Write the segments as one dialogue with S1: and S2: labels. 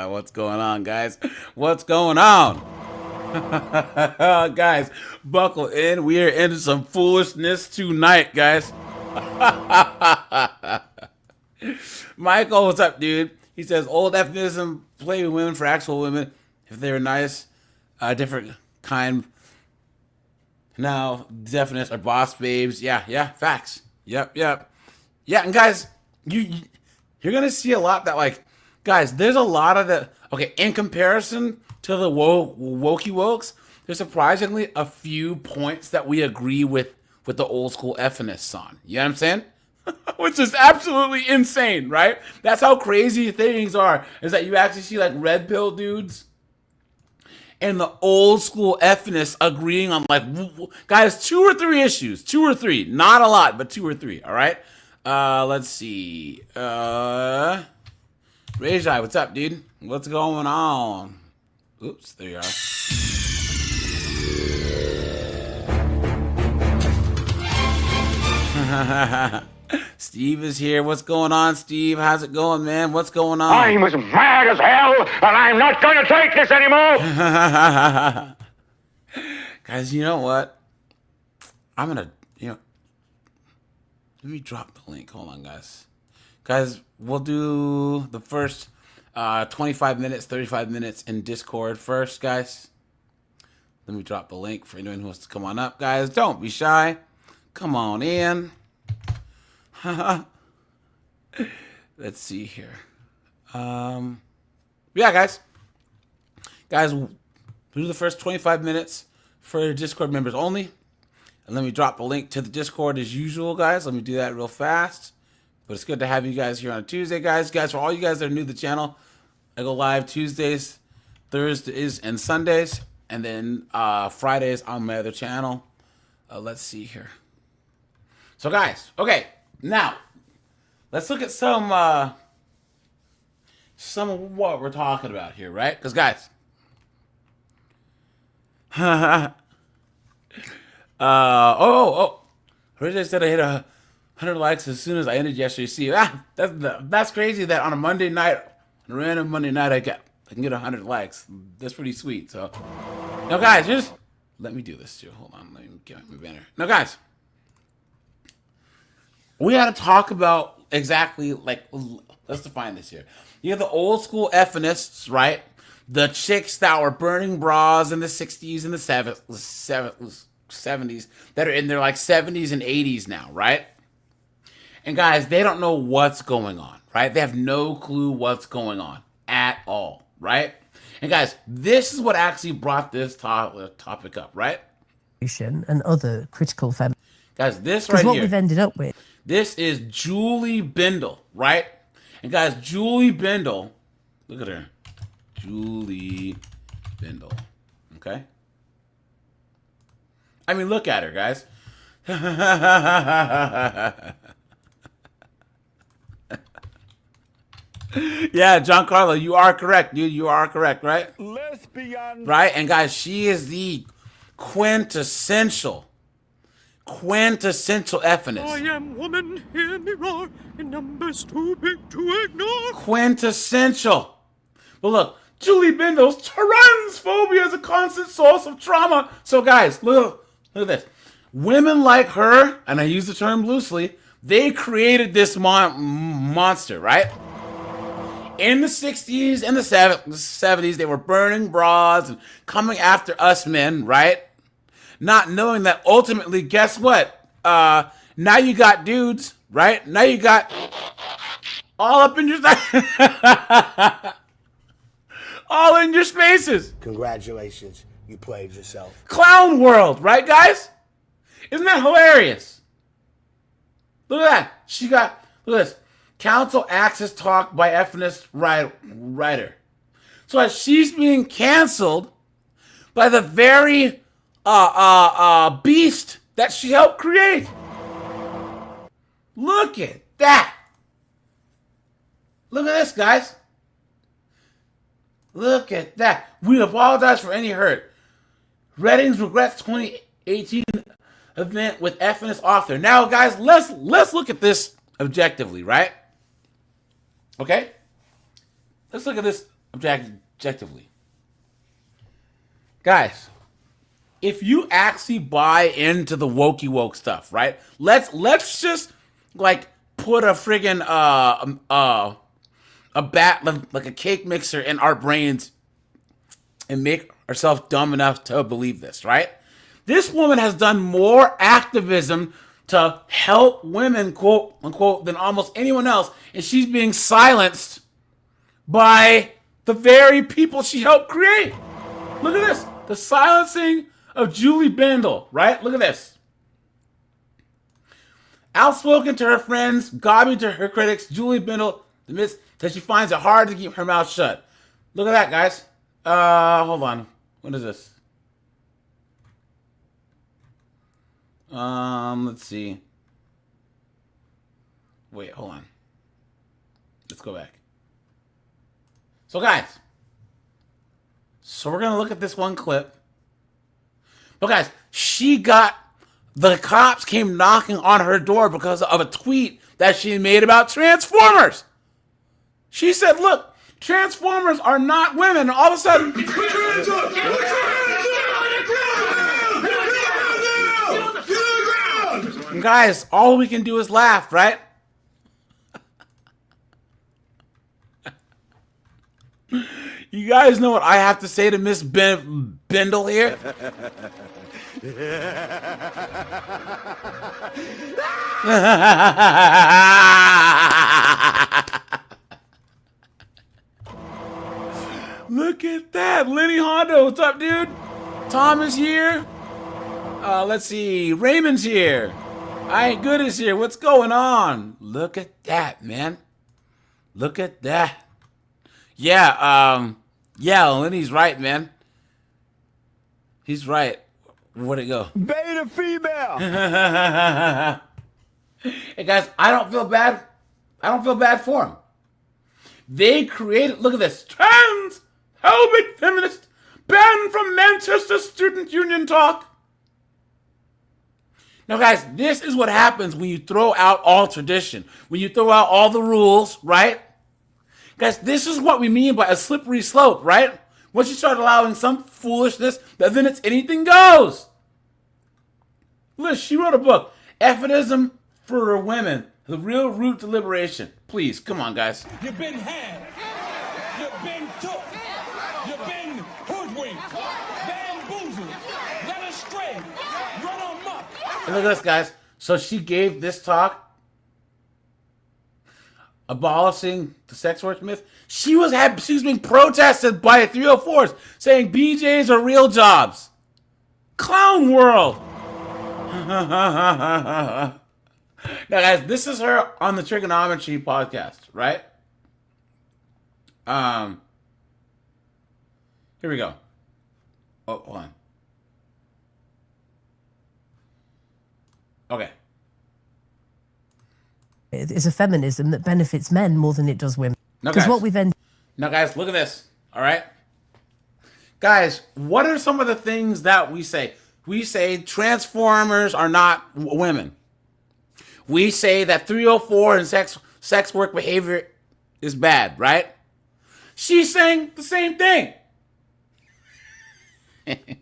S1: What's going on, guys? What's going on? Guys, buckle in. We are into some foolishness tonight, guys. Michael, what's up, dude? He says, old feminism play with women for actual women. If they're nice, different kind. Now, definites are boss babes. Yeah, facts. Yep. Yeah, and guys, you're going to see a lot that, like, guys, there's a lot of the, okay, in comparison to the wokey wokes, there's surprisingly a few points that we agree with the old school feminists on. You know what I'm saying? Which is absolutely insane, right? That's how crazy things are, is that you actually see, like, red pill dudes and the old school feminists agreeing on, like, guys, 2 or 3 issues. 2 or 3. Not a lot, but 2 or 3, all right? Let's see. Rajai, what's up, dude? What's going on? Oops, there you are. Steve is here. What's going on, Steve? How's it going, man? What's going on?
S2: I'm as mad as hell, and I'm not going to take this anymore.
S1: Guys, you know what? I'm going to, let me drop the link. Hold on, guys. Guys, we'll do the first 25 minutes, 35 minutes in Discord first, guys. Let me drop the link for anyone who wants to come on up. Guys, don't be shy. Come on in. Let's see here. Yeah, guys. Guys, we'll do the first 25 minutes for Discord members only. And let me drop the link to the Discord as usual, guys. Let me do that real fast. But it's good to have you guys here on a Tuesday, guys. Guys, for all you guys that are new to the channel, I go live Tuesdays, Thursdays, and Sundays. And then Fridays on my other channel. Let's see here. So, guys, okay. Now, let's look at some of what we're talking about here, right? Because, guys, Rich said I hit 100 likes as soon as I ended yesterday. See, that's crazy that on a Monday night, on a random Monday night, I can get 100 likes. That's pretty sweet. So, now, guys, just let me do this too. Hold on, let me get my banner. Now, guys, we got to talk about exactly, like, let's define this here. You have the old school feminists, right? The chicks that were burning bras in the 60s and the 70s that are in their, like, 70s and 80s now, right? And, guys, they don't know what's going on, right? They have no clue what's going on at all, right? And, guys, this is what actually brought this topic up, right?
S3: And other critical feminists.
S1: Guys, this right here.
S3: What we've ended up with.
S1: This is Julie Bindel, right? And guys, Julie Bindel, look at her. Julie Bindel, okay? I mean, look at her, guys. Yeah, Giancarlo, you are correct, dude. You are correct, right?
S2: Lesbian.
S1: Right? And guys, she is the quintessential feminist.
S4: I am woman, hear me roar, in numbers too big to ignore.
S1: Quintessential. But look, Julie Bindel's transphobia is a constant source of trauma. So guys, look at this. Women like her, and I use the term loosely, they created this monster, right? In the 60s and the 70s, they were burning bras and coming after us men, right? Not knowing that ultimately, guess what? Now you got dudes, right? Now you got all up in your all in your spaces.
S5: Congratulations, you played yourself.
S1: Clown world, right, guys? Isn't that hilarious? Look at that. She got, look at this. Council access talk by feminist writer. So as she's being canceled by the very beast that she helped create. Look at that. Look at this, guys. Look at that. We apologize for any hurt. Reddings regrets 2018 event with feminist author. Now, guys, let's look at this objectively, right? Okay? Let's look at this objectively. Guys, if you actually buy into the wokey woke stuff, right? Let's just like put a friggin' a bat like a cake mixer in our brains and make ourselves dumb enough to believe this, right? This woman has done more activism to help women, quote unquote, than almost anyone else, and she's being silenced by the very people she helped create. Look at this. The silencing of Julie Bindel, right? Look at this. Outspoken to her friends, gobby to her critics, Julie Bindel admits that she finds it hard to keep her mouth shut. Look at that, guys. Hold on. What is this? Let's see. Wait, hold on. Let's go back. So, guys. So, we're going to look at this one clip. But, guys, the cops came knocking on her door because of a tweet that she made about Transformers. She said, look, Transformers are not women. And all of a sudden... Guys, all we can do is laugh, right? You guys know what I have to say to Miss Bindel here? Look at that. Lenny Hondo, what's up, dude? Tom is here. Let's see. Raymond's here. I Ain't Good is here. What's going on? Look at that, man. Look at that. Yeah, Lenny's right, man. He's right. Where'd it go?
S6: Beta female.
S1: Hey, guys, I don't feel bad. I don't feel bad for him. They created, look at this. Transphobic feminist banned from Manchester Student Union talk. Now, guys, this is what happens when you throw out all tradition, when you throw out all the rules, right? Guys, this is what we mean by a slippery slope, right? Once you start allowing some foolishness, then it's anything goes. Look, she wrote a book, Activism for Women, The Real Route to Liberation. Please, come on, guys.
S7: You've been had. You've been took. You've been hoodwinked, bamboozled, led astray, run amok.
S1: And look at this, guys. So she gave this talk abolishing the sex work myth. She was being protested by 304s saying BJs are real jobs. Clown world. Now, guys, this is her on the Trigonometry podcast, right? Here we go. Oh, hold on. Okay.
S3: It's a feminism that benefits men more than it does women. Because what we've ended...
S1: Now, guys, look at this. All right? Guys, what are some of the things that we say? We say Transformers are not women. We say that 304 and sex work behavior is bad, right? She's saying the same thing. Isn't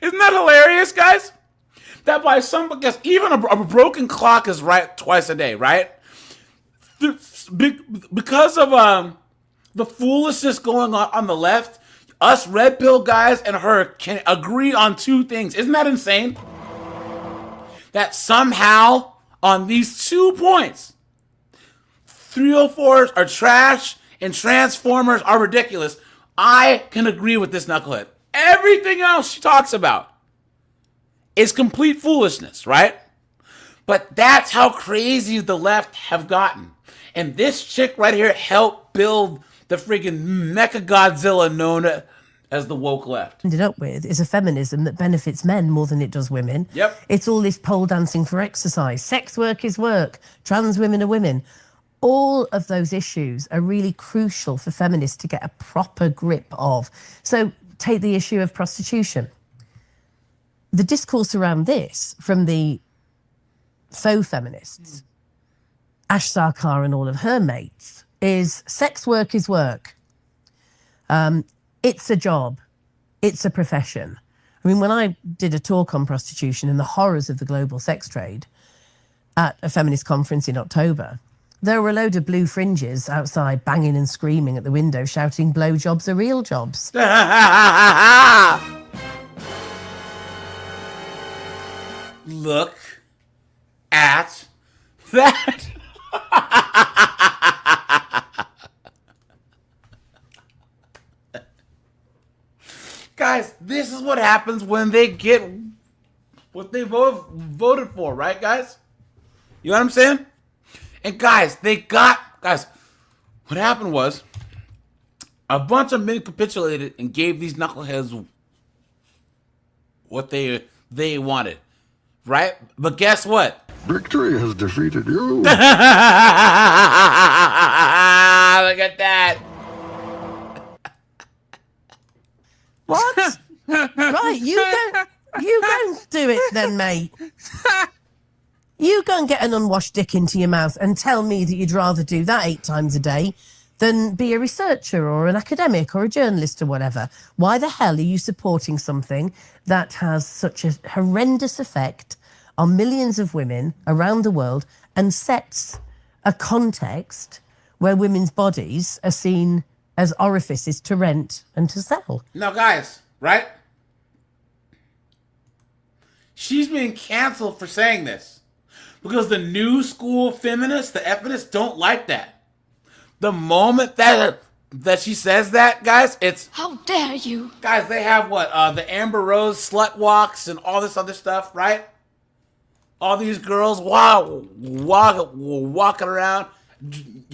S1: that hilarious, guys? That by some, because even a broken clock is right twice a day, right? Because of the foolishness going on the left, us red pill guys and her can agree on two things. Isn't that insane? That somehow on these 2 points, 304s are trash and Transformers are ridiculous. I can agree with this knucklehead. Everything else she talks about is complete foolishness, right? But that's how crazy the left have gotten. And this chick right here helped build the friggin' Mecha Godzilla known as the woke left.
S3: Ended up with is a feminism that benefits men more than it does women.
S1: Yep.
S3: It's all this pole dancing for exercise. Sex work is work. Trans women are women. All of those issues are really crucial for feminists to get a proper grip of. So take the issue of prostitution. The discourse around this from the faux feminists Ash Sarkar and all of her mates, is sex work is work. It's a job. It's a profession. I mean, when I did a talk on prostitution and the horrors of the global sex trade at a feminist conference in October, there were a load of blue fringes outside banging and screaming at the window, shouting blowjobs are real jobs.
S1: Look at that. Guys, this is what happens when they get what they voted for, right, guys? You know what I'm saying? And guys, what happened was a bunch of men capitulated and gave these knuckleheads what they wanted, right? But guess what?
S6: Victory has defeated you.
S1: Look at that.
S3: What? Right, you go do it then, mate. You go and get an unwashed dick into your mouth and tell me that you'd rather do that 8 times a day than be a researcher or an academic or a journalist or whatever. Why the hell are you supporting something that has such a horrendous effect on millions of women around the world and sets a context where women's bodies are seen as orifices to rent and to sell?
S1: Now, guys, right? She's being canceled for saying this because the new school feminists, the feminists, don't like that. The moment that she says that, guys, it's...
S8: How dare you?
S1: Guys, they have what? The Amber Rose slut walks and all this other stuff, right? All these girls walking around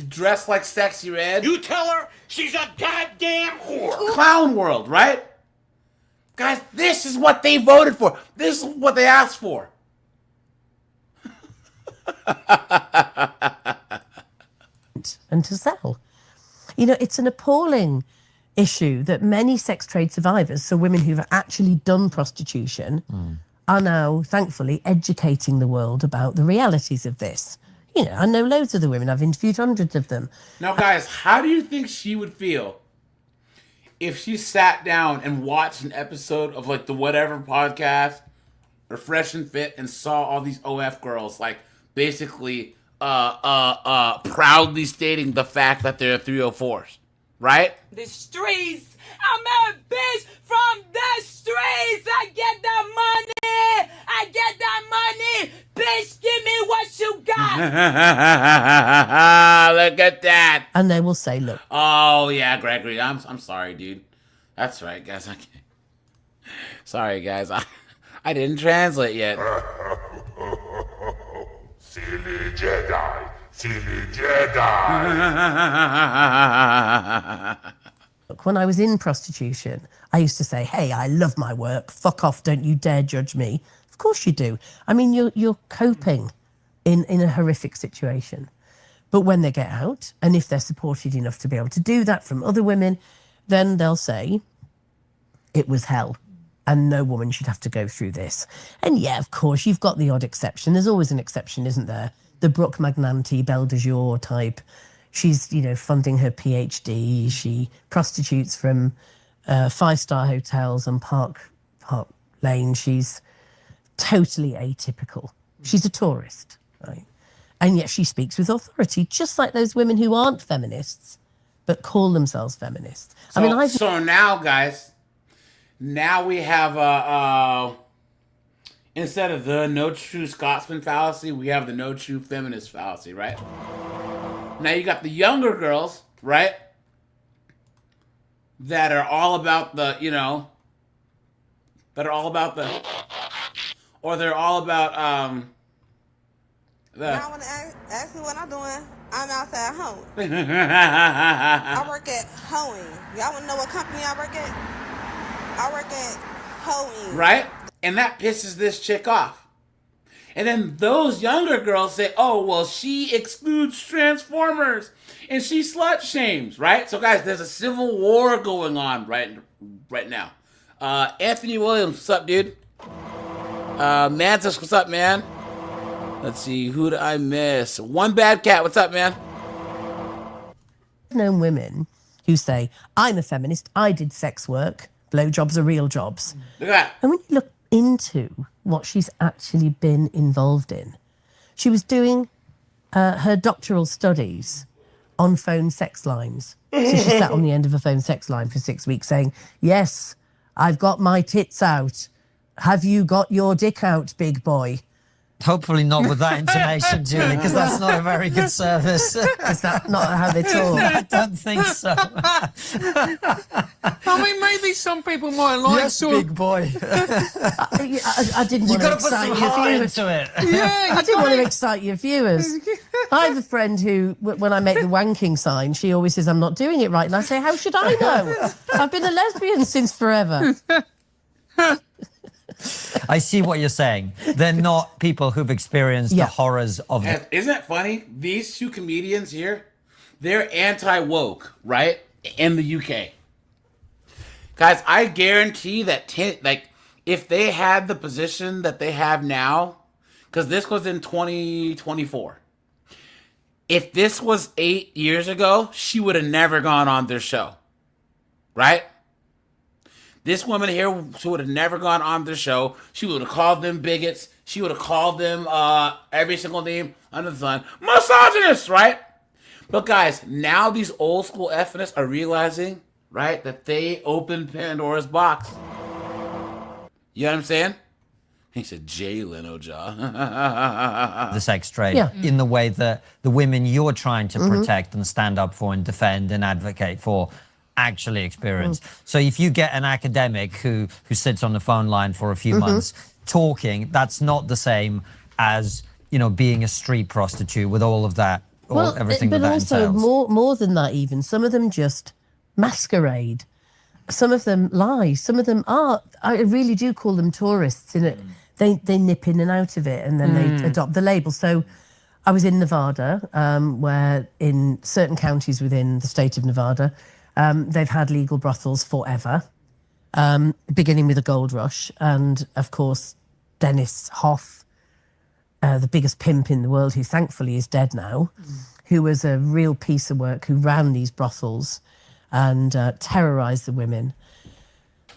S1: dressed like Sexy Red.
S2: You tell her she's a goddamn whore.
S1: Clown world, right? Guys, this is what they voted for. This is what they asked for.
S3: And to sell. You know, it's an appalling issue that many sex trade survivors, so women who've actually done prostitution, are now, thankfully, educating the world about the realities of this. You know, I know loads of the women. I've interviewed hundreds of them.
S1: Now, guys, how do you think she would feel if she sat down and watched an episode of, like, the Whatever podcast or Fresh and Fit and saw all these OF girls, like, basically proudly stating the fact that they're 304s, right?
S7: The streets. I'm a bitch from the streets. I get that money. I get that money. Bitch, give me what you got.
S1: Look at that.
S3: And they will say, look.
S1: Oh, yeah, Gregory. I'm sorry, dude. That's right, guys. Sorry, guys. I didn't translate yet.
S2: Silly Jedi. Silly Jedi.
S3: Look, when I was in prostitution, I used to say, hey, I love my work. Fuck off, don't you dare judge me. Of course you do. I mean, you're coping in a horrific situation. But when they get out, and if they're supported enough to be able to do that from other women, then they'll say, it was hell. And no woman should have to go through this. And yeah, of course, you've got the odd exception. There's always an exception, isn't there? The Brooke Magnanti, Belle de Jour type. She's, you know, funding her PhD. She prostitutes from 5-star hotels on Park Lane. She's totally atypical. She's a tourist, right? And yet she speaks with authority, just like those women who aren't feminists, but call themselves feminists.
S1: So now, guys, now we have instead of the no true Scotsman fallacy, we have the no true feminist fallacy, right? Now you got the younger girls, right? That are all about the, you know, or they're all about
S9: Y'all want to ask me what I'm doing? I'm outside hoeing. I work at hoeing. Y'all want to know what company I work at? I work at hoeing.
S1: Right? And that pisses this chick off. And then those younger girls say, oh, well, she excludes Transformers and she slut shames, right? So, guys, there's a civil war going on right now. Anthony Williams, what's up, dude? Mantis, what's up, man? Let's see, who did I miss? One Bad Cat. What's up, man?
S3: I've known women who say, I'm a feminist, I did sex work, blowjobs are real jobs.
S1: Look at that.
S3: And when you look into what she's actually been involved in, she was doing her doctoral studies on phone sex lines. So she sat on the end of a phone sex line for 6 weeks saying, yes, I've got my tits out. Have you got your dick out, big boy?
S8: Hopefully not with that intonation, Julie, because that's not a very good service.
S3: Is that not how they talk?
S8: I don't think so.
S4: I mean, maybe some people might like
S8: Yes, big boy.
S3: I didn't want to
S8: You've got to put some
S3: excite your
S8: heart
S3: viewers.
S8: into it.
S4: Yeah,
S3: I didn't want to excite your viewers. I have a friend who, when I make the wanking sign, she always says I'm not doing it right. And I say, how should I know? I've been a lesbian since forever.
S8: I see what you're saying. They're not people who've experienced the horrors of
S1: And isn't it funny? These two comedians here, they're anti-woke, right? In the UK. Guys, I guarantee that, if they had the position that they have now, because this was in 2024. If this was 8 years ago, she would have never gone on their show. Right? This woman here, she would have never gone on the show. She would have called them bigots. She would have called them every single name under the sun. Misogynists, right? But guys, now these old school feminists are realizing, right, that they opened Pandora's box. You know what I'm saying? He said, Jay Leno jaw.
S8: the sex trade
S3: Yeah.
S8: in the way that the women you're trying to protect and stand up for and defend and advocate for actually experience. So if you get an academic who sits on the phone line for a few months talking, that's not the same as, you know, being a street prostitute with all of that, or everything
S3: but
S8: that
S3: also
S8: entails.
S3: more than that even. Some of them just masquerade. Some of them lie. Some of them are, I really do call them tourists in it. They nip in and out of it and then they adopt the label. So I was in Nevada, where in certain counties within the state of Nevada, they've had legal brothels forever, beginning with the gold rush. And of course, Dennis Hoff, the biggest pimp in the world, who thankfully is dead now, who was a real piece of work, who ran these brothels and terrorized the women.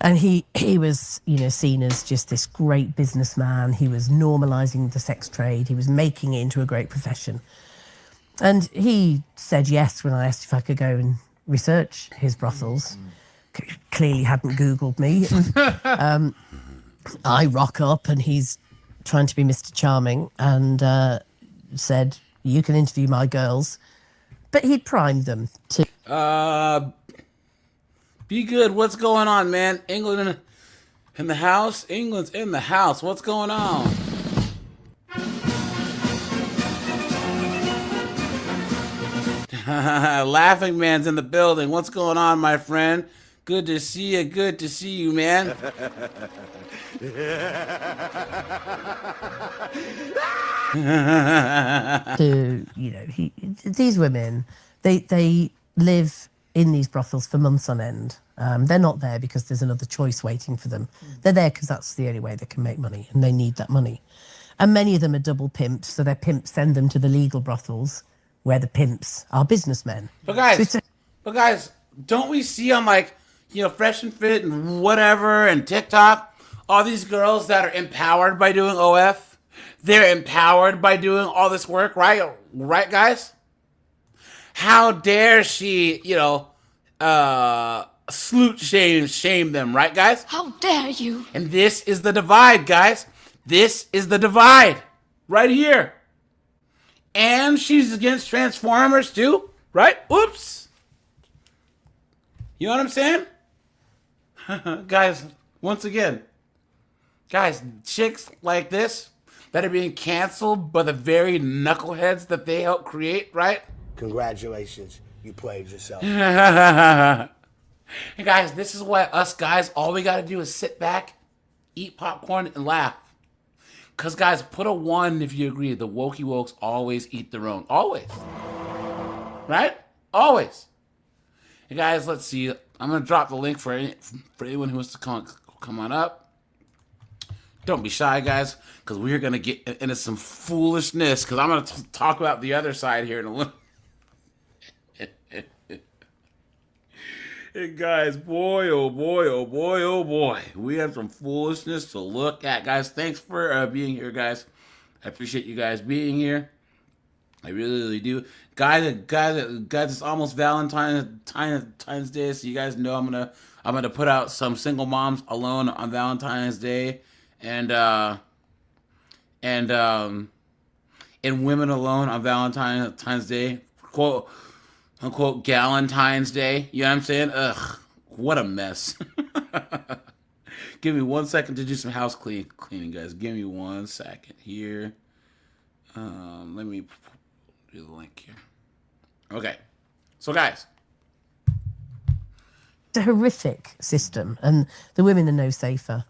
S3: And he was, you know, seen as just this great businessman. He was normalizing the sex trade. He was making it into a great profession. And he said yes when I asked if I could go and research his brothels. Clearly hadn't Googled me. I rock up and he's trying to be Mr. Charming and said, you can interview my girls. But he'd primed them to...
S1: Be good. What's going on, man? England in the house? England's in the house. What's going on? Laughing Man's in the building. What's going on, my friend? Good to see you. Good to see you, man.
S3: To, you know, these women, they live in these brothels for months on end. They're not there because there's another choice waiting for them. They're there because that's the only way they can make money, and they need that money. And many of them are double pimped, so their pimps send them to the legal brothels where the pimps are businessmen.
S1: But guys, don't we see on, like, you know, Fresh and Fit and whatever and TikTok, all these girls that are empowered by doing OF? They're empowered by doing all this work, right? Right, guys? How dare she, you know, shame them, right, guys?
S10: How dare you?
S1: And this is the divide, guys. This is the divide right here. And she's against Transformers too, right? Oops. You know what I'm saying? Guys, once again, guys, chicks like this that are being canceled by the very knuckleheads that they helped create, right?
S5: Congratulations, you played yourself.
S1: Hey guys, this is why us guys, all we gotta do is sit back, eat popcorn, and laugh. Because guys, put a 1 if you agree. The wokey wokes always eat their own. Always. Right? Always. Hey guys, let's see. I'm gonna drop the link for anyone who wants to come on up. Don't be shy, guys, because we're gonna get into some foolishness. Because I'm gonna talk about the other side here in a little. Hey guys, boy, oh boy, oh boy, oh boy, we have some foolishness to look at, guys. Thanks for being here, guys. I appreciate you guys being here. I really, really do, guys. It's almost Valentine's Day, so you guys know I'm gonna put out some single moms alone on Valentine's Day, and women alone on Valentine's Day, quote unquote Galentine's Day. You know what I'm saying? Ugh, what a mess. Give me 1 second to do some house cleaning, guys. Give me 1 second here. Let me do the link here. Okay, so guys,
S3: it's a horrific system, and the women are no safer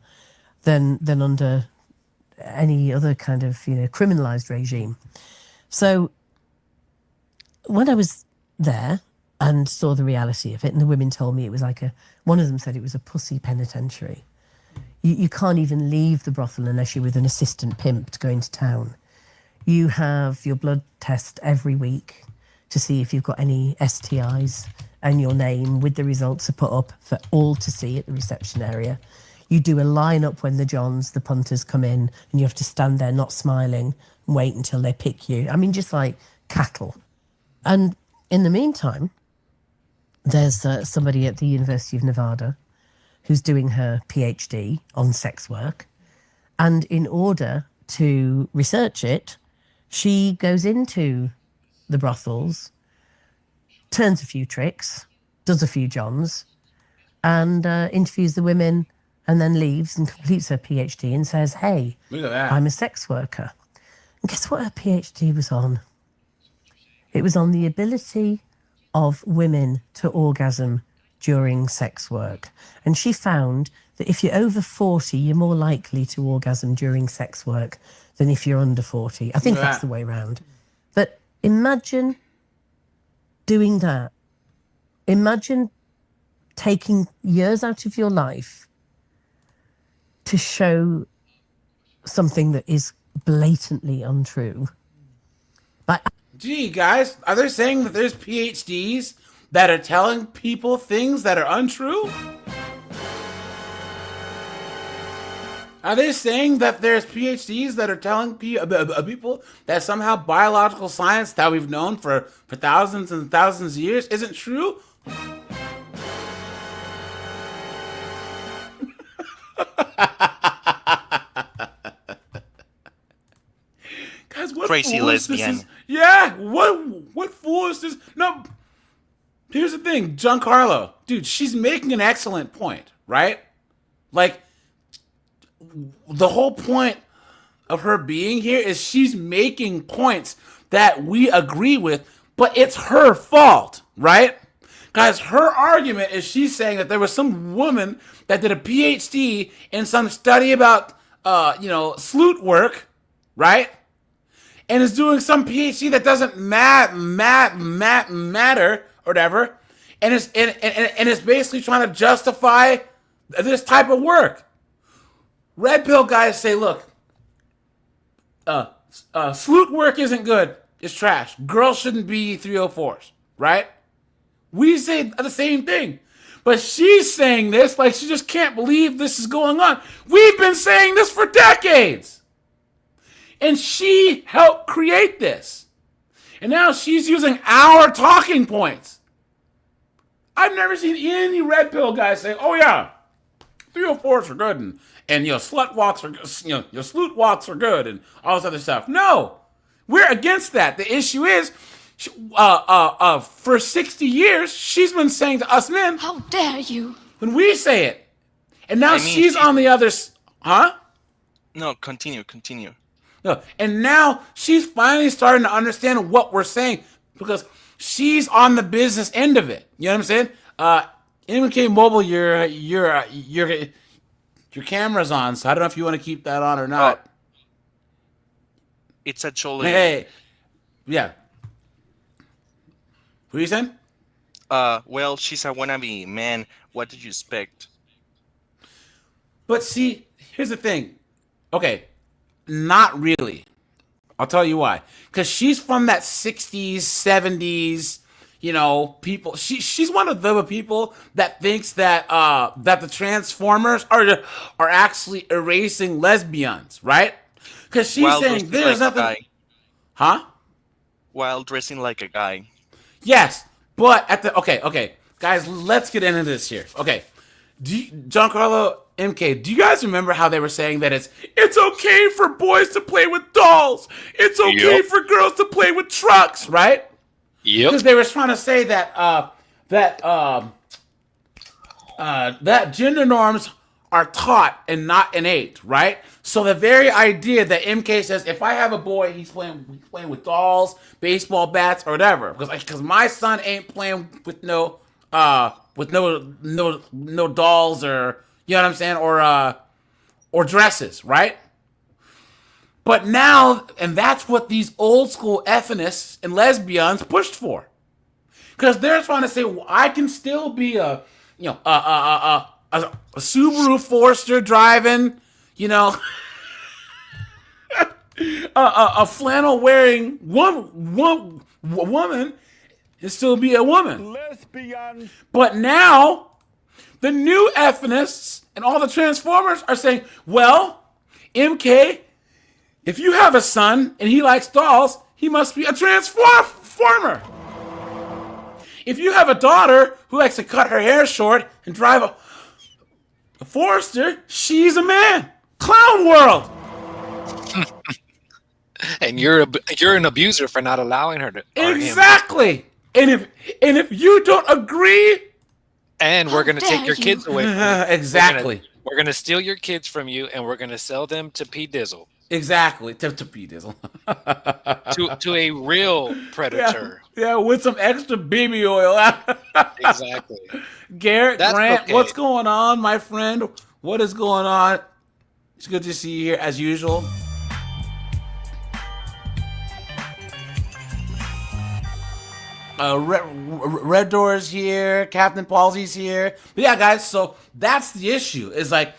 S3: than under any other kind of criminalized regime. So when I was there and saw the reality of it, and the women told me it was like one of them said it was a pussy penitentiary. You can't even leave the brothel unless you're with an assistant pimp to go into town. You have your blood test every week to see if you've got any STIs, and your name with the results are put up for all to see at the reception area. You do a line-up when the punters come in, and you have to stand there not smiling and wait until they pick you. I mean, just like cattle. And in the meantime, there's somebody at the University of Nevada who's doing her PhD on sex work. And in order to research it, she goes into the brothels, turns a few tricks, does a few johns, and interviews the women, and then leaves and completes her PhD and says, hey,
S1: look at that.
S3: I'm a sex worker. And guess what her PhD was on? It was on the ability of women to orgasm during sex work. And she found that if you're over 40, you're more likely to orgasm during sex work than if you're under 40. I think that's the way around. But imagine doing that. Imagine taking years out of your life to show something that is blatantly untrue. But
S1: gee, guys, are they saying that there's PhDs that are telling people things that are untrue? Are they saying that there's PhDs that are telling people that somehow biological science that we've known for thousands and thousands of years isn't true? Guys, what
S10: crazy lesbian.
S1: Yeah, what foolishness? No, here's the thing, Giancarlo, dude, she's making an excellent point, right? Like, the whole point of her being here is she's making points that we agree with, but it's her fault, right? Guys, her argument is she's saying that there was some woman that did a PhD in some study about, sleut work, right? And is doing some PhD that doesn't matter or whatever, and is basically trying to justify this type of work. Red pill guys say, look, sleut work isn't good. It's trash. Girls shouldn't be 304s, right? We say the same thing. But she's saying this like she just can't believe this is going on. We've been saying this for decades. And she helped create this. And now she's using our talking points. I've never seen any red pill guys say, oh yeah, 304s are good, and slut walks are, your sleut walks are good, and all this other stuff. No, we're against that. The issue is, for 60 years, she's been saying to us men, how dare you? When we say it, and now she's on the other, huh?
S10: No, continue.
S1: No, and now she's finally starting to understand what we're saying because she's on the business end of it. You know what I'm saying? MK Mobile, your camera's on, so I don't know if you want to keep that on or not.
S10: It's actually...
S1: Hey, yeah. What are you saying?
S10: Well, she's a wannabe man. What did you expect?
S1: But see, here's the thing. Okay, not really. I'll tell you why. Because she's from that 60s, 70s, people. She's one of the people that thinks that that the Transformers are actually erasing lesbians, right? Because she's
S10: While
S1: saying
S10: dressing
S1: there's
S10: like a
S1: nothing.
S10: guy.
S1: Huh?
S10: While dressing like a guy.
S1: Yes, but okay, guys, let's get into this here. Okay, Giancarlo MK, do you guys remember how they were saying that it's okay for boys to play with dolls, it's okay for girls to play with trucks, right?
S11: Yep.
S1: Because they were trying to say that that gender norms are taught and not innate, right? So the very idea that MK says, if I have a boy, he's playing with dolls, baseball bats, or whatever, because my son ain't playing with no dolls, or you know what I'm saying, or dresses, right? But now, and that's what these old school feminists and lesbians pushed for, because they're trying to say, well, I can still be a Subaru Forester driving, a flannel wearing woman and still be a woman.
S2: Lesbian.
S1: But now, the new feminists and all the Transformers are saying, well, MK, if you have a son and he likes dolls, he must be a Transformer. If you have a daughter who likes to cut her hair short and drive a Forester, she's a man. Clown world.
S11: And you're an abuser for not allowing her to.
S1: Exactly. And if you don't agree,
S11: and we're gonna take your kids away from you.
S1: Exactly.
S11: We're gonna steal your kids from you, and we're gonna sell them to P Dizzle.
S1: Exactly. To P Dizzle.
S11: to a real predator.
S1: Yeah, with some extra baby oil.
S11: Exactly.
S1: Garrett
S11: That's
S1: Grant,
S11: okay.
S1: What's going on, my friend? What is going on? It's good to see you here as usual. Red Door's here, Captain Palsy's here. But yeah, guys, so that's the issue. Is like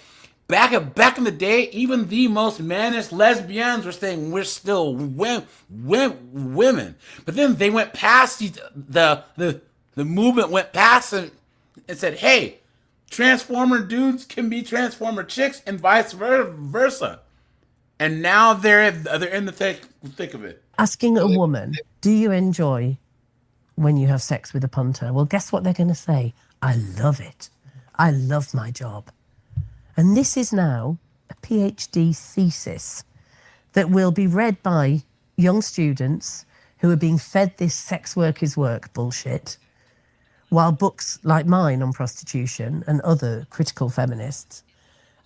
S1: back in the day, even the most mannish lesbians were saying we're still women. But then they went past the movement went past and said, hey, Transformer dudes can be Transformer chicks and vice versa. And now they're in the thick of it.
S3: Asking a woman, do you enjoy when you have sex with a punter? Well, guess what they're going to say? I love it. I love my job. And this is now a PhD thesis that will be read by young students who are being fed this sex work is work bullshit, while books like mine on prostitution and other critical feminists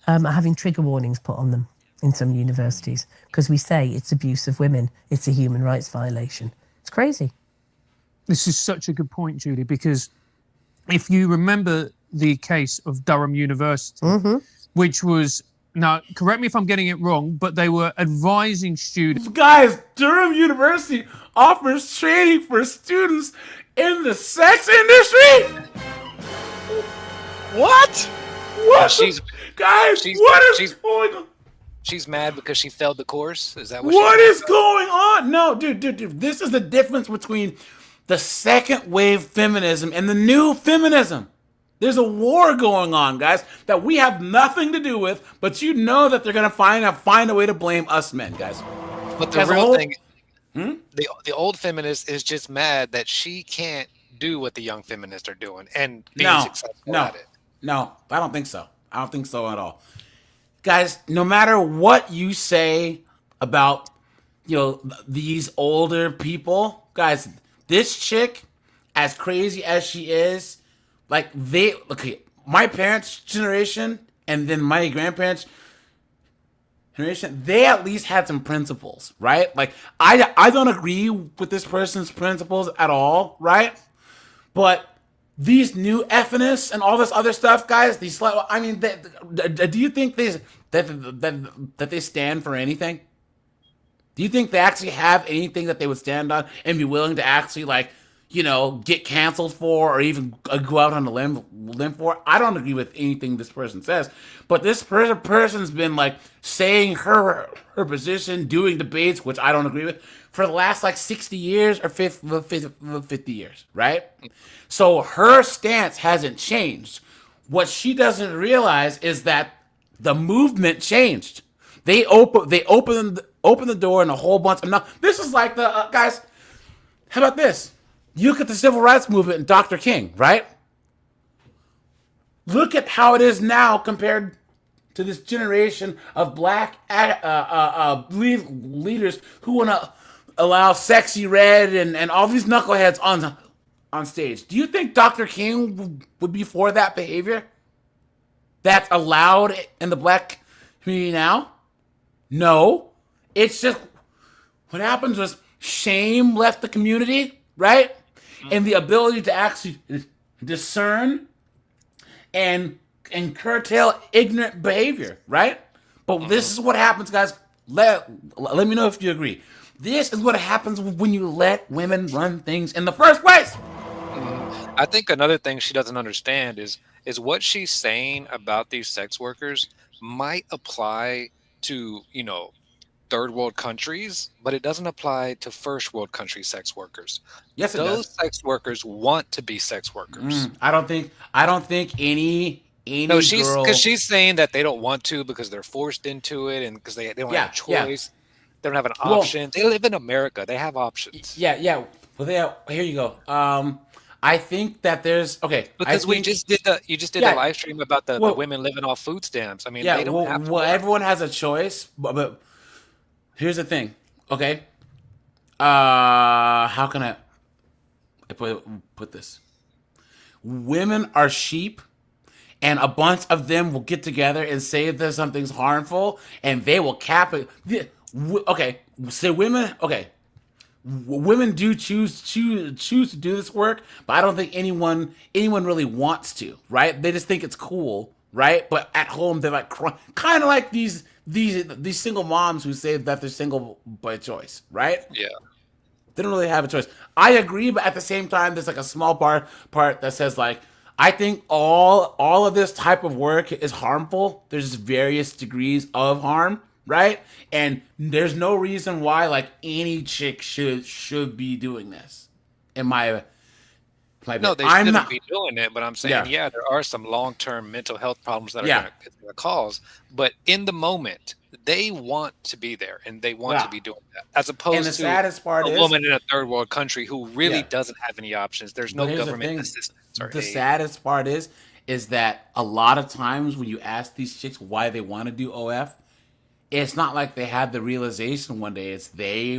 S3: are having trigger warnings put on them in some universities because we say it's abuse of women, it's a human rights violation. It's crazy.
S12: This is such a good point, Julie, because if you remember the case of Durham University, which was, now correct me if I'm getting it wrong, but they were advising students.
S1: Guys, Durham University offers training for students in the sex industry?
S11: What?
S1: What? What is going on?
S11: She's mad because she failed the course? Is that
S1: what is going on? No, dude, this is the difference between the second wave feminism and the new feminism. There's a war going on, guys, that we have nothing to do with, but you know that they're going to find a way to blame us men, guys.
S11: But the real thing, the old feminist is just mad that she can't do what the young feminists are doing and being successful at it.
S1: No, I don't think so. I don't think so at all. Guys, no matter what you say about, these older people, guys, this chick, as crazy as she is, my parents' generation and then my grandparents' generation, they at least had some principles, right? Like, I don't agree with this person's principles at all, right? But these new feminists and all this other stuff, guys, do you think that they stand for anything? Do you think they actually have anything that they would stand on and be willing to actually, get canceled for or even go out on a limb for. I don't agree with anything this person says, but this person's been like saying her position, doing debates, which I don't agree with, for the last like 60 years or 50 years, right? So her stance hasn't changed. What she doesn't realize is that the movement changed. They opened the door and a whole bunch of this is like the guys. How about this? You look at the civil rights movement and Dr. King, right? Look at how it is now compared to this generation of black leaders who want to allow Sexy Red and all these knuckleheads on stage. Do you think Dr. King would be for that behavior that's allowed in the black community now? No. It's just what happens was shame left the community, right? And the ability to actually discern and curtail ignorant behavior, right? But this is what happens, guys. Let me know if you agree. This is what happens when you let women run things in the first place.
S11: I think another thing she doesn't understand is what she's saying about these sex workers might apply to, third world countries, but it doesn't apply to first world country sex workers.
S1: Yes,
S11: those sex workers want to be sex workers.
S1: I don't think any
S11: no,
S1: girl...
S11: because she's saying that they don't want to because they're forced into it and because they don't have a choice. They don't have an option. They live in America. They have options.
S1: Yeah. Well, here you go. I think that there's
S11: because you just did the live stream about the women living off food stamps. I mean, they don't have to.
S1: Well, everyone has a choice, but here's the thing. Okay, how can I put this? Women are sheep, and a bunch of them will get together and say that something's harmful, and they will cap it. Okay, so women. Okay. Women do choose to do this work, but I don't think anyone really wants to, right? They just think it's cool, right? But at home they're like kind of like these single moms who say that they're single by choice, right?
S11: Yeah.
S1: They don't really have a choice. I agree, but at the same time there's like a small part that says like I think all of this type of work is harmful. There's various degrees of harm, right? And there's no reason why like any chick should be doing this. In my
S11: no, they shouldn't be doing it. But I'm saying, there are some long-term mental health problems that are going to cause. But in the moment, they want to be there and they want to be doing that, as opposed to
S1: saddest part
S11: a woman in a third world country who really doesn't have any options. There's no government assistance or
S1: the
S11: aid.
S1: Saddest part is that a lot of times when you ask these chicks why they want to do OF, it's not like they had the realization one day. It's they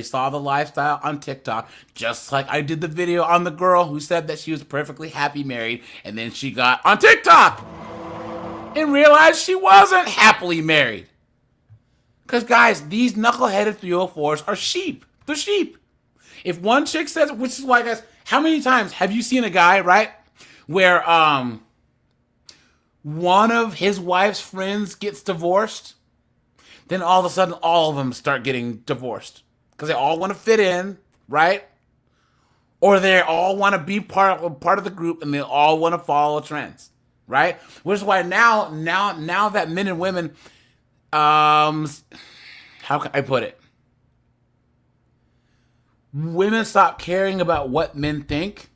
S1: saw the lifestyle on TikTok, just like I did the video on the girl who said that she was perfectly happy married, and then she got on TikTok and realized she wasn't happily married. Because, guys, these knuckleheaded 304s are sheep. They're sheep. If one chick says, which is why, guys, how many times have you seen a guy, right, where one of his wife's friends gets divorced, then all of a sudden all of them start getting divorced because they all want to fit in, right? Or they all want to be part of the group and they all want to follow trends, right? Which is why now that men and women, how can I put it? Women stop caring about what men think.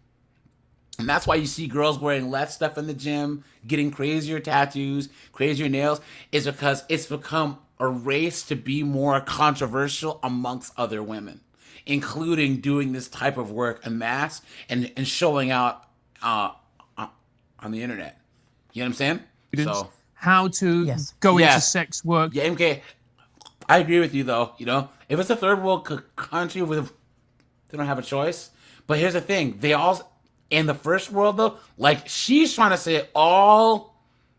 S1: And that's why you see girls wearing less stuff in the gym, getting crazier tattoos, crazier nails, is because it's become a race to be more controversial amongst other women, including doing this type of work en masse and showing out on the internet. You know what I'm saying? So
S12: how to go into sex work.
S1: Yeah, MK, I agree with you though. If it's a third world country they don't have a choice. But here's the thing: they all. In the first world, though, like she's trying to say all.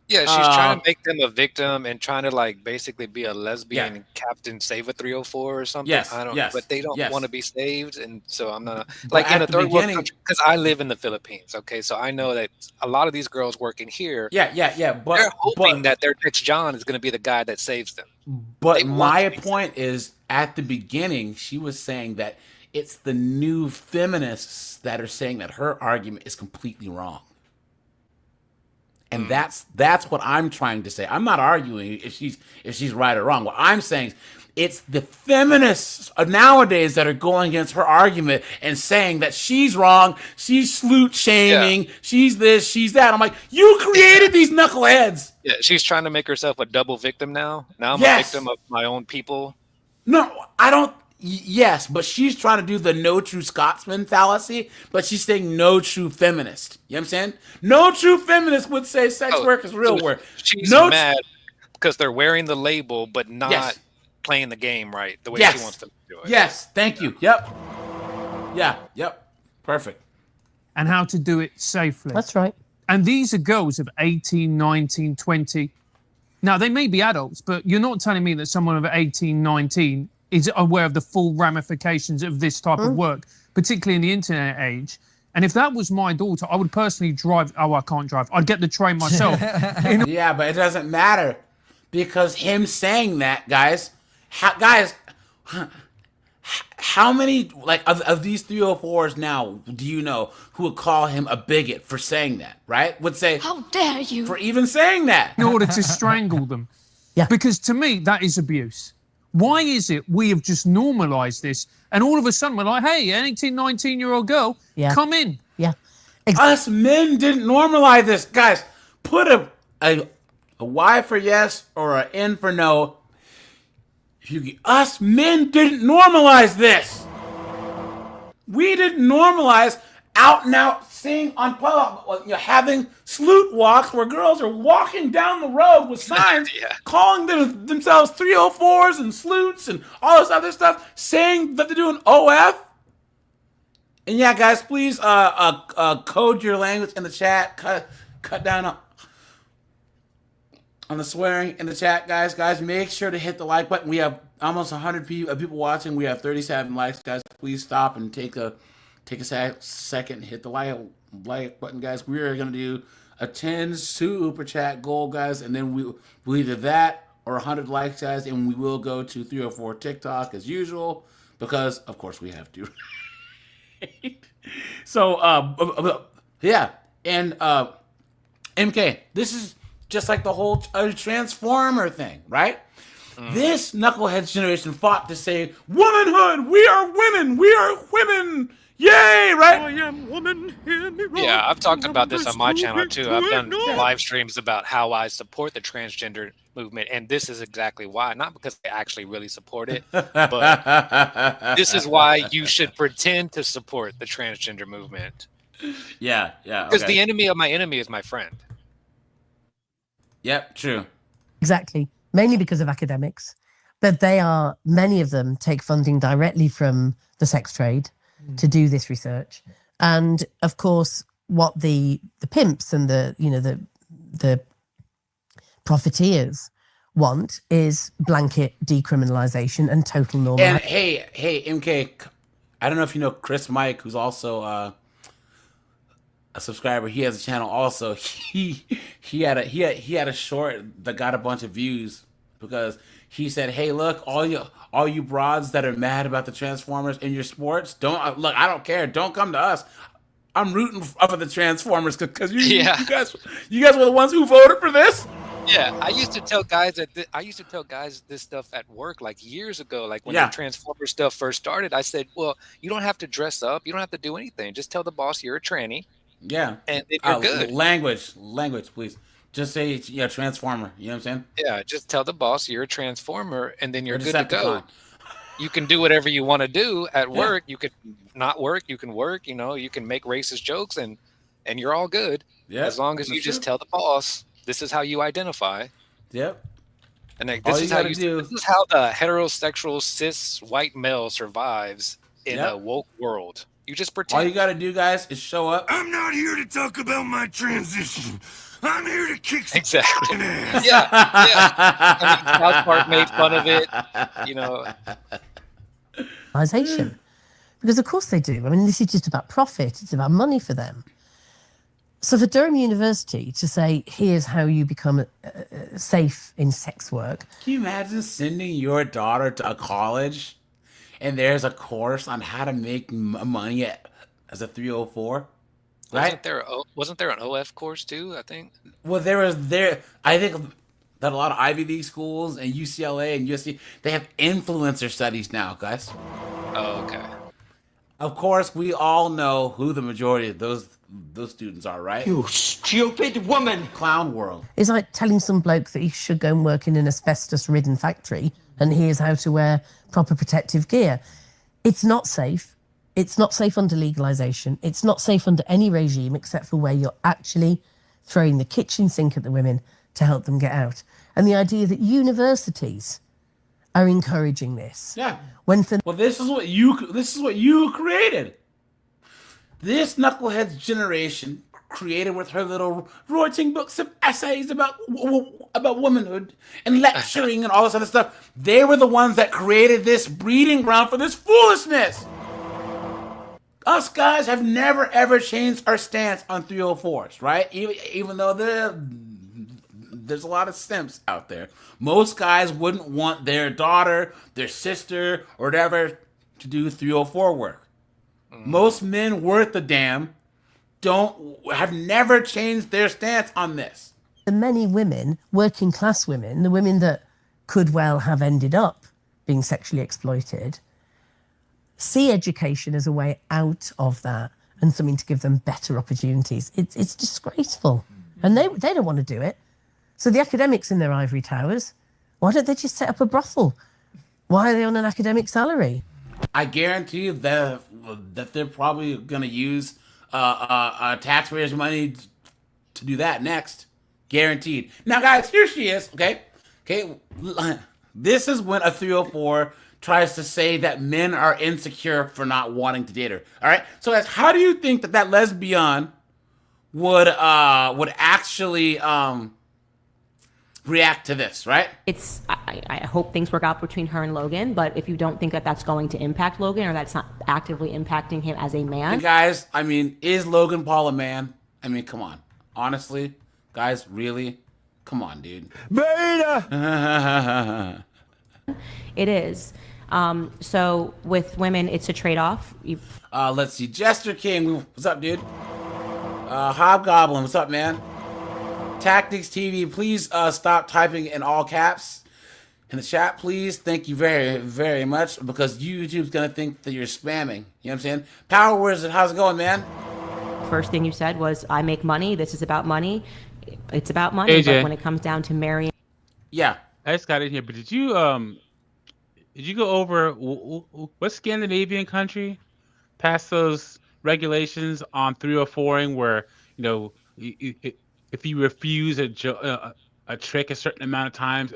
S11: Yeah, she's trying to make them a victim and trying to like basically be a lesbian Captain Save a 304 or something. But they don't want to be saved, and so I'm not like in a third world country because I live in the Philippines. Okay, so I know that a lot of these girls working here.
S1: But
S11: they're hoping that their next John is going to be the guy that saves them.
S1: But my point is, at the beginning, she was saying that it's the new feminists that are saying that her argument is completely wrong. And that's what I'm trying to say. I'm not arguing if she's right or wrong. What I'm saying is it's the feminists nowadays that are going against her argument and saying that she's wrong, she's slut shaming, she's this, she's that. I'm like, you created these knuckleheads.
S11: Yeah, she's trying to make herself a double victim now. Now I'm a victim of my own people.
S1: No, I don't. Yes, but she's trying to do the no true Scotsman fallacy, but she's saying no true feminist. You know what I'm saying? No true feminist would say sex work is real work.
S11: She's mad because they're wearing the label, but not playing the game right the way she wants them to do it.
S1: Yes, thank you. Yep. Yeah, yep. Perfect.
S12: And how to do it safely.
S3: That's right.
S12: And these are girls of 18, 19, 20. Now, they may be adults, but you're not telling me that someone of 18, 19 is aware of the full ramifications of this type of work, particularly in the internet age. And if that was my daughter, I would personally drive. Oh, I can't drive. I'd get the train myself.
S1: Yeah, but it doesn't matter because him saying that, guys, how many of these 304s now do you know who would call him a bigot for saying that, right? Would say, how dare you? For even saying that.
S12: In order to strangle them. Yeah. Because to me, that is abuse. Why is it we have just normalized this and all of a sudden we're like, hey, an 18, 19-year-old girl, come in.
S3: Yeah.
S1: Us men didn't normalize this. Guys, put a Y for yes or an N for no. Us men didn't normalize this. We didn't normalize out and out seeing on public, having slut walks where girls are walking down the road with signs calling themselves 304s and sluts and all this other stuff, saying that they're doing OF. And yeah, guys, please code your language in the chat. Cut down on the swearing in the chat, guys. Guys, make sure to hit the like button. We have almost 100 people watching. We have 37 likes, guys. Please stop and take a second, hit the like button, guys. We are going to do a 10 super chat goal, guys, and then we'll either that or 100 likes, guys, and we will go to 304 TikTok as usual because, of course, we have to. So, yeah, and MK, this is just like the whole transformer thing, right? This knuckleheads generation fought to say, womanhood, we are women, yay, right?
S4: I am woman, hear me roar.
S11: Yeah, I've talked about this on my channel too. I've done live streams about how I support the transgender movement, and this is exactly why. Not because I actually really support it, but this is why you should pretend to support the transgender movement.
S1: Yeah.
S11: Because the enemy of my enemy is my friend.
S1: Yep, true.
S3: Exactly. Mainly because of academics, but many of them take funding directly from the sex trade to do this research. And of course, what the pimps and the profiteers want is blanket decriminalization and total normalization.
S1: And hey, MK, I don't know if you know Chris Mike, who's also a subscriber. He has a channel also. He had a short that got a bunch of views because he said, "Hey, look, all you broads that are mad about the Transformers in your sports, don't look. I don't care. Don't come to us. I'm rooting for the Transformers because you guys were the ones who voted for this."
S11: Yeah, I used to tell guys this stuff at work like years ago, like when the Transformer stuff first started. I said, "Well, you don't have to dress up. You don't have to do anything. Just tell the boss you're a tranny."
S1: Yeah,
S11: and you're good.
S1: Language, please. Just say Transformer. You know what I'm saying?
S11: Yeah, just tell the boss you're a Transformer, and then you're good to go. You can do whatever you want to do at work. You could not work. You can work. You can make racist jokes, and you're all good. Yeah, as long as you just tell the boss this is how you identify.
S1: Yep.
S11: And this is how this is how the heterosexual cis white male survives in a woke world. You just pretend.
S1: All you got to do, guys, is show up.
S6: I'm not here to talk about my transition. I'm here to kick some ass.
S11: Yeah. I mean, South Park made fun of it,
S3: Because of course they do. I mean, this is just about profit. It's about money for them. So for Durham University to say, here's how you become safe in sex work.
S1: Can you imagine sending your daughter to a college and there's a course on how to make money as a 304, right?
S11: Wasn't there an OF course too? I think.
S1: Well, I think that a lot of Ivy League schools and UCLA and USC, they have influencer studies now, guys.
S11: Oh, okay.
S1: Of course, we all know who the majority of those students are, right?
S13: You stupid woman!
S1: Clown world.
S3: It's like telling some bloke that he should go and work in an asbestos-ridden factory and here's how to wear proper protective gear. It's not safe. It's not safe under legalisation. It's not safe under any regime except for where you're actually throwing the kitchen sink at the women to help them get out. And the idea that universities are encouraging this.
S1: Yeah. Well, this is what you created. This knucklehead's generation created with her little writing books of essays about womanhood and lecturing and all this other stuff. They were the ones that created this breeding ground for this foolishness. Us guys have never ever changed our stance on 304s, right? Even though there's a lot of simps out there. Most guys wouldn't want their daughter, their sister, or whatever to do 304 work. Most men worth a damn have never changed their stance on this.
S3: The many women, working class women, the women that could well have ended up being sexually exploited, see education as a way out of that and something to give them better opportunities. It's disgraceful. And they don't want to do it. So the academics in their ivory towers, why don't they just set up a brothel? Why are they on an academic salary?
S1: I guarantee you that they're probably going to use taxpayers' money to do that next. Guaranteed. Now, guys, here she is, okay? This is when a 304 tries to say that men are insecure for not wanting to date her, all right? So, guys, how do you think that lesbian would actually react to this, right?
S14: I hope things work out between her and Logan, but if you don't think that that's going to impact Logan or that's not actively impacting him as a man.
S1: And guys, I mean, is Logan Paul a man? I mean, come on. Honestly, guys, really? Come on, dude. Beta!
S14: It is. So with women, it's a trade-off.
S1: Let's see. Jester King, what's up, dude? Hobgoblin, what's up, man? Tactics TV, please stop typing in all caps in the chat, please. Thank you very, very much, because YouTube's gonna think that you're spamming. You know what I'm saying? Power Wizard, how's it going, man?
S14: First thing you said was, I make money. This is about money. It's about money,
S15: AJ.
S14: But when it comes down to marrying...
S1: Yeah.
S15: I just got in here, but did you go over what Scandinavian country passed those regulations on 304ing where, you know, if you refuse a trick a certain amount of times,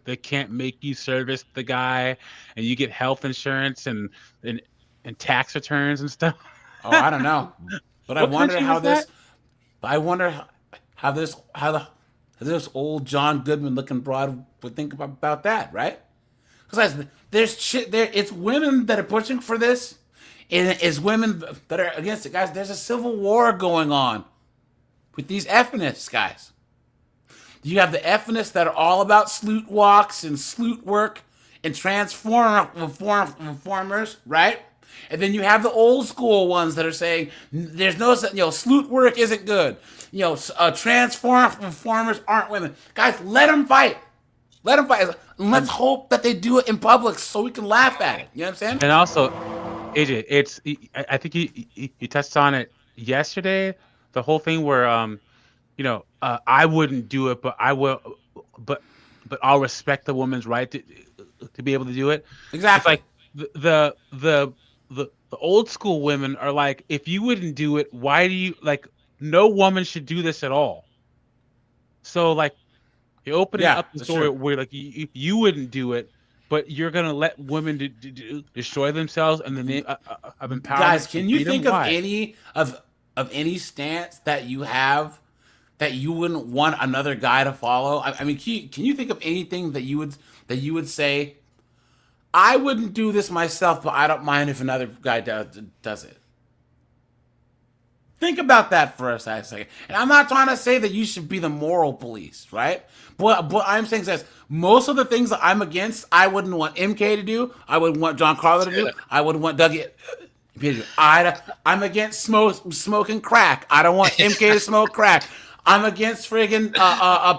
S15: they can't make you service the guy, and you get health insurance and tax returns and stuff?
S1: Oh, I don't know, but I wonder how this. I wonder how this old John Goodman looking broad would think about that, right? Because there's shit there. It's women that are pushing for this, and it's women that are against it, guys. There's a civil war going on with these feminists, guys. You have the feminists that are all about sloot walks and sloot work and reformers, right? And then you have the old school ones that are saying there's no, sloot work isn't good. Reformers aren't women. Guys, let them fight. Let them fight. And let's hope that they do it in public so we can laugh at it. You know what I'm saying?
S15: And also, AJ, I think you touched on it yesterday. The whole thing where, I wouldn't do it, but I will, but I'll respect the woman's right to be able to do it.
S1: Exactly.
S15: It's like the old school women are like, if you wouldn't do it, why do you, like, no woman should do this at all. So like, you're opening up the story where like you wouldn't do it, but you're gonna let women destroy themselves in the name of empowerment.
S1: Guys, can you think of any stance that you have that you wouldn't want another guy to follow? I mean, can you think of anything that you would say, I wouldn't do this myself, but I don't mind if another guy does it? Think about that for a second. And I'm not trying to say that you should be the moral police, right? But I'm saying is most of the things that I'm against, I wouldn't want MK to do. I wouldn't want John Carlo to do. I wouldn't want Dougie to do. I'm against smoking crack. I don't want MK to smoke crack. I'm against friggin'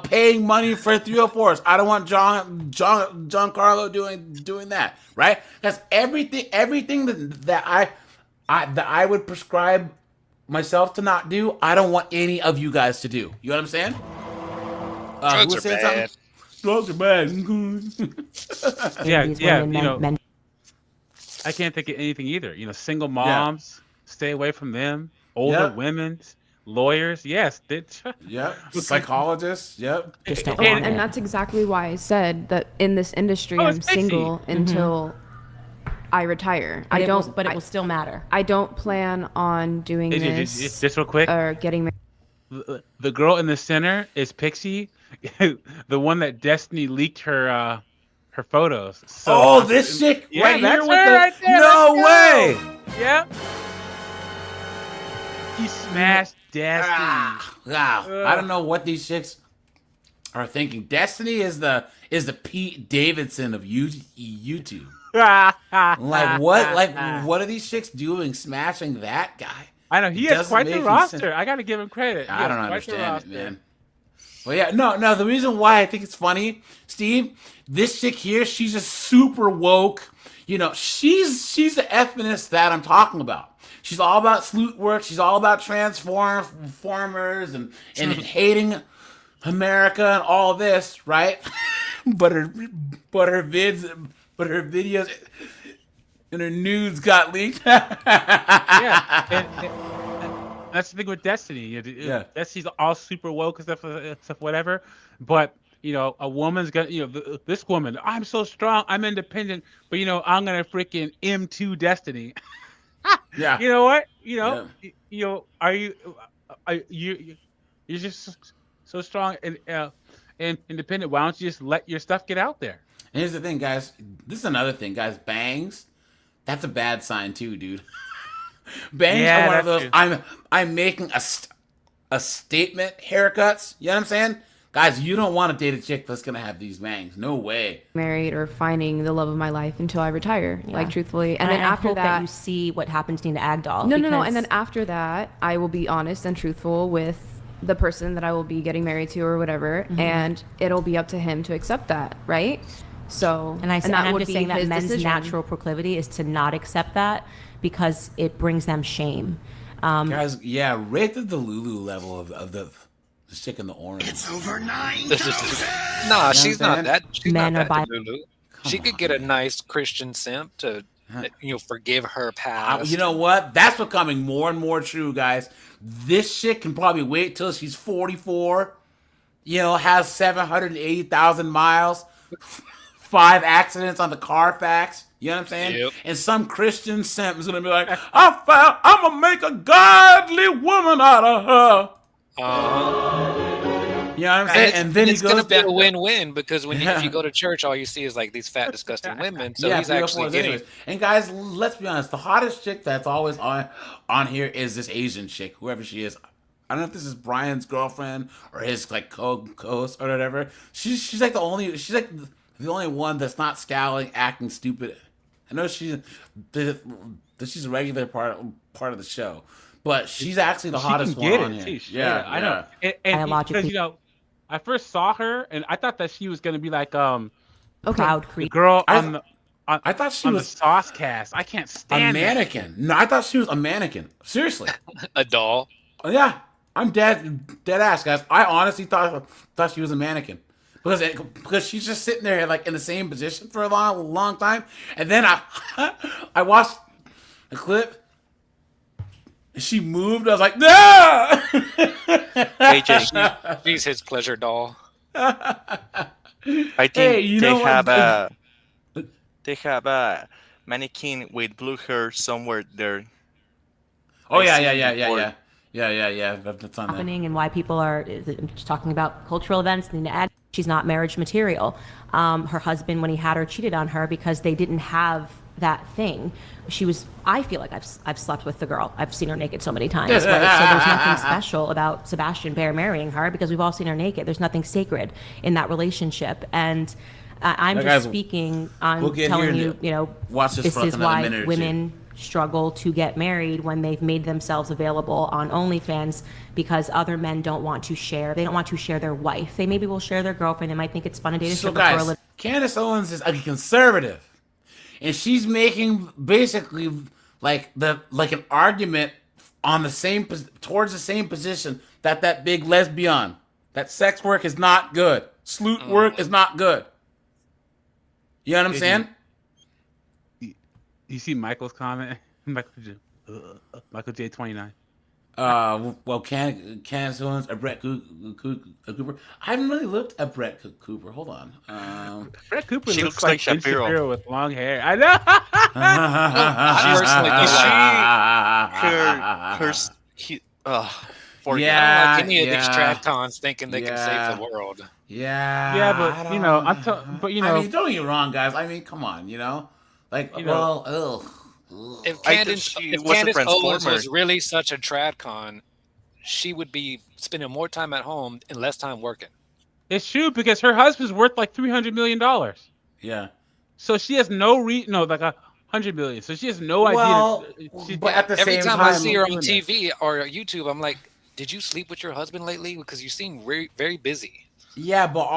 S1: paying money for 304s. I don't want John Carlo doing that, right? Because everything that I would prescribe myself to not do, I don't want any of you guys to do. You know what I'm saying?
S11: Drugs are bad.
S1: Drugs are bad.
S15: Yeah. I can't think of anything either. Single moms, stay away from them. Older women, lawyers, yes.
S1: Yep. Psychologists, yep.
S16: And that's exactly why I said that in this industry, I'm single until I retire.
S14: But it will still matter.
S16: I don't plan on doing this.
S15: Just real quick.
S16: Or getting married.
S15: The girl in the center is Pixie, the one that Destiny leaked her photos. So,
S1: this chick right
S15: that's
S1: here with
S15: her right there.
S1: No way.
S15: Yep. He smashed Destiny.
S1: Wow. I don't know what these chicks are thinking. Destiny is the Pete Davidson of YouTube. What are these chicks doing smashing that guy?
S15: I know he has quite the roster. I gotta give him credit.
S1: I don't understand it, man. Well, yeah, no. The reason why I think it's funny, Steve, this chick here, she's just super woke. She's the feminist that I'm talking about. She's all about salute work. She's all about transformers and hating America and all this, right? but her videos and her nudes got leaked.
S15: And that's the thing with Destiny. Destiny's all super woke and stuff, whatever. But a woman's gonna, this woman, I'm so strong, I'm independent, but I'm gonna freaking M2 Destiny.
S1: Yeah.
S15: You know what? You're just so strong and independent. Why don't you just let your stuff get out there?
S1: And here's the thing, guys. This is another thing, guys. Bangs, that's a bad sign too, dude. Bangs are one of those. I'm making a statement haircuts. You know what I'm saying? Guys, you don't want to date a chick that's gonna have these bangs. No way.
S16: Married or finding the love of my life until I retire, truthfully. And then after that,
S14: you see what happens to Nina Agdal.
S16: No. And then after that, I will be honest and truthful with the person that I will be getting married to or whatever, and it'll be up to him to accept that, right? So,
S14: I'm just saying that men's natural proclivity is to not accept that because it brings them shame.
S1: Guys, rate the Lulu level of the chick in the orange.
S6: It's over 9,000.
S11: Nah, she's not that. She's not that Lulu. She could get a nice Christian simp to, forgive her past.
S1: You know what? That's becoming more and more true, guys. This chick can probably wait till she's 44. Has 780,000 miles. 5 accidents on the Carfax. You know what I'm saying?
S11: Yep.
S1: And some Christian simp is gonna be like, I'm gonna make a godly woman out of her. You know what I'm saying? And then
S11: it's going to be a win-win because if you go to church, all you see is like these fat, disgusting women. So he's actually getting.
S1: Anyways. And guys, let's be honest. The hottest chick that's always on here is this Asian chick, whoever she is. I don't know if this is Brian's girlfriend or his co-host or whatever. She's like the only one that's not scowling, acting stupid. I know she's a regular part of the show. But she's actually the hottest one on here.
S15: I know. And because, I first saw her and I thought that she was going to be like the girl
S1: I thought she was
S15: the sauce cast. I can't stand
S1: a mannequin. No, I thought she was a mannequin. Seriously.
S11: A doll.
S1: Yeah. I'm dead ass, guys. I honestly thought she was a mannequin. Because she's just sitting there like in the same position for a long time. And then I watched a clip. She moved. I was like, no!
S11: AJ, she's his pleasure doll.
S17: I think they have a mannequin with blue hair somewhere there.
S1: Oh yeah. That's on
S14: happening and why people are just talking about cultural events. She's not marriage material. Her husband, when he had her, cheated on her because they didn't have that thing. I feel like I've slept with the girl. I've seen her naked so many times, right? So there's nothing special about Sebastian Baer marrying her because we've all seen her naked. There's nothing sacred in that relationship. And I'm just speaking on telling you, this is why women struggle to get married when they've made themselves available on OnlyFans, because other men don't want to share. They don't want to share their wife. They maybe will share their girlfriend. They might think it's fun to date a stripper for a living.
S1: Candace Owens is a conservative, and she's making basically like an argument on towards the same position that big lesbian, that sex work is not good, sloot work is not good. You know what I'm saying?
S15: You see Michael's comment? Michael J29.
S1: Well, Candace Owens or Brett Cooper? I haven't really looked at Brett Cooper. Hold on.
S15: Brett Cooper
S17: she
S15: looks like
S17: Shapiro
S15: with long hair. I know.
S11: Like any of these tradcons thinking they can save the world.
S1: Yeah,
S15: but
S1: I mean, don't get me wrong, guys. I mean, come on, like,
S11: if Candace Owens was really such a tradcon, she would be spending more time at home and less time working.
S15: It's true, because her husband's worth like $300 million.
S1: Yeah.
S15: So she has no like $100 million. So she has no idea.
S1: But at the
S11: every
S1: same
S11: time
S1: time,
S11: I see her on TV or YouTube, I'm like, did you sleep with your husband lately? Because you seem very, very busy.
S1: Yeah, but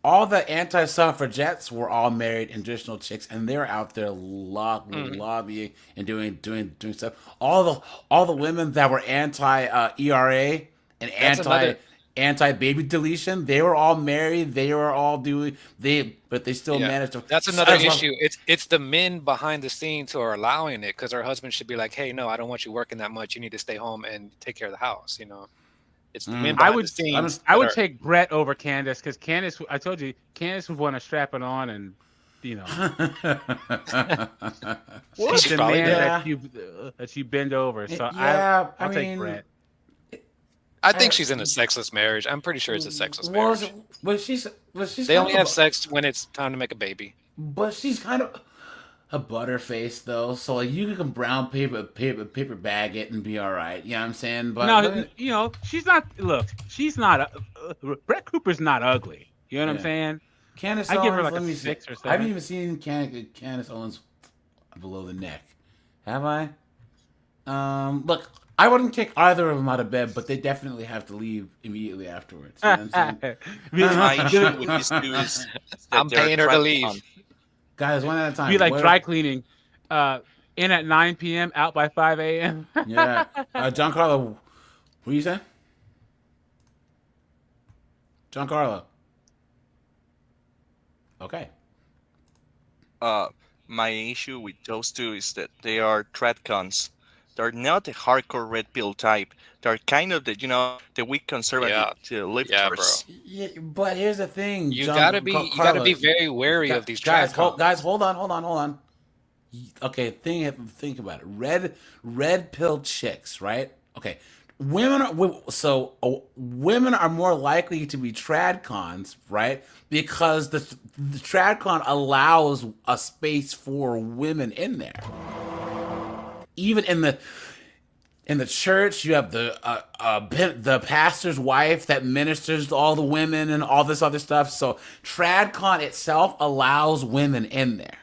S1: all the anti-suffragettes were all married and traditional chicks, and they're out there lobbying and doing stuff. All the women that were anti-ERA and anti-baby deletion, they were all married. They were all but they still managed to.
S11: That's another issue. It's the men behind the scenes who are allowing it, because our husband should be like, hey, no, I don't want you working that much. You need to stay home and take care of the house. It's the men behind the scenes.
S15: I would take Brett over Candace, because Candace, I told you, Candace would want to strap it on and, she's the man that you bend over. So I'll take Brett.
S11: I think she's in a sexless marriage. I'm pretty sure it's a sexless marriage. They only have sex when it's time to make a baby.
S1: But she's kind of a butterface, though. So like, you can brown paper bag it and be all right. You know what I'm saying? But
S15: she's not. Look, she's not. Brett Cooper's not ugly. You know what I'm saying?
S1: Candace
S15: I
S1: Owens,
S15: give her like a 6 or 7.
S1: I haven't even seen Candace Owens below the neck. Have I? Look, I wouldn't kick either of them out of bed, but they definitely have to leave immediately afterwards. You know what I'm saying?
S17: My issue with these two is
S11: I'm paying her to leave.
S1: Guys, one at a time.
S15: Be like dry cleaning. In at 9 p.m., out by 5 a.m.
S1: Yeah. Giancarlo, what do you say? Giancarlo. Okay.
S17: My issue with those two is that they are tradcons. They're not the hardcore red pill type. They're kind of the weak conservative lifters.
S11: Yeah, bro.
S1: Yeah, but here's the thing.
S11: You gotta be very wary of these
S1: guys. Hold on. Okay, think about it. Red pill chicks, right? Okay, women are more likely to be tradcons, right? Because the tradcon allows a space for women in there. Even in the church, you have the pastor's wife that ministers to all the women and all this other stuff. So TradCon itself allows women in there,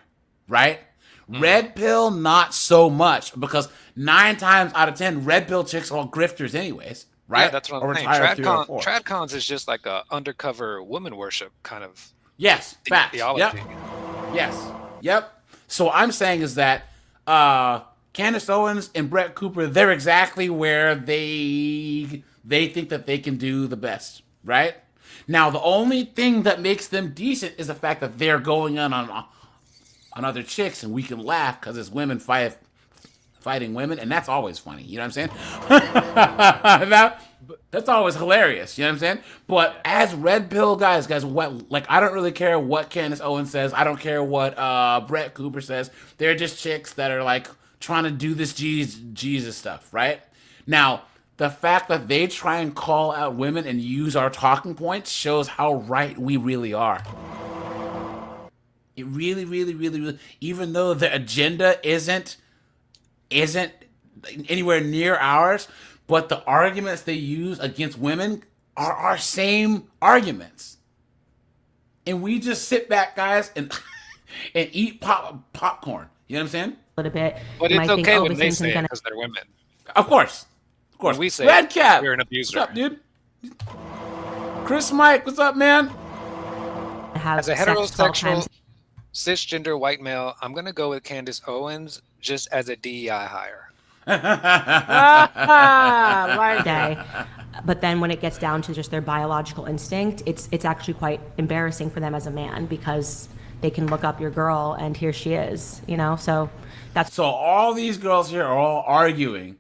S1: right? Red pill, not so much, because 9 times out of 10, red pill chicks are all grifters anyways, right?
S11: Yeah, that's what I'm saying. TradCons is just like a undercover woman worship kind of theology.
S1: Yep. Yes. Yep. So what I'm saying is that Candace Owens and Brett Cooper, they're exactly where they think that they can do the best, right? Now, the only thing that makes them decent is the fact that they're going on other chicks, and we can laugh because it's women fighting women, and that's always funny. You know what I'm saying? That's always hilarious. You know what I'm saying? But as red pill guys, I don't really care what Candace Owens says. I don't care what Brett Cooper says. They're just chicks that are like trying to do this Jesus stuff, right? Now, the fact that they try and call out women and use our talking points shows how right we really are. It really, really, really, really, even though the agenda isn't anywhere near ours, but the arguments they use against women are our same arguments. And we just sit back, guys, and eat popcorn. You know what I'm saying?
S14: A little bit.
S11: But it's okay when they say it because they're women.
S1: Of course.
S11: When we say
S1: Red Cap,
S11: you're an abuser.
S1: What's up, dude? Chris Mike, what's up, man?
S11: As a heterosexual, cisgender white male, I'm going to go with Candace Owens just as a DEI hire.
S14: Day. But then when it gets down to just their biological instinct, it's actually quite embarrassing for them as a man because they can look up your girl and here she is, you know? So
S1: all these girls here are all arguing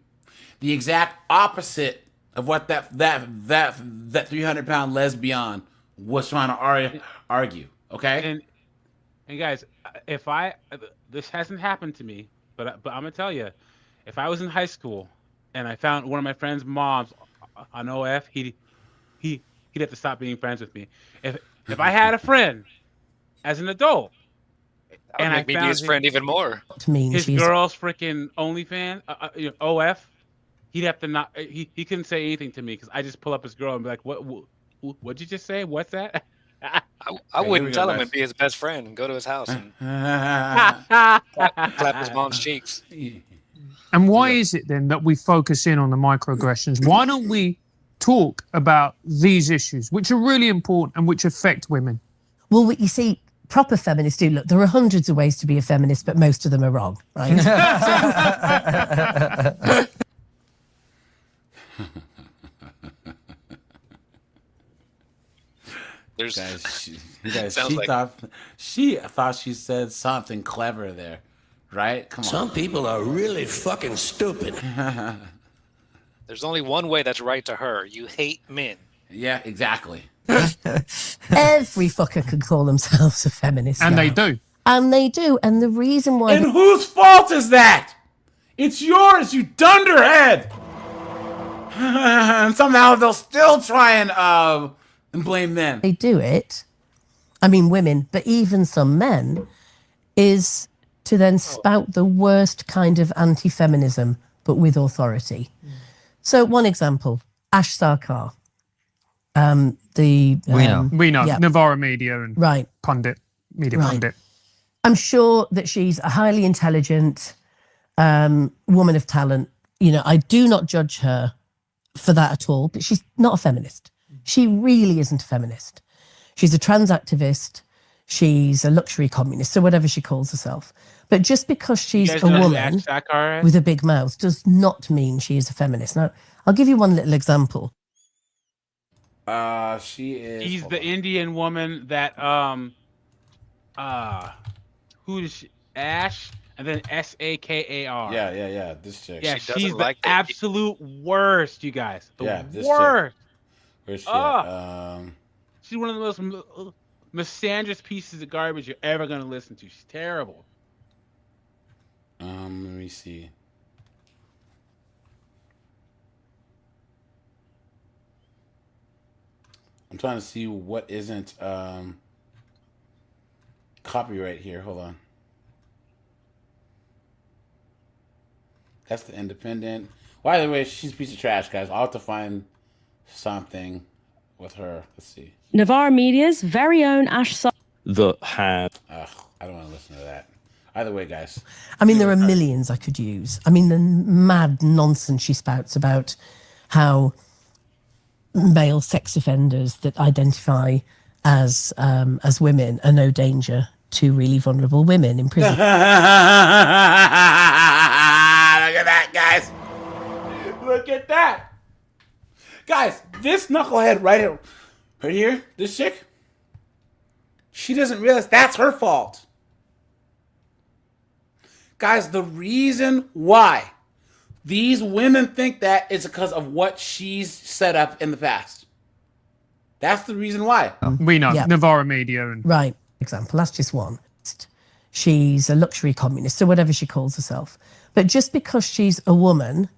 S1: the exact opposite of what that 300-pound lesbian was trying to argue. Okay.
S15: And guys, this hasn't happened to me, but I'm gonna tell you, if I was in high school and I found one of my friend's moms on OF, he'd have to stop being friends with me. If I had a friend as an adult,
S11: and I found his friend even more.
S15: His girl's freaking OnlyFans, OF. He'd have to not. He couldn't say anything to me because I just pull up his girl and be like, What'd you just say? What's that?"
S11: I wouldn't tell him and be his best friend and go to his house and clap his mom's cheeks.
S12: And why is it then that we focus in on the microaggressions? Why don't we talk about these issues, which are really important and which affect women?
S3: Well, you see, proper feminists do look. There are hundreds of ways to be a feminist, but most of them are wrong, right?
S1: She thought she said something clever there, right? Come on.
S5: Some people are really fucking stupid.
S11: There's only one way that's right to her. You hate men.
S1: Yeah, exactly.
S3: Every fucker can call themselves a feminist.
S12: And
S3: now.
S12: they do.
S3: And they do. And the reason why...
S1: And whose fault is that? It's yours, you dunderhead! And somehow they'll still try and blame men.
S3: They do it, I mean women, but even some men, is to then spout the worst kind of anti-feminism, but with authority. So one example, Ash Sarkar.
S12: We know.
S3: Yeah.
S12: Novara Media and
S3: Right.
S12: Pundit, Media
S3: Right.
S12: Pundit.
S3: I'm sure that she's a highly intelligent woman of talent. You know, I do not judge her for that at all, but she's not a feminist. She really isn't a feminist. She's a trans activist. She's a luxury communist, so whatever she calls herself. But just because she's a woman with a big mouth does not mean she is a feminist. Now, I'll give you one little example.
S1: She is...
S15: She's the Indian woman that, who is she? Ash, and then Sakar.
S1: Yeah, this chick.
S15: Yeah,
S11: She
S15: she's
S11: doesn't like
S15: the
S11: that.
S15: absolute worst, you guys.
S1: This
S15: Worst.
S1: chick. Where's she at?
S15: She's one of the most misandrous pieces of garbage you're ever going to listen to. She's terrible.
S1: Let me see. I'm trying to see what isn't copyright here. Hold on. That's the Independent. By the way, she's a piece of trash, guys. I'll have to find something with her. Let's see.
S18: Novara Media's very own Ash Sarkar.
S1: I don't want to listen to that. Either way, guys.
S3: I mean, there are millions I could use. I mean, the mad nonsense she spouts about how male sex offenders that identify as women are no danger to really vulnerable women in prison.
S1: Look at that, guys. Look at that. Guys, this knucklehead right here, this chick, she doesn't realize that's her fault. Guys, the reason why these women think that is because of what she's set up in the past. That's the reason why.
S12: We know.
S3: Yeah.
S12: Novara Media. And
S3: Right. Example, that's just one. She's a luxury communist, so whatever she calls herself. But just because she's a woman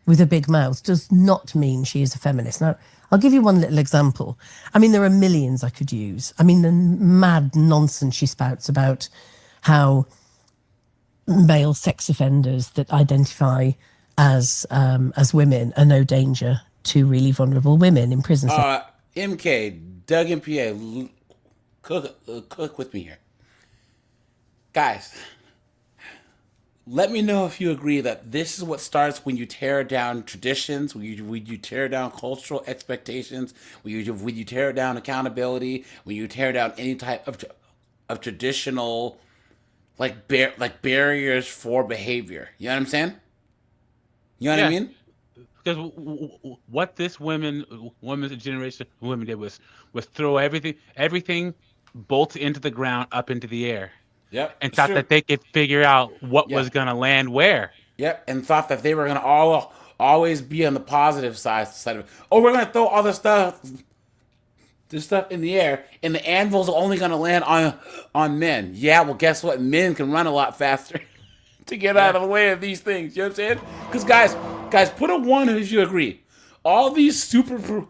S3: with a big mouth does not mean she is a feminist. Now, I'll give you one little example. I mean, there are millions I could use. I mean, the mad nonsense she spouts about how male sex offenders that identify as women are no danger to really vulnerable women in prison.
S1: MK, Doug MPA, cook with me here. Guys, let me know if you agree that this is what starts when you tear down traditions, when you tear down cultural expectations, when you tear down accountability, when you tear down any type of traditional barriers for behavior. You know what I'm saying? You know what I mean?
S15: Because what this women's generation of women did was throw everything bolts into the ground, up into the air.
S1: Yep.
S15: And thought that they could figure out what was going to land where.
S1: Yep. And thought that they were going to always be on the positive side of it. Oh, we're going to throw all this stuff in the air, and the anvil's only going to land on men. Yeah, well, guess what? Men can run a lot faster to get out of the way of these things. You know what I'm saying? Because guys, put a 1 if you agree. All these super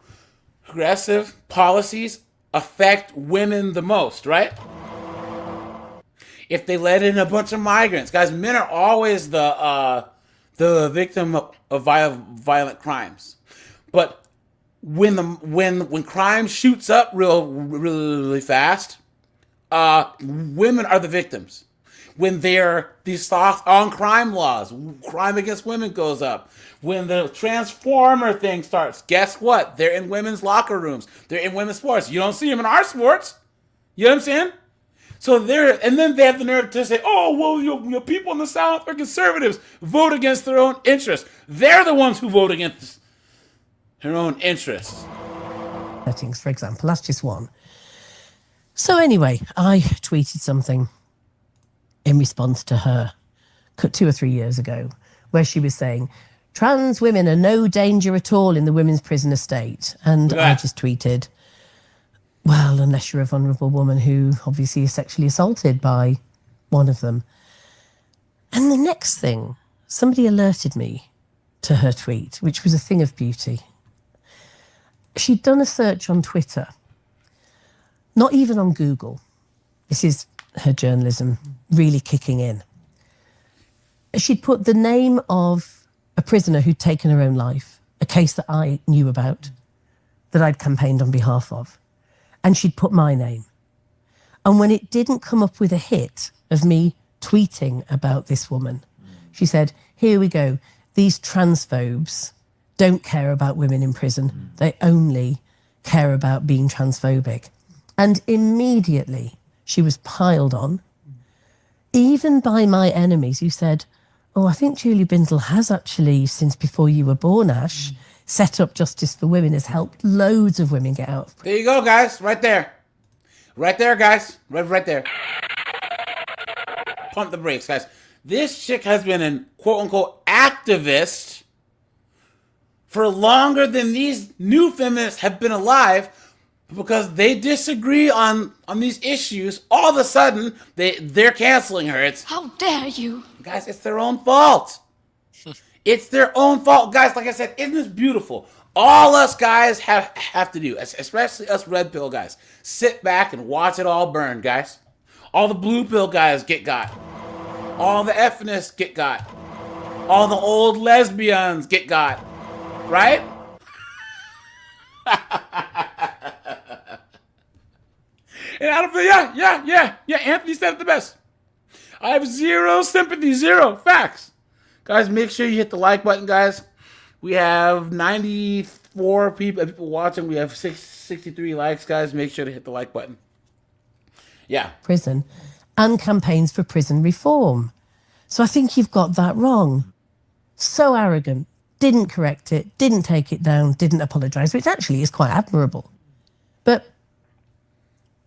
S1: progressive policies affect women the most, right? If they let in a bunch of migrants, guys, men are always the victim of violent crimes. But when crime shoots up really fast, women are the victims. When these soft on crime laws, crime against women goes up. When the transformer thing starts, guess what? They're in women's locker rooms. They're in women's sports. You don't see them in our sports. You know what I'm saying? So and then they have the nerve to say, oh, well, you people in the South are conservatives, vote against their own interests. They're the ones who vote against their own interests.
S3: Settings, for example, that's just one. So anyway, I tweeted something in response to her 2 or 3 years ago, where she was saying, trans women are no danger at all in the women's prison estate. And I just tweeted, well, unless you're a vulnerable woman who obviously is sexually assaulted by one of them. And the next thing, somebody alerted me to her tweet, which was a thing of beauty. She'd done a search on Twitter, not even on Google. This is her journalism really kicking in. She'd put the name of a prisoner who'd taken her own life, a case that I knew about, that I'd campaigned on behalf of. And she'd put my name. And when it didn't come up with a hit of me tweeting about this woman, she said, here we go. These transphobes don't care about women in prison. They only care about being transphobic. And immediately she was piled on, even by my enemies who said, oh, I think Julie Bindel has actually, since before you were born, Ash, set up Justice for Women, has helped loads of women get out.
S1: There you go, guys. Right there. Right there, guys. Right there. Pump the brakes, guys. This chick has been an quote-unquote activist for longer than these new feminists have been alive, because they disagree on these issues. All of a sudden, they're canceling her.
S19: How dare you?
S1: Guys, it's their own fault. It's their own fault. Guys, like I said, isn't this beautiful? All us guys have to do, especially us red pill guys, sit back and watch it all burn, guys. All the blue pill guys get got. All the feminists get got. All the old lesbians get got. Right? And I don't feel, yeah, Anthony said it the best. I have zero sympathy, zero facts. Guys, make sure you hit the like button, guys. We have 94 people watching. We have 63 likes, guys. Make sure to hit the like button. Yeah.
S3: Prison and campaigns for prison reform. So I think you've got that wrong. So arrogant. Didn't correct it. Didn't take it down. Didn't apologize, which actually is quite admirable. But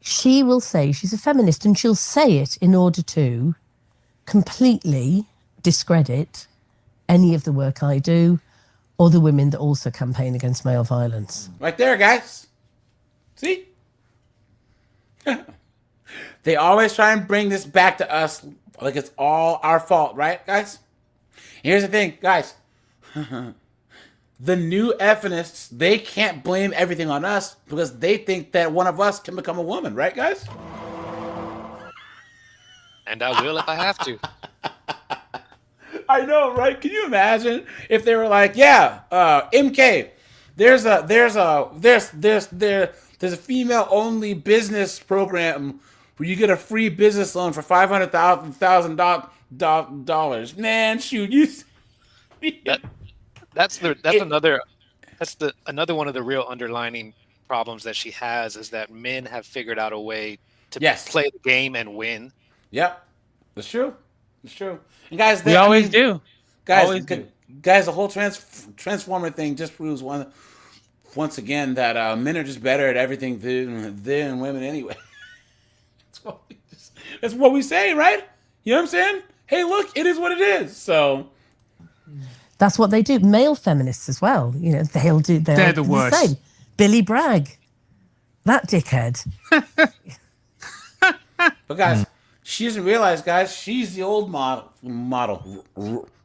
S3: she will say she's a feminist, and she'll say it in order to completely discredit any of the work I do or the women that also campaign against male violence.
S1: Right there, guys. See? They always try and bring this back to us like it's all our fault, right, guys? Here's the thing, guys. the new feminists, they can't blame everything on us because they think that one of us can become a woman, right, guys?
S11: And I will if I have to.
S1: I know, right? Can you imagine if they were like, yeah, MK, there's a female only business program where you get a free business loan for $500,000. Man, shoot, you.
S11: That's another one of the real underlining problems that she has is that men have figured out a way to play the game and win.
S1: Yep, that's true. It's true. And guys,
S15: we always do.
S1: Guys, the whole transformer thing just proves once again that men are just better at everything than women anyway. That's what we say, right? You know what I'm saying? Hey, look, it is what it is. So
S3: that's what they do. Male feminists as well. You know, they're the worst. Same. Billy Bragg, that dickhead.
S1: But guys, she doesn't realize, guys, she's the old model,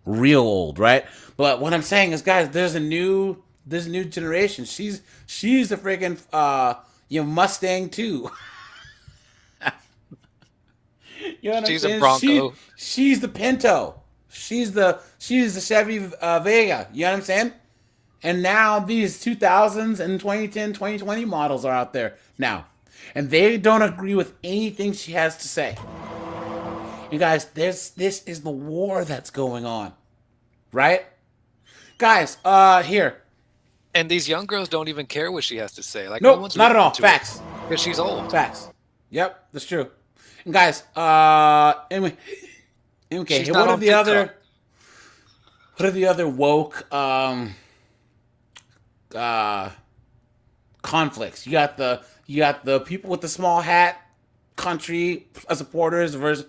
S1: real old, right? But what I'm saying is, guys, there's a new generation. She's the freaking Mustang too. You know what
S11: she's
S1: I'm saying?
S11: A Bronco.
S1: She's the Pinto. She's the Chevy Vega. You know what I'm saying? And now these 2000s and 2010, 2020 models are out there now. And they don't agree with anything she has to say. You guys, this is the war that's going on. Right? Guys, here.
S11: And these young girls don't even care what she has to say. Like,
S1: nope, not at all. Facts.
S11: Because she's old.
S1: Facts. Yep, that's true. And guys, anyway, okay, what are the other woke conflicts? You got the people with the small hat country supporters versus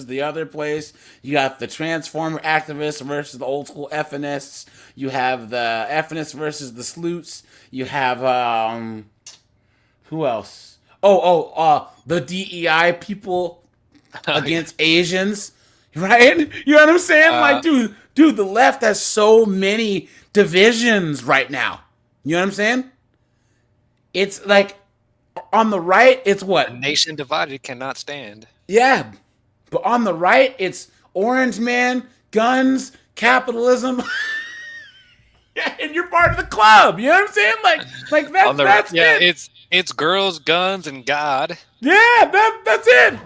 S1: the other place. You got the transformer activists versus the old school feminists. You have the feminists versus the sleuths. You have who else? The DEI people against Asians, right? You know what I'm saying? Like, dude, the left has so many divisions right now. You know what I'm saying? It's like on the right, it's what?
S11: A nation divided cannot stand.
S1: Yeah, but on the right, it's orange man, guns, capitalism. Yeah, and you're part of the club. You know what I'm saying? Like that's it.
S11: It's girls, guns, and God.
S1: Yeah, that's it.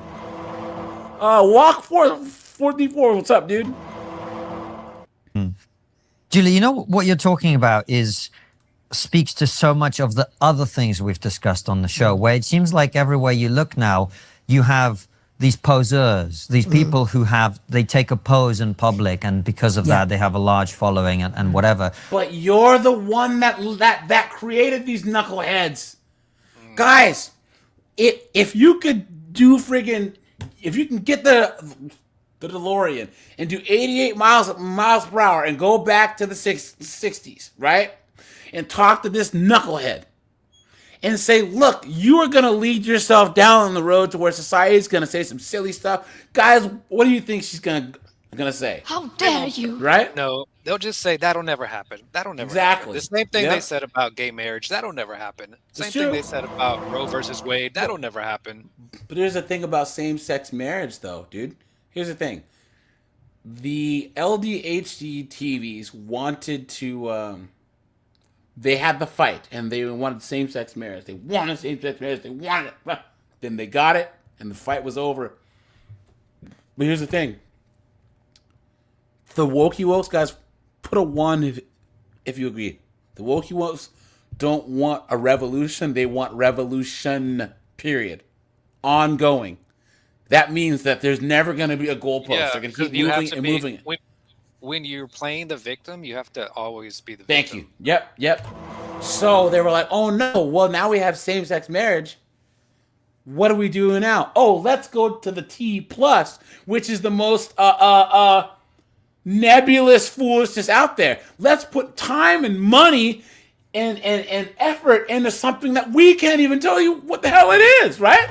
S1: Walk 44. What's up, dude?
S8: Julie, you know what you're talking about speaks to so much of the other things we've discussed on the show, where it seems like everywhere you look now, you have these poseurs, these people who they take a pose in public, and because of that, they have a large following and whatever.
S1: But you're the one that created these knuckleheads. Guys, if you could if you can get the DeLorean and do 88 miles per hour and go back to the 60s, right? And talk to this knucklehead and say, look, you are going to lead yourself down the road to where society is going to say some silly stuff. Guys, what do you think she's going to say?
S19: How dare you?
S1: Right?
S11: No, they'll just say that'll never happen. That'll never happen. The same thing they said about gay marriage. That'll never happen. Same thing they said about Roe versus Wade. That'll never happen.
S1: But here's the thing about same-sex marriage, though, dude. Here's the thing. The LDHD TVs wanted to... they had the fight, and they wanted same-sex marriage. They wanted same-sex marriage. They wanted it. Then they got it, and the fight was over. But here's the thing. The wokey guys, put a 1 if you agree. The wokey don't want a revolution. They want revolution, period. Ongoing. That means that there's never going to be a goalpost. They're going to keep moving and moving it.
S11: When you're playing the victim, you have to always be the
S1: victim.
S11: Thank
S1: you. Yep. So they were like, oh no, well now we have same-sex marriage. What are we doing now? Oh, let's go to the T+, which is the most nebulous foolishness out there. Let's put time and money and effort into something that we can't even tell you what the hell it is, right?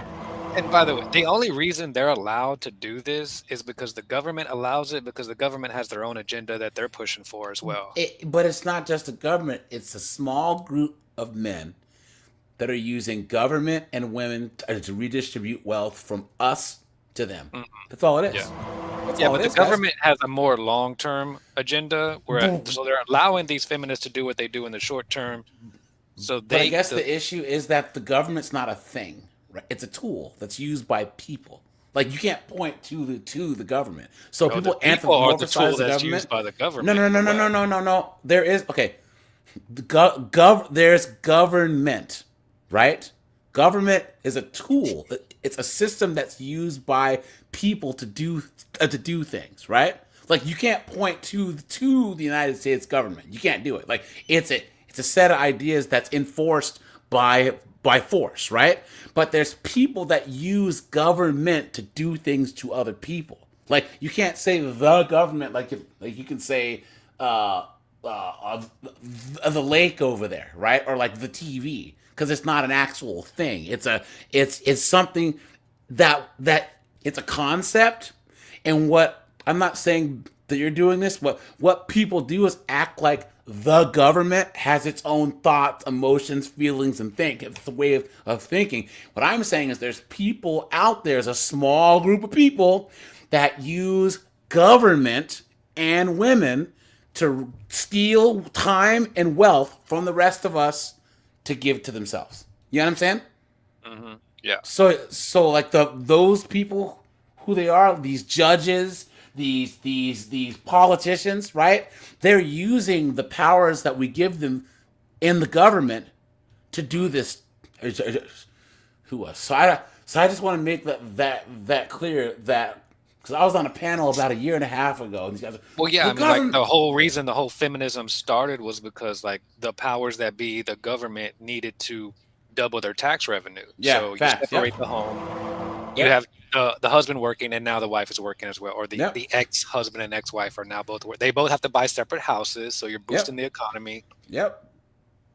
S11: And by the way, the only reason they're allowed to do this is because the government allows it, because the government has their own agenda that they're pushing for as well.
S1: But it's not just the government. It's a small group of men that are using government and women to redistribute wealth from us to them. That's all it is.
S11: Yeah, but the government has a more long-term agenda, so they're allowing these feminists to do what they do in the short term. So
S1: But I guess the issue is that the government's not a thing. Right? It's a tool that's used by people. Like, you can't point to the government. So
S11: No,
S1: people
S11: the people are the tool
S1: anthropomorphize the
S11: that's
S1: government.
S11: used by the government.
S1: No. There is there's government, right? Government is a tool. It's a system that's used by people to do things, right? Like, you can't point to the United States government. You can't do it. Like, it's a set of ideas that's enforced by force, right? But there's people that use government to do things to other people. Like, you can't say the government like you can say of the lake over there, right? Or like the TV, because it's not an actual thing. It's something that it's a concept. And what I'm not saying that you're doing this, but what people do is act like the government has its own thoughts, emotions, feelings, and think. It's a way of thinking. What I'm saying is there's people out there, there's a small group of people that use government and women to steal time and wealth from the rest of us to give to themselves. You know what I'm saying?
S11: Mm-hmm. Yeah.
S1: So like those people, who they are, these judges, these politicians, right? They're using the powers that we give them in the government to do this. So I just want to make that clear, that because I was on a panel about a year and a half ago, and these guys.
S11: Well, yeah, I mean, like the whole reason the whole feminism started was because like the powers that be, the government, needed to double their tax revenue.
S1: Yeah,
S11: so
S1: facts,
S11: you separate the home. You have the husband working, and now the wife is working as well, or the ex-husband and ex-wife are now both working. They both have to buy separate houses, so you're boosting the economy.
S1: Yep,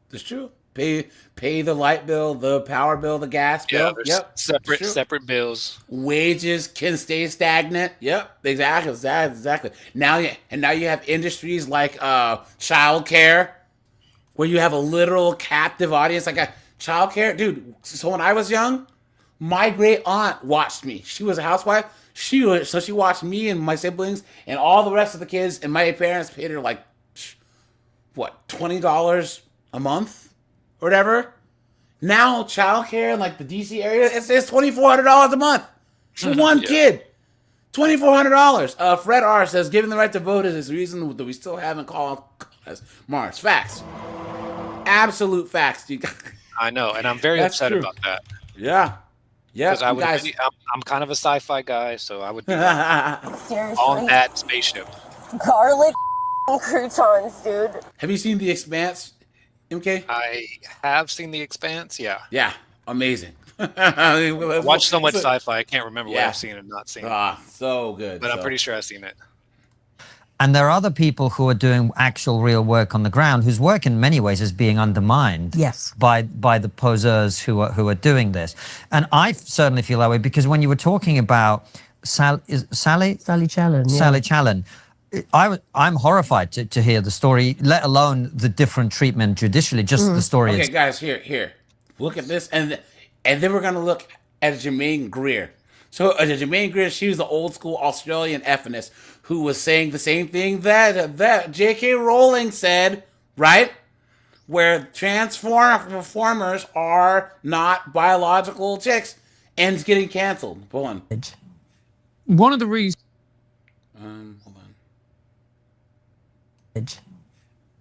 S1: that's true. Pay the light bill, the power bill, the gas bill. Yep,
S11: separate bills.
S1: Wages can stay stagnant. Yep, exactly. Now you have industries like childcare, where you have a literal captive audience. Like childcare, dude. So when I was young, my great aunt watched me. She was a housewife. She watched me and my siblings and all the rest of the kids, and my parents paid her like what, $20 a month or whatever. Now childcare in like the DC area, it's $2,400 a month for one kid. $2,400. Fred R says, "Giving the right to vote is the reason that we still haven't called Mars." Facts. Absolute facts, dude.
S11: I know, and I'm very upset about that.
S1: Yeah.
S11: Because I'm kind of a sci-fi guy, so I would be on that spaceship.
S19: Garlic croutons, dude.
S1: Have you seen The Expanse, MK?
S11: I have seen The Expanse, yeah.
S1: Yeah, amazing.
S11: I watch so much sci-fi, I can't remember what I've seen and not seen.
S1: So good.
S11: But I'm pretty sure I've seen it.
S8: And there are other people who are doing actual real work on the ground, whose work in many ways is being undermined by the poseurs who are doing this. And I certainly feel that way, because when you were talking about Sally
S3: Challen.
S8: Sally Challen, I'm horrified to hear the story, let alone the different treatment judicially, just the story.
S1: Okay, guys, here. Look at this. And then we're going to look at Germaine Greer. So Germaine Greer, she was the old school Australian feminist who was saying the same thing that J.K. Rowling said, right? Where transformers are not biological chicks, and it's getting canceled. Hold on.
S12: One of the reasons.
S1: Hold
S12: on.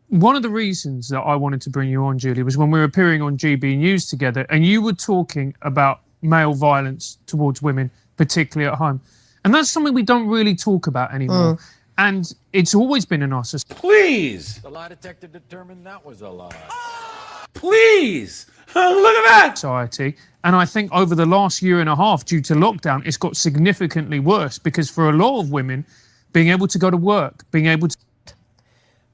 S12: One of the reasons that I wanted to bring you on, Julie, was when we were appearing on GB News together, and you were talking about male violence towards women, particularly at home. And that's something we don't really talk about anymore. And it's always been in our society.
S1: Please!
S5: The lie detector determined that was a lie.
S1: Please! Look at that!
S12: Society. And I think over the last year and a half, due to lockdown, it's got significantly worse, because for a lot of women, being able to go to work, being able to...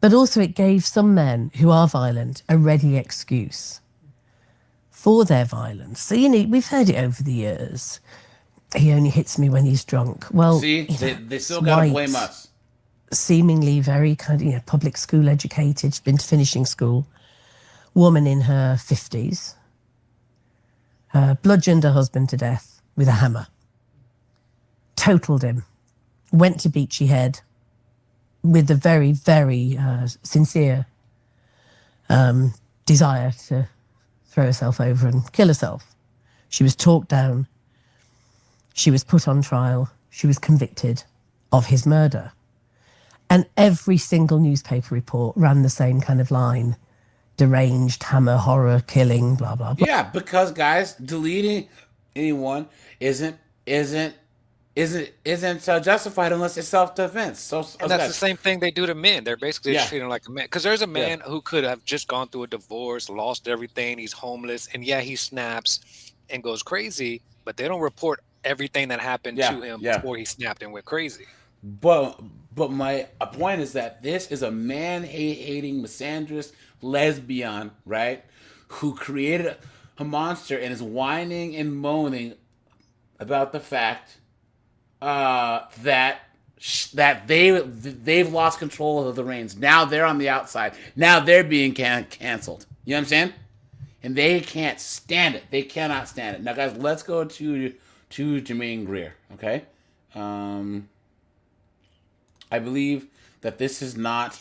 S3: But also it gave some men who are violent a ready excuse for their violence. So, we've heard it over the years. He only hits me when he's drunk. Well,
S1: see, they still got to blame us.
S3: Seemingly very kind of, public school educated, been to finishing school, woman in her 50s, bludgeoned her husband to death with a hammer, totaled him, went to Beachy Head with a very, very sincere desire to throw herself over and kill herself. She was talked down. She was put on trial. She was convicted of his murder. And every single newspaper report ran the same kind of line. Deranged, hammer, horror, killing, blah, blah, blah.
S1: Yeah, because, guys, deleting anyone isn't justified unless it's self-defense.
S11: And that's the same thing they do to men. They're basically just treating him like a man. Because there's a man who could have just gone through a divorce, lost everything, he's homeless, and he snaps and goes crazy, but they don't report everything that happened to him before he snapped and went crazy.
S1: But my point is that this is a man-hating, misandrist lesbian, right, who created a monster and is whining and moaning about the fact that they've lost control of the reins. Now they're on the outside. Now they're being canceled. You know what I'm saying? And they can't stand it. They cannot stand it. Now, guys, let's go to Germaine Greer. Okay. I believe that this is not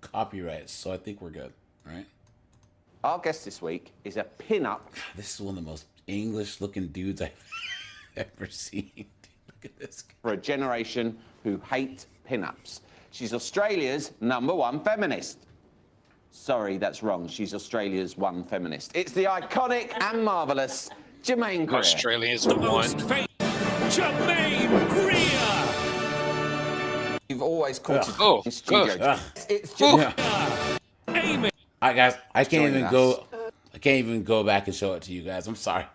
S1: copyright, so I think we're good, right?
S20: Our guest this week is a pin-up.
S1: This is one of the most English-looking dudes I've ever seen. Look at this guy.
S20: For a generation who hate pin-ups. She's Australia's #1 feminist. Sorry, that's wrong. She's Australia's one feminist. It's the iconic and marvellous Germaine Greer.
S11: Australia's the one.
S6: Germaine Greer!
S20: You've always caught it in studio. It's just...
S1: All right, guys, I can't even go back and show it to you guys. I'm sorry.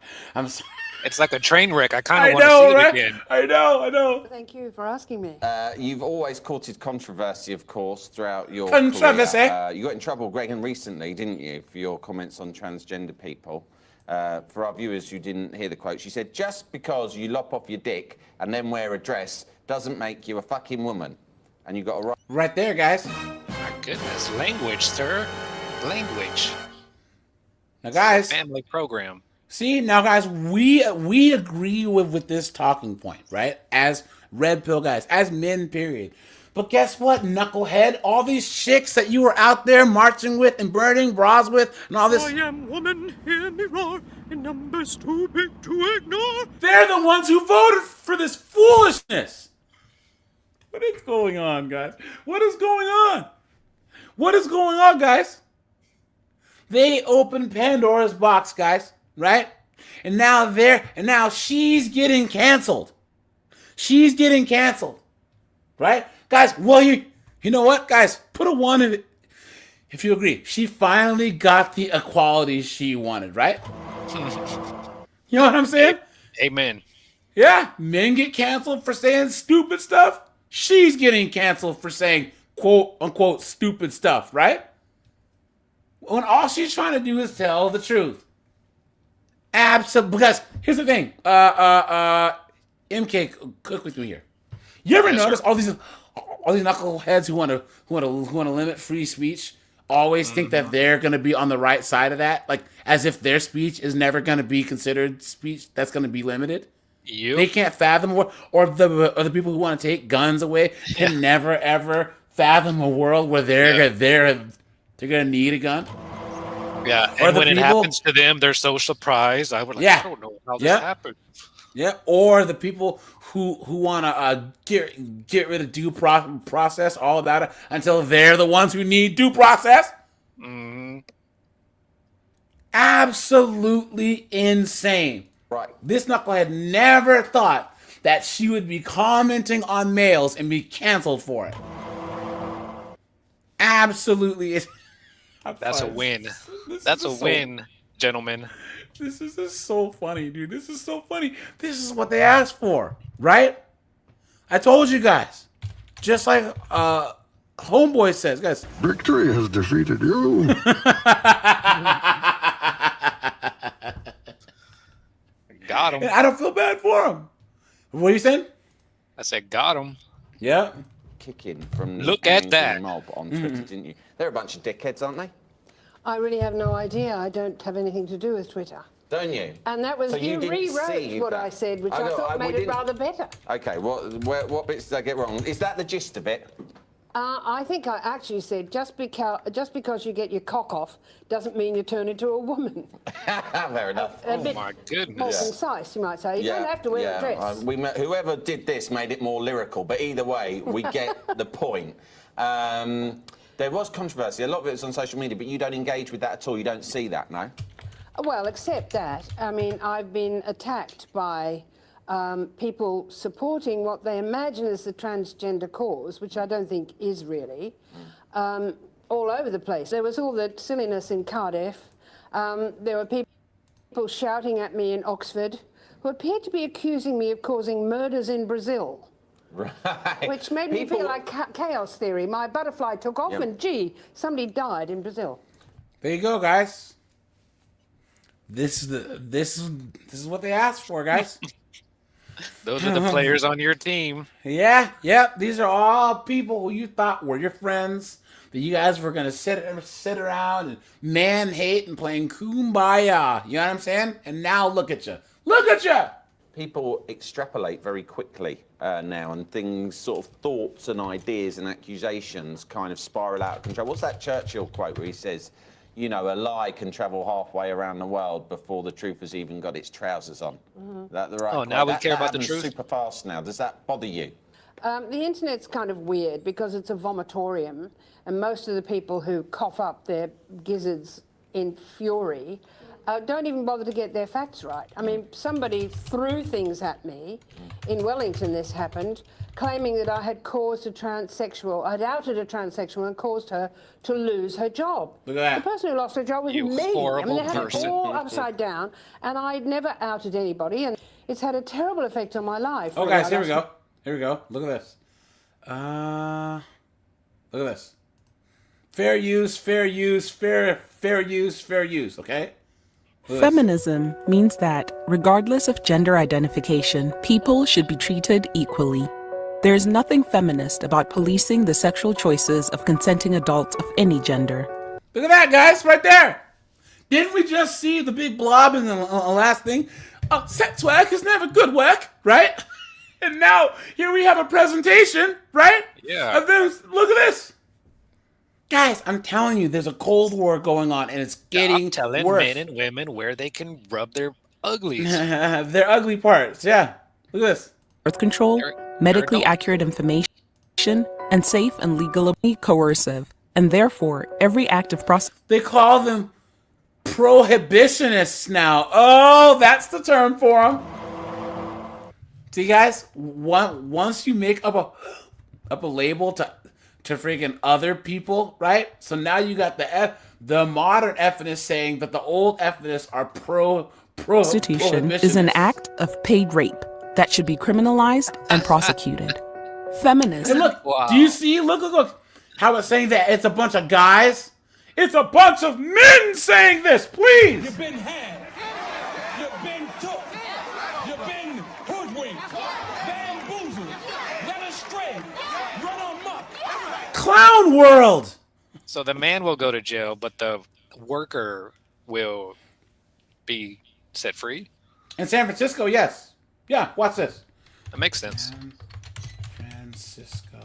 S11: It's like a train wreck. I kind of want to see it again.
S1: I know.
S21: Thank you for asking me.
S20: You've always courted controversy, of course, throughout your
S1: controversy.
S20: career. You got in trouble, Greg, and recently, didn't you, for your comments on transgender people? For our viewers who didn't hear the quote, she said, just because you lop off your dick and then wear a dress doesn't make you a fucking woman. And you got a
S1: right there, guys.
S11: My goodness, language, sir. Language.
S1: Now, guys.
S11: Family program.
S1: See, now, guys, we agree with this talking point, right? As red pill guys, as men, period. But guess what, knucklehead? All these chicks that you were out there marching with and burning bras with and all this.
S4: I am woman, hear me roar, in numbers too big to ignore.
S1: They're the ones who voted for this foolishness. What is going on, guys? What is going on? What is going on, guys? They opened Pandora's box, guys, right? And now she's getting canceled. She's getting canceled, right? Guys, well, you know what, guys? Put a 1 in it if you agree. She finally got the equality she wanted, right? You know what I'm saying?
S11: Amen.
S1: Yeah, men get canceled for saying stupid stuff. She's getting canceled for saying quote unquote stupid stuff, right? When all she's trying to do is tell the truth. Absolutely. Because here's the thing. MK, cook with me here. You ever notice all these knuckleheads who want to limit free speech always think that they're going to be on the right side of that, like as if their speech is never going to be considered speech that's going to be limited.
S11: Yep.
S1: They can't fathom, or the people who want to take guns away can never ever fathom a world where they're gonna need a gun.
S11: Yeah, and when it happens to them, they're so surprised. I would I don't know how this happened.
S1: Yeah, or the people who want to get rid of due process, all about it, until they're the ones who need due process. Absolutely insane.
S20: Right.
S1: This knucklehead never thought that she would be commenting on males and be canceled for it. Absolutely.
S11: That's a win. That's a win, gentlemen.
S1: This is so funny, dude. This is so funny. This is what they asked for, right? I told you guys. Just like Homeboy says, guys.
S6: Victory has defeated you.
S11: Got him.
S1: And I don't feel bad for him. What are you saying?
S11: I said, got him.
S1: Yeah.
S20: Kicking from the
S11: Look at
S20: angry
S11: that.
S20: mob on Twitter, didn't you? They're a bunch of dickheads, aren't they?
S21: I really have no idea. I don't have anything to do with Twitter.
S20: Don't you?
S21: And that was,
S20: So
S21: you
S20: didn't
S21: rewrote
S20: see
S21: what
S20: that.
S21: I said, which I thought made it rather better.
S20: Okay, what bits did I get wrong? Is that the gist of it?
S21: I think I actually said just because you get your cock off doesn't mean you turn into a woman.
S20: Fair enough.
S21: A bit
S11: my goodness.
S21: more concise, you might say. You don't have to wear a dress.
S20: Whoever did this made it more lyrical, but either way, we get the point. There was controversy. A lot of it was on social media, but you don't engage with that at all. You don't see that, no?
S21: Well, except that, I mean, I've been attacked by people supporting what they imagine is the transgender cause, which I don't think is really, all over the place. There was all the silliness in Cardiff. There were people shouting at me in Oxford who appeared to be accusing me of causing murders in Brazil.
S20: Right.
S21: Which made me feel like chaos theory. My butterfly took off and, gee, somebody died in Brazil.
S1: There you go, guys. This is what they asked for, guys.
S11: Those are the players on your team.
S1: Yeah. These are all people who you thought were your friends, that you guys were gonna sit around and man hate and playing kumbaya. You know what I'm saying? And now look at you. Look at you.
S20: People extrapolate very quickly now, and things, sort of thoughts and ideas and accusations kind of spiral out of control. What's that Churchill quote where he says, you know, a lie can travel halfway around the world before the truth has even got its trousers on? Is that the right quote?
S11: Now we care about the truth?
S20: Super fast now. Does that bother you?
S21: The internet's kind of weird because it's a vomitorium, and most of the people who cough up their gizzards in fury don't even bother to get their facts right. I mean, somebody threw things at me. In Wellington, this happened, claiming that I had caused I'd outed a transsexual and caused her to lose her job.
S1: Look at that.
S21: The person who lost her job was me. I mean, they had it all upside down, and I'd never outed anybody, and it's had a terrible effect on my life.
S1: Oh, guys, here we go. Here we go. Look at this. Look at this. Fair use, fair use, fair use, fair use, okay?
S22: Feminism means that, regardless of gender identification, people should be treated equally. There is nothing feminist about policing the sexual choices of consenting adults of any gender.
S1: Look at that, guys, right there. Didn't we just see the big blob in the last thing? Sex work is never good work, right? And now here we have a presentation, right?
S11: Yeah.
S1: Of them. Look at this. Guys, I'm telling you, there's a Cold War going on, and it's getting
S11: I'm telling
S1: worse.
S11: men and women where they can rub their uglies.
S1: Their ugly parts, yeah. Look at this.
S22: Birth control, medically accurate information, and safe and legally coercive. And therefore, every act of
S1: They call them prohibitionists now. Oh, that's the term for them. See, guys, once you make up a label to freaking other people, right? So now you got the modern feminists saying that the old feminists are
S22: prostitution is an act of paid rape that should be criminalized and prosecuted. Feminists.
S1: And look, do you see? Look. How it's saying that it's a bunch of guys? It's a bunch of men saying this, please.
S6: You've been had. You've been took. You've been hoodwinked. Bamboozled. Led astray. Run amok.
S1: Clown world.
S11: So the man will go to jail, but the worker will be set free?
S1: In San Francisco, yes. Yeah, watch this.
S11: That makes sense.
S1: San Francisco.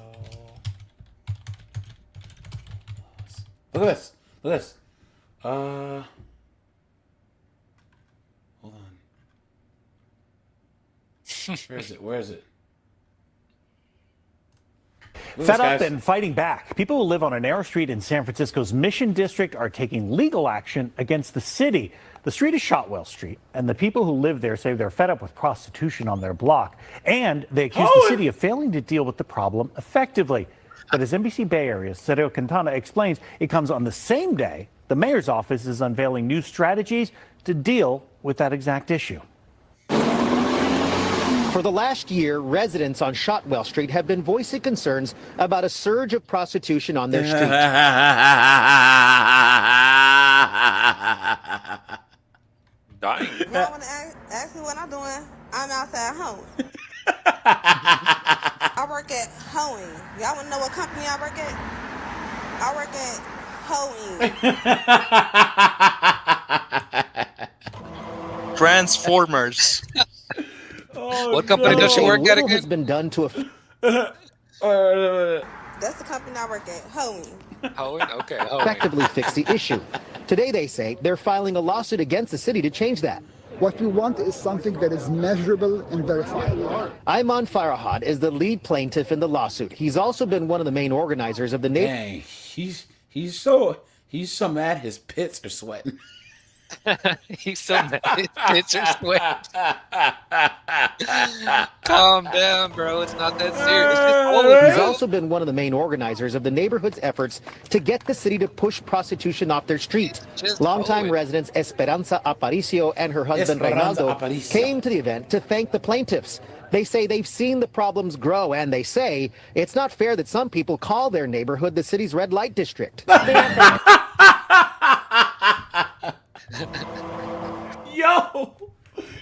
S1: Look at this. Look at this. Hold on. Where is it?
S23: Fed up and fighting back. People who live on a narrow street in San Francisco's Mission District are taking legal action against the city. The street is Shotwell Street, and the people who live there say they're fed up with prostitution on their block. And they accuse the city of failing to deal with the problem effectively. But as NBC Bay Area's Sergio Quintana explains, it comes on the same day the mayor's office is unveiling new strategies to deal with that exact issue.
S7: For the last year, residents on Shotwell Street have been voicing concerns about a surge of prostitution on their street.
S11: Dying.
S9: Y'all want to ask me what I'm doing? I'm outside hoeing. I work at hoeing. Y'all want to know what company I work at? I work at hoeing.
S17: Transformers.
S11: What company does she work at
S7: Little
S11: again?
S7: has been done to
S9: That's the company I work at, hoeing.
S11: Hoeing? Okay, hoeing.
S7: effectively fix the issue. Today, they say, they're filing a lawsuit against the city to change that.
S10: What we want is something that is measurable and verifiable.
S7: Ayman Farahad is the lead plaintiff in the lawsuit. He's also been one of the main organizers of the
S1: Dang, he's so mad his pits are sweating.
S11: He's so mad. His pits are sweating. Calm down, bro. It's not that serious.
S7: He's also been one of the main organizers of the neighborhood's efforts to get the city to push prostitution off their street. Longtime residents Esperanza Aparicio and her husband Reynaldo came to the event to thank the plaintiffs. They say they've seen the problems grow, and they say it's not fair that some people call their neighborhood the city's red light district.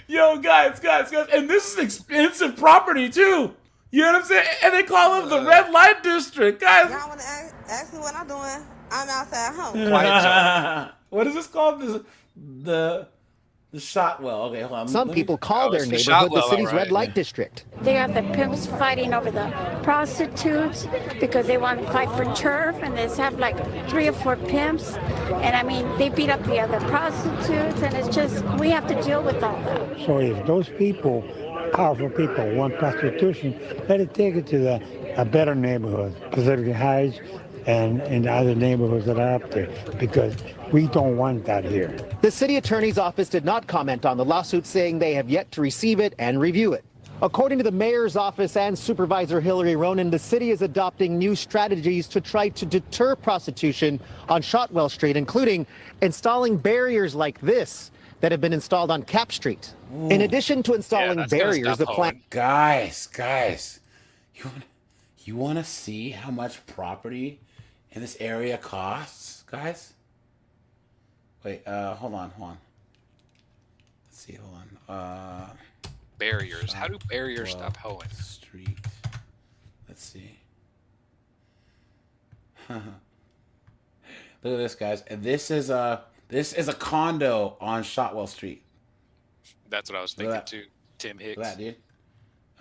S1: Yo, guys, and this is expensive property too. You know what I'm saying? And they call it the red light district, guys.
S9: Y'all want to ask me what I'm doing? I'm outside hoeing.
S1: What is this called? The Shotwell. Okay, hold on.
S7: Some people call their neighborhood the city's red light district.
S24: They are the pimps fighting over the prostitutes because they want to fight for turf, and they have like 3 or 4 pimps. And I mean, they beat up the other prostitutes, and it's just, we have to deal with all that.
S25: So if those people, powerful people, want prostitution, let it take it to a better neighborhood, Pacific Heights, and in other neighborhoods that are up there, because we don't want that here.
S7: The city attorney's office did not comment on the lawsuit, saying they have yet to receive it and review it. According to the mayor's office and Supervisor Hillary Ronan, the city is adopting new strategies to try to deter prostitution on Shotwell Street, including installing barriers like this that have been installed on Cap Street.
S1: Ooh.
S7: In addition to installing barriers, the plan...
S1: Guys, you want to see how much property in this area costs, guys? Wait, hold on. Let's see, hold on.
S11: Barriers. How do barriers stop hoeing?
S1: Street. Let's see. Look at this, guys. And this is a condo on Shotwell Street.
S11: That's what I was thinking too. Tim Hicks.
S1: Look at that,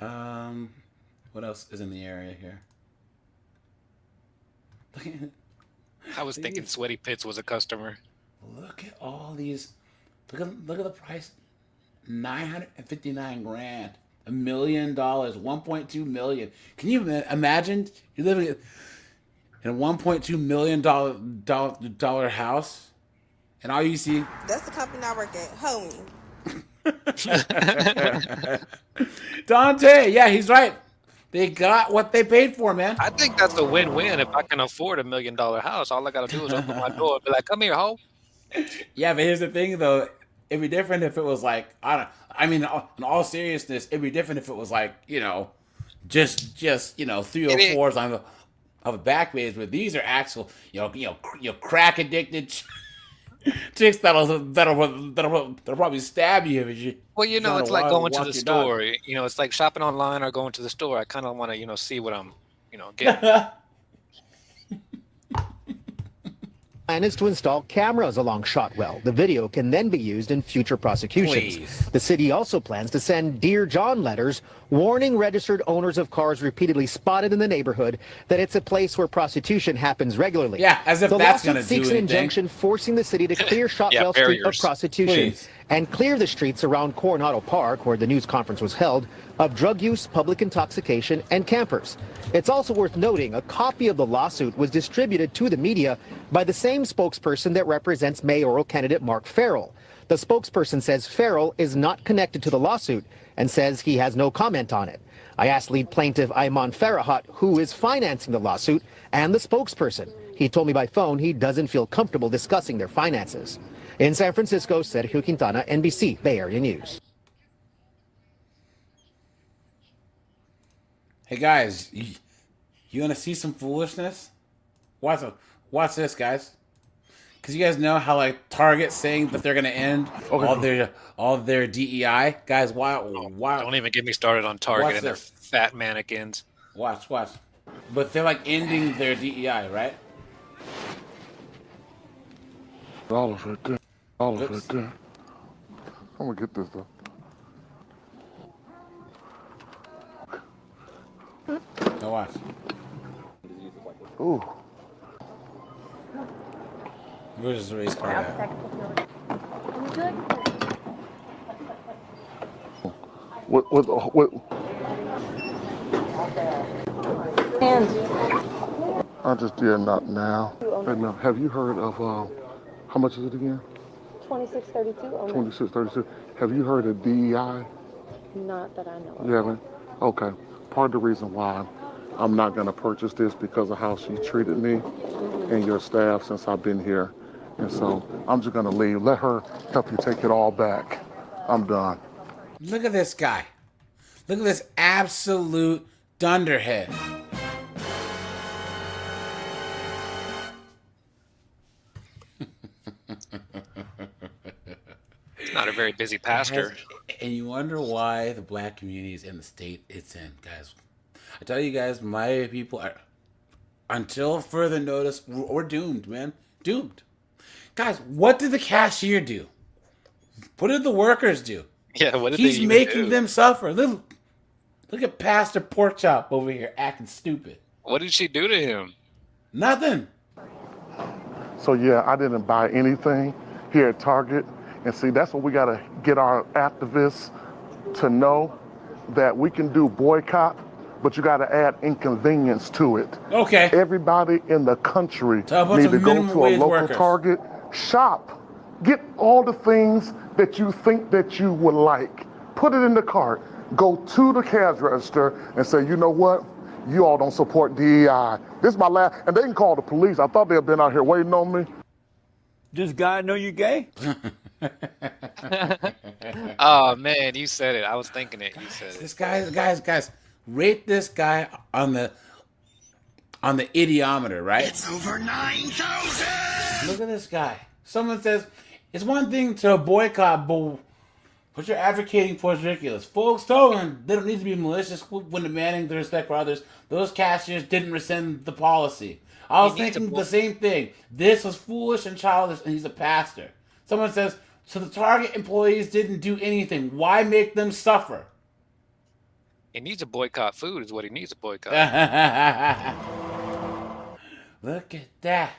S1: dude. What else is in the area here?
S11: I was thinking Sweaty Pits was a customer.
S1: Look at all these. Look at the price. $959,000. $1 million. $1.2 million. Can you imagine? You're living in a $1.2 million dollar house, and all you see.
S9: That's the company I work at, hoeing.
S1: Dante, yeah, he's right. They got what they paid for, man.
S11: I think that's a win-win. If I can afford $1 million house, all I gotta do is open my door and be like, "Come here, ho."
S1: Yeah, but here's the thing, though. It'd be different if it was like in all seriousness, it'd be different if it was like just 3 or 4s on a back page. But these are actual crack addicted chicks that'll probably stab you if you.
S11: Well, it's like going to the store. It's like shopping online or going to the store. I kind of want to see what I'm getting.
S7: Plan is to install cameras along Shotwell. The video can then be used in future prosecutions.
S1: Please.
S7: The city also plans to send Dear John letters warning registered owners of cars repeatedly spotted in the neighborhood that it's a place where prostitution happens regularly.
S1: Yeah, as if that's going to do anything.
S7: The lawsuit seeks an injunction forcing the city to clear Shotwell Street of prostitution.
S1: Please.
S7: And clear the streets around Coronado Park, where the news conference was held, of drug use, public intoxication, and campers. It's also worth noting a copy of the lawsuit was distributed to the media by the same spokesperson that represents mayoral candidate Mark Farrell. The spokesperson says Farrell is not connected to the lawsuit and says he has no comment on it. I asked lead plaintiff Ayman Farahad who is financing the lawsuit and the spokesperson. He told me by phone he doesn't feel comfortable discussing their finances. In San Francisco, Sergio Quintana, NBC, Bay Area News.
S1: Hey guys, you want to see some foolishness? Watch this, guys. Because you guys know how like Target's saying that they're gonna end all their DEI. Guys, why?
S11: Don't even get me started on Target and their fat mannequins.
S1: Watch. But they're like ending their DEI, right?
S2: Dollars right there. Dollars right there. I'm gonna get this though.
S1: Now watch.
S2: Ooh.
S1: Where's the race car at?
S2: What? I just did not now. And now, have you heard of how much is it again?
S19: 2632.
S2: 2632. Have you heard of DEI?
S19: Not that I know of.
S2: You haven't? Okay. Part of the reason why I'm not going to purchase this because of how she treated me and your staff since I've been here. And so I'm just going to leave. Let her help you take it all back. I'm done.
S1: Look at this guy. Look at this absolute dunderhead.
S11: It's not a very busy pastor.
S1: And you wonder why the black community is in the state it's in, guys. I tell you guys, my people are, until further notice, we're doomed, man. Doomed. Guys, what did the cashier do? What did the workers do?
S11: Yeah, what did
S1: He's
S11: they even
S1: making
S11: do?
S1: them suffer. Look at Pastor Porkchop over here acting stupid.
S11: What did she do to him?
S1: Nothing.
S2: So yeah, I didn't buy anything here at Target. And see, that's what we got to get our activists to know, that we can do boycott, but you got to add inconvenience to it.
S1: Okay.
S2: Everybody in the country
S1: Tell a bunch
S2: need
S1: of
S2: to go
S1: minimum
S2: to a
S1: wage
S2: local
S1: workers.
S2: Target, shop, get all the things that you think that you would like, put it in the cart, go to the cash register and say, you know what? You all don't support DEI. This is my last, and they can call the police. I thought they'd been out here waiting on me.
S13: This guy know you gay?
S11: Oh man, you said it. I was thinking it. You said it.
S1: This guys, rate this guy on the idiometer, right?
S6: It's over 9,000!
S1: Look at this guy. Someone says it's one thing to boycott, but what you're advocating for is ridiculous. Folks told them they don't need to be malicious when demanding the respect for others. Those cashiers didn't rescind the policy. I was thinking the same thing. This was foolish and childish, and he's a pastor. Someone says, so the Target employees didn't do anything. Why make them suffer?
S11: He needs to boycott food is what he needs to boycott.
S1: Look at that.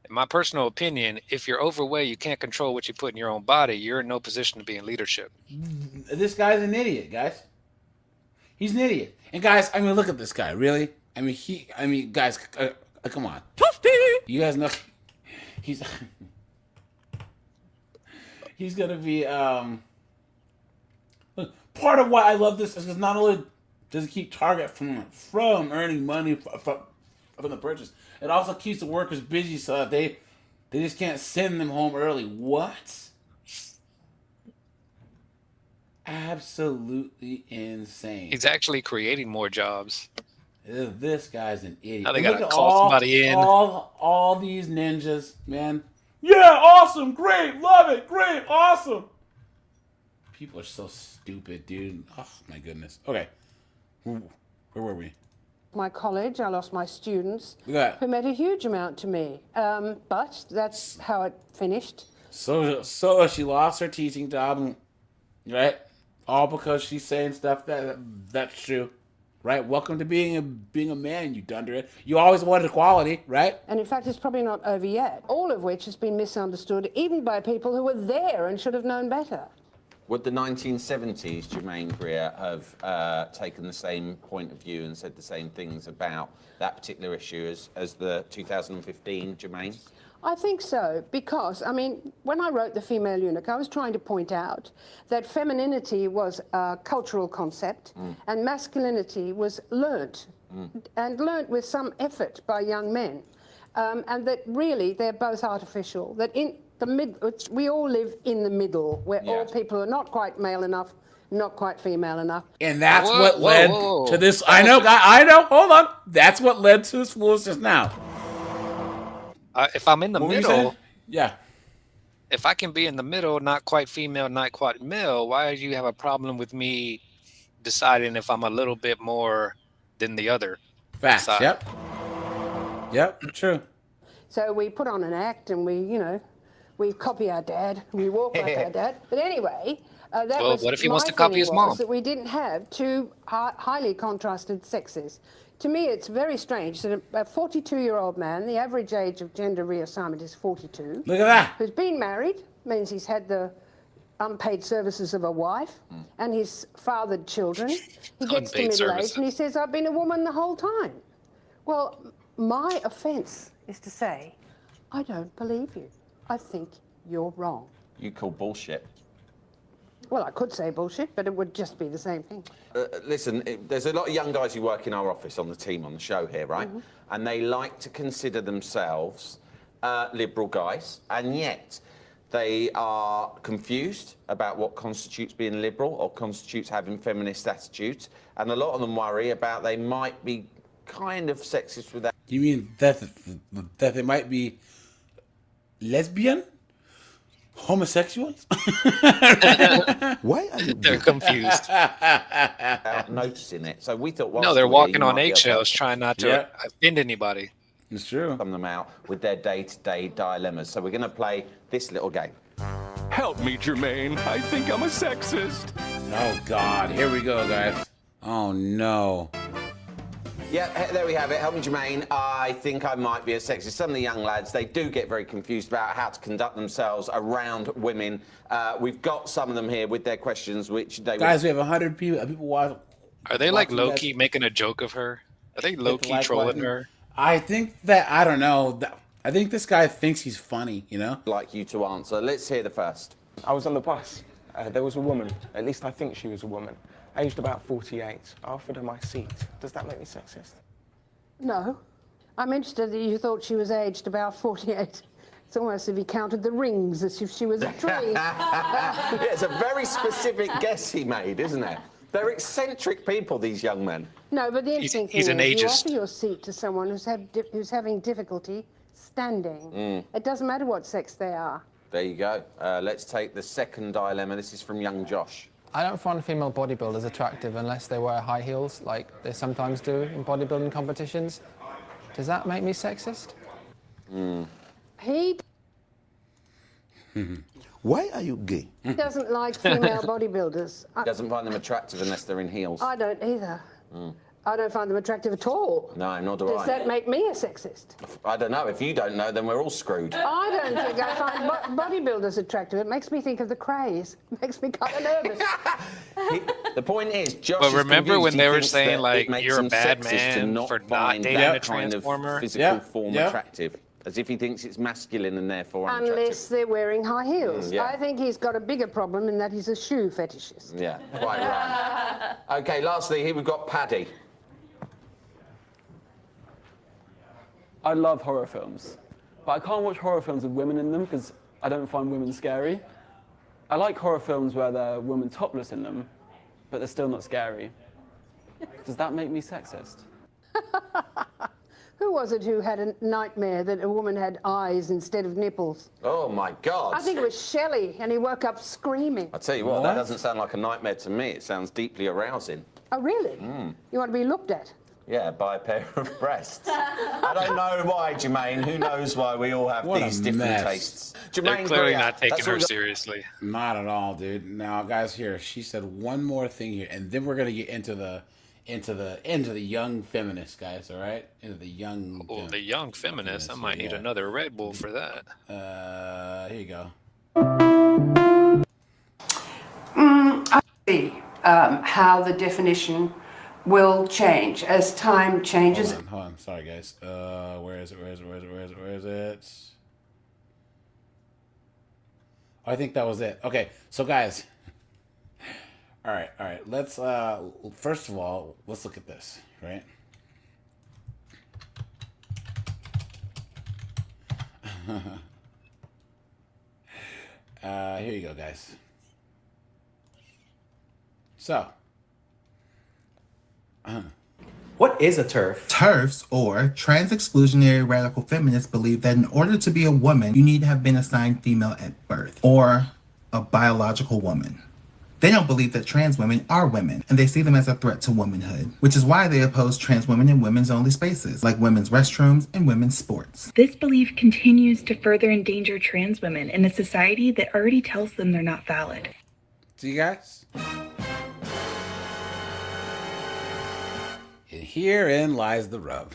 S11: In my personal opinion, if you're overweight, you can't control what you put in your own body. You're in no position to be in leadership.
S1: This guy's an idiot, guys. He's an idiot. And guys, I mean, look at this guy. Really? Guys, come on. You guys know he's gonna be part of why I love this is because not only does it keep Target from earning money from the purchase, it also keeps the workers busy so that they just can't send them home early. What? Absolutely insane.
S11: He's actually creating more jobs.
S1: This guy's an idiot.
S11: Now they gotta call somebody in.
S1: All these ninjas, man. Yeah, awesome, great, love it, great, awesome. People are so stupid, dude. Oh my goodness. Okay, where were we?
S21: My college, I lost my students,
S1: Yeah.
S21: who meant a huge amount to me. But that's how it finished.
S1: So she lost her teaching job, right? All because she's saying stuff that's true. Right? Welcome to being a man, you dunderhead. You always wanted equality, right?
S21: And in fact, it's probably not over yet. All of which has been misunderstood, even by people who were there and should have known better.
S20: Would the 1970s, Germaine Greer, have taken the same point of view and said the same things about that particular issue as the 2015, Germaine?
S21: I think so, because, I mean, when I wrote The Female Eunuch, I was trying to point out that femininity was a cultural concept and masculinity was learnt, and learnt with some effort by young men, and that really they're both artificial, that in the we all live in the middle, where all people are not quite male enough not quite female enough.
S1: And that's what led to this. I know. Hold on. That's what led to this foolishness now.
S11: If I'm in the middle,
S1: yeah.
S11: If I can be in the middle, not quite female, not quite male, why do you have a problem with me deciding if I'm a little bit more than the other
S1: Facts.
S11: side?
S1: Yep. True.
S21: So we put on an act, and we copy our dad, we walk like our dad. But anyway, that was
S11: what if he
S21: my
S11: wants to copy his
S21: feeling was
S11: mom?
S21: that we didn't have two highly contrasted sexes. To me, it's very strange that a 42-year-old man, the average age of gender reassignment is 42.
S1: Look at that.
S21: Who's been married, means he's had the unpaid services of a wife, and he's fathered children. He gets to middle age, and he says, I've been a woman the whole time. Well, my offence is to say, I don't believe you. I think you're wrong.
S20: You call bullshit.
S21: Well, I could say bullshit, but it would just be the same thing.
S20: Listen, there's a lot of young guys who work in our office on the team, on the show here, right? And they like to consider themselves liberal guys, and yet they are confused about what constitutes being liberal or constitutes having feminist attitudes, and a lot of them worry about they might be kind of sexist with that.
S1: You mean that they might be lesbian? Homosexuals?
S20: Why are you?
S11: They're confused.
S20: Noticing it. So we thought,
S11: no, they're walking on eggshells, trying not to offend anybody.
S1: It's true.
S20: Them out with their day-to-day dilemmas. So we're going to play this little game.
S4: Help me, Germaine. I think I'm a sexist.
S1: Oh, God. Here we go, guys. Oh, no.
S20: Yeah, there we have it. Help me, Germaine. I think I might be a sexist. Some of the young lads, they do get very confused about how to conduct themselves around women. We've got some of them here with their questions, which they...
S1: Guys, we have 100 people.
S11: Are they like low-key making a joke of her? Are they low-key trolling her?
S1: I think that, I don't know. I think this guy thinks he's funny, you know?
S20: Like you to answer. Let's hear the first.
S8: I was on the bus. There was a woman. At least I think she was a woman. Aged about 48. I offered her my seat. Does that make me sexist?
S21: No. I'm interested that you thought she was aged about 48. It's almost as if he counted the rings as if she was a tree.
S20: Yeah, it's a very specific guess he made, isn't it? They're eccentric people, these young men.
S21: No, but the interesting
S11: he's
S21: thing
S11: an
S21: is you
S11: ageist.
S21: offer your seat to someone who's having difficulty standing. It doesn't matter what sex they are.
S20: There you go. Let's take the second dilemma. This is from young Josh.
S14: I don't find female bodybuilders attractive unless they wear high heels, like they sometimes do in bodybuilding competitions. Does that make me sexist?
S21: He
S20: Why are you gay?
S21: doesn't like female bodybuilders.
S20: Doesn't find them attractive unless they're in heels.
S21: I don't either. I don't find them attractive at all.
S20: No, nor do I.
S21: Does that make me a sexist?
S20: I don't know. If you don't know, then we're all screwed.
S21: I don't think I find bodybuilders attractive. It makes me think of the craze. It makes me kind of nervous.
S20: The point is, Josh.
S11: But
S20: is
S11: remember
S20: confused.
S11: when
S20: He
S11: they were
S20: thinks
S11: saying,
S20: that
S11: like,
S20: it makes
S11: you're a
S20: him
S11: bad
S20: sexist to
S11: man for not
S20: find
S11: dating
S20: that
S11: a
S20: kind of
S11: transformer?
S20: physical form attractive, as if he thinks it's masculine and therefore unattractive.
S21: Unless they're wearing high heels.
S20: yeah.
S21: I think he's got a bigger problem in that he's a shoe fetishist.
S20: Yeah, quite right. Okay, lastly, here we've got Paddy.
S15: I love horror films, but I can't watch horror films with women in them because I don't find women scary. I like horror films where there are women topless in them, but they're still not scary. Does that make me sexist?
S21: Who was it who had a nightmare that a woman had eyes instead of nipples?
S20: Oh, my God.
S21: I think it was Shelley, and he woke up screaming.
S20: I'll tell you what, that doesn't sound like a nightmare to me. It sounds deeply arousing.
S21: Oh, really? You want to be looked at?
S20: Yeah, by a pair of breasts. I don't know why, Germaine. Who knows why we all have
S1: What a
S20: these different
S1: mess.
S20: tastes.
S11: They're
S20: Germaine
S11: clearly
S20: Greer,
S11: not taking
S20: that's what
S11: her
S20: we got-
S11: seriously.
S1: Not at all, dude. Now, guys, here she said one more thing here, and then we're gonna get into the young feminists, guys. All right, into the young.
S11: Oh, the young feminist. I might need another Red Bull for that.
S1: Here you go.
S21: I see how the definition will change as time changes.
S1: Hold on. Sorry, guys. Where is it? I think that was it. Okay, so guys. All right. Let's first of all, let's look at this, right? Here you go, guys. So.
S3: What is a TERF?
S5: TERFs, or trans exclusionary radical feminists, believe that in order to be a woman, you need to have been assigned female at birth, or a biological woman. They don't believe that trans women are women, and they see them as a threat to womanhood, which is why they oppose trans women in women's only spaces, like women's restrooms and women's sports.
S12: This belief continues to further endanger trans women in a society that already tells them they're not valid.
S1: See, guys? And herein lies the rub.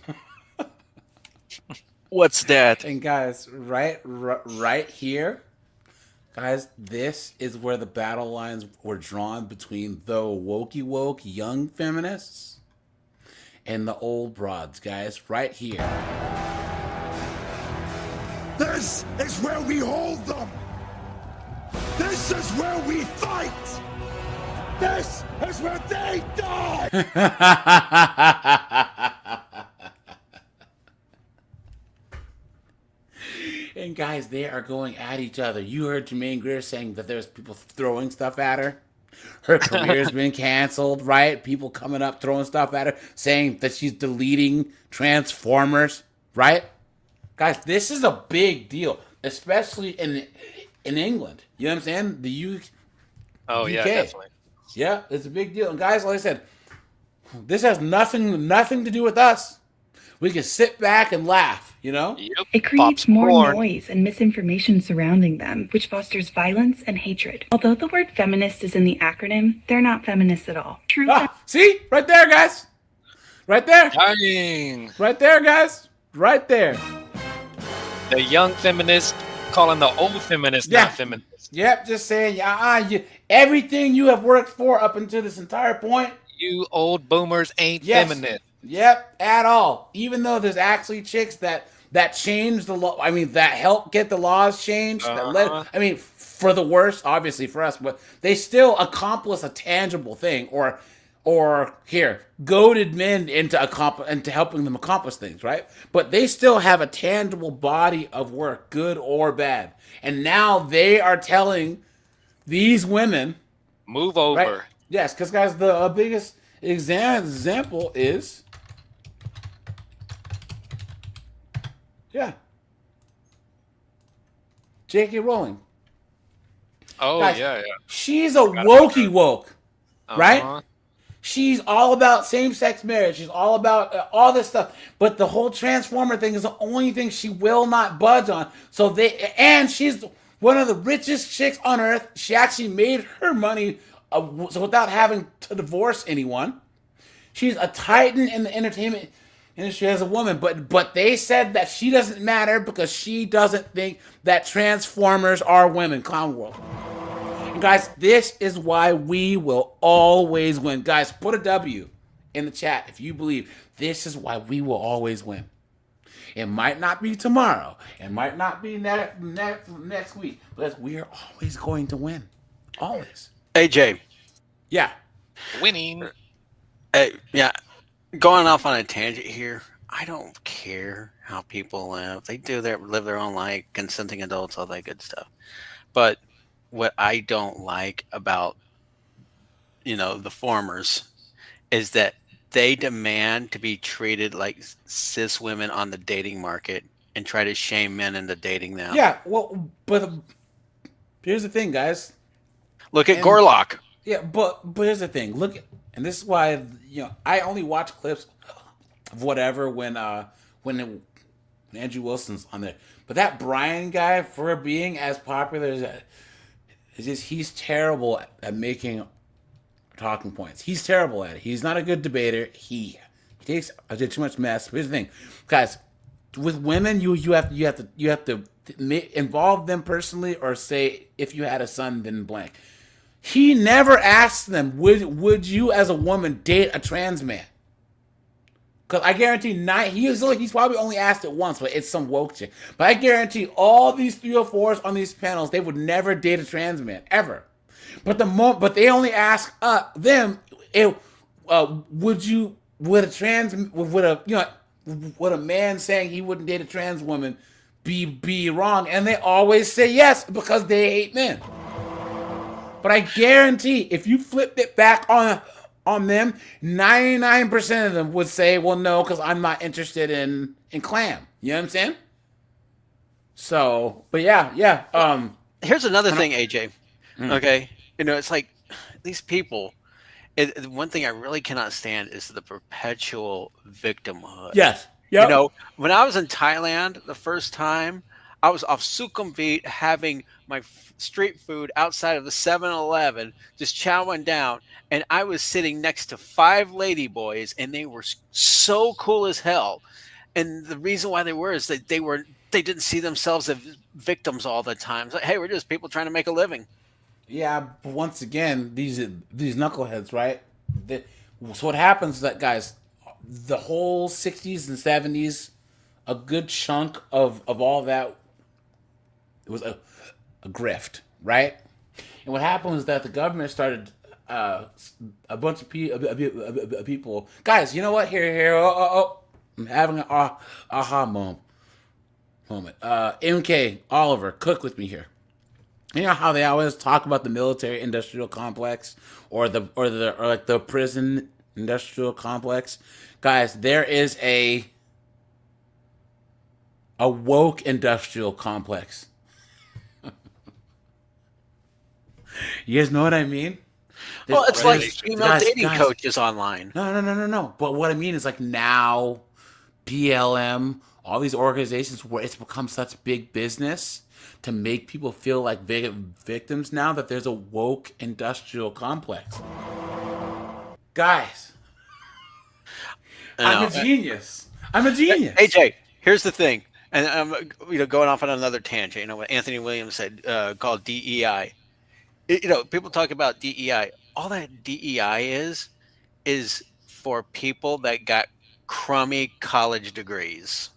S17: What's that?
S1: And guys, right here, guys, this is where the battle lines were drawn between the woke young feminists and the old broads, guys, right here.
S16: This is where we hold them. This is where we fight. This is where they die.
S1: And guys, they are going at each other. You heard Germaine Greer saying that there's people throwing stuff at her. Her career's been canceled, right? People coming up throwing stuff at her, saying that she's deleting Transformers, right? Guys, this is a big deal, especially in England. You know what I'm saying? The
S11: Oh,
S1: UK.
S11: yeah, definitely.
S1: Yeah, it's a big deal. And guys, like I said, this has nothing to do with us. We can sit back and laugh, you know?
S11: Yep.
S12: It creates more noise and misinformation surrounding them, which fosters violence and hatred. Although the word feminist is in the acronym, they're not feminists at all. True.
S1: See? Right there, guys. Right there.
S11: Dang.
S1: Right there, guys. Right there.
S11: The young feminist calling the old feminist not feminist.
S1: Yep, just saying, everything you have worked for up until this entire point.
S11: You old boomers ain't feminist.
S1: Yep, at all. Even though there's actually chicks that changed the law. I mean, that helped get the laws changed. That led, I mean, for the worse, obviously for us, but they still accomplish a tangible thing, or here, goaded men into helping them accomplish things, right? But they still have a tangible body of work, good or bad. And now they are telling these women,
S11: move over.
S1: Right? Yes, because guys, the biggest example is, J.K. Rowling.
S11: Oh,
S1: guys,
S11: yeah.
S1: She's a wokey woke, right? She's all about same-sex marriage. She's all about all this stuff. But the whole Transformer thing is the only thing she will not budge on. And she's one of the richest chicks on earth. She actually made her money so without having to divorce anyone. She's a titan in the entertainment industry as a woman. But they said that she doesn't matter because she doesn't think that Transformers are women. Clown world. Guys, this is why we will always win. Guys, put a W in the chat if you believe this is why we will always win. It might not be tomorrow. It might not be next week. But we're always going to win. Always.
S18: Hey, Jay.
S1: Yeah.
S11: Winning.
S18: Hey, yeah. Going off on a tangent here. I don't care how people live. They live their own life, consenting adults, all that good stuff. But what I don't like about, the formers is that they demand to be treated like cis women on the dating market and try to shame men into dating them.
S1: Yeah, well, but here's the thing, guys.
S18: Look at Gorlock.
S1: Yeah, but here's the thing. And this is why, I only watch clips of whatever when Andrew Wilson's on there. But that Brian guy, for being as popular as he's terrible at making talking points. He's terrible at it. He's not a good debater. He takes too much mess. Here's the thing, guys. With women, you have to involve them personally, or say if you had a son, then blank. He never asked them, would you as a woman date a trans man? Because I guarantee he's probably only asked it once, but it's some woke chick. But I guarantee all these 304s on these panels, they would never date a trans man ever. But they only ask them, would a man saying he wouldn't date a trans woman be wrong? And they always say yes because they hate men. But I guarantee if you flipped it back on them, 99% of them would say, well, no, because I'm not interested in clam. You know what I'm saying? So, but yeah.
S18: Here's another thing, AJ. Okay. It's like these people, one thing I really cannot stand is the perpetual victimhood.
S1: Yes. Yep.
S18: When I was in Thailand the first time, I was off Sukhumvit having my street food outside of the 7-Eleven, just chowing down. And I was sitting next to 5 ladyboys, and they were so cool as hell. And the reason why they were is that they didn't see themselves as victims all the time. It's like, hey, we're just people trying to make a living.
S1: Yeah, but once again, these knuckleheads, right? So what happens is that, guys, the whole 60s and 70s, a good chunk of all that, it was a grift, right? And what happened was that the government started a bunch of people. Guys, you know what? Here. I'm having an aha moment. MK Oliver, cook with me here. You know how they always talk about the military-industrial complex or the prison industrial complex? Guys, there is a woke industrial complex. You guys know what I mean?
S18: Well, it's like female dating coaches online.
S1: No. But what I mean is like now, BLM, all these organizations where it's become such big business to make people feel like victims now that there's a woke industrial complex. Guys, I'm a genius.
S18: AJ, here's the thing, and I'm going off on another tangent. What Anthony Williams said called DEI. People talk about DEI. All that DEI is for people that got crummy college degrees.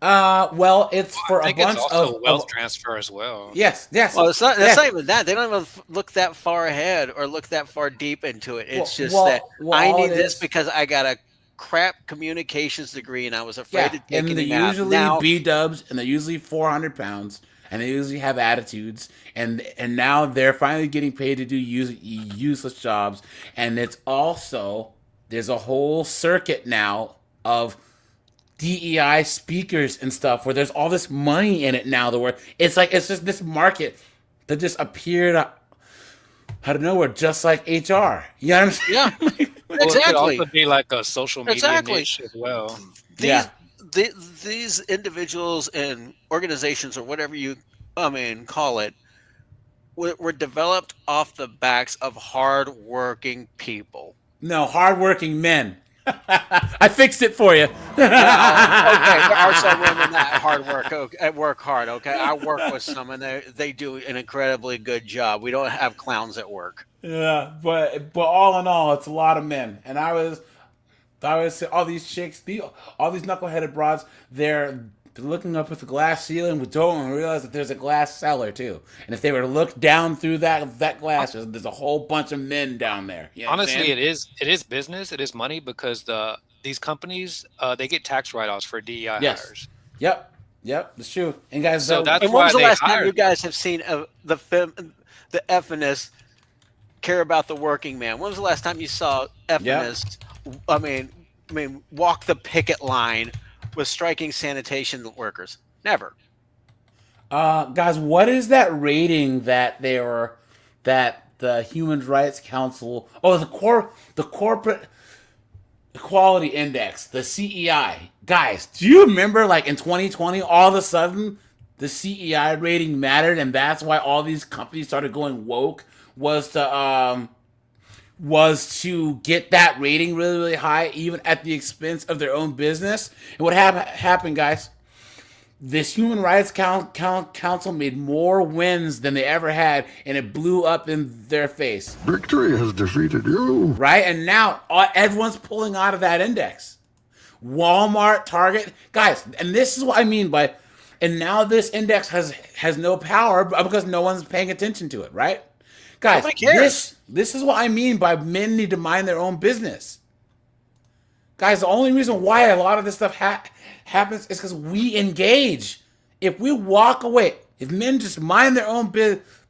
S1: Well, it's for
S11: I
S1: a
S11: think
S1: bunch
S11: it's also
S1: of
S11: wealth transfer as well.
S1: Yes.
S18: Well, it's not. That's not even that. They don't even look that far ahead or look that far deep into it. It's I need this because I got a crap communications degree and I was afraid to take
S1: and they're usually B-dubs and they're usually 400 pounds and they usually have attitudes and now they're finally getting paid to do useless jobs, and it's also there's a whole circuit now of DEI speakers and stuff where there's all this money in it now. It's just this market that just appeared out of nowhere, just like HR. You know what I'm saying?
S18: Yeah,
S11: Well, it could also be like a social media niche as well.
S18: These individuals and organizations or whatever you call it were developed off the backs of hardworking people.
S1: No, hardworking men. I fixed it for you.
S18: Okay, there are some women that work hard. Okay, I work with some, and they do an incredibly good job. We don't have clowns at work.
S1: Yeah, but all in all, it's a lot of men. And I was all these chicks, all these knuckleheaded broads, they're looking up at the glass ceiling, but don't realize that there's a glass cellar too. And if they were to look down through that glass, there's a whole bunch of men down there. You know
S11: Honestly, it is business. It is money because these companies they get tax write-offs for DEI hires.
S1: Yep, that's true. And guys,
S11: so that's
S18: and
S11: why
S18: when was the
S11: they
S18: last time
S11: hired
S18: you guys have seen the feminists care about the working man? When was the last time you saw feminists? Walk the picket line with striking sanitation workers? Never.
S1: Guys, what is that rating that the Human Rights Council? Oh, the Corporate Equality Index, the CEI. Guys, do you remember like in 2020, all of a sudden the CEI rating mattered, and that's why all these companies started going woke was to get that rating really, really high, even at the expense of their own business. And what happened, guys? This Human Rights Council made more wins than they ever had, and it blew up in their face.
S16: Victory has defeated you.
S1: Right? And now everyone's pulling out of that index. Walmart, Target. Guys, and this is what I mean by, and now this index has no power because no one's paying attention to it, right? Guys, this is what I mean by men need to mind their own business. Guys, the only reason why a lot of this stuff happens is because we engage. If we walk away, if men just mind their own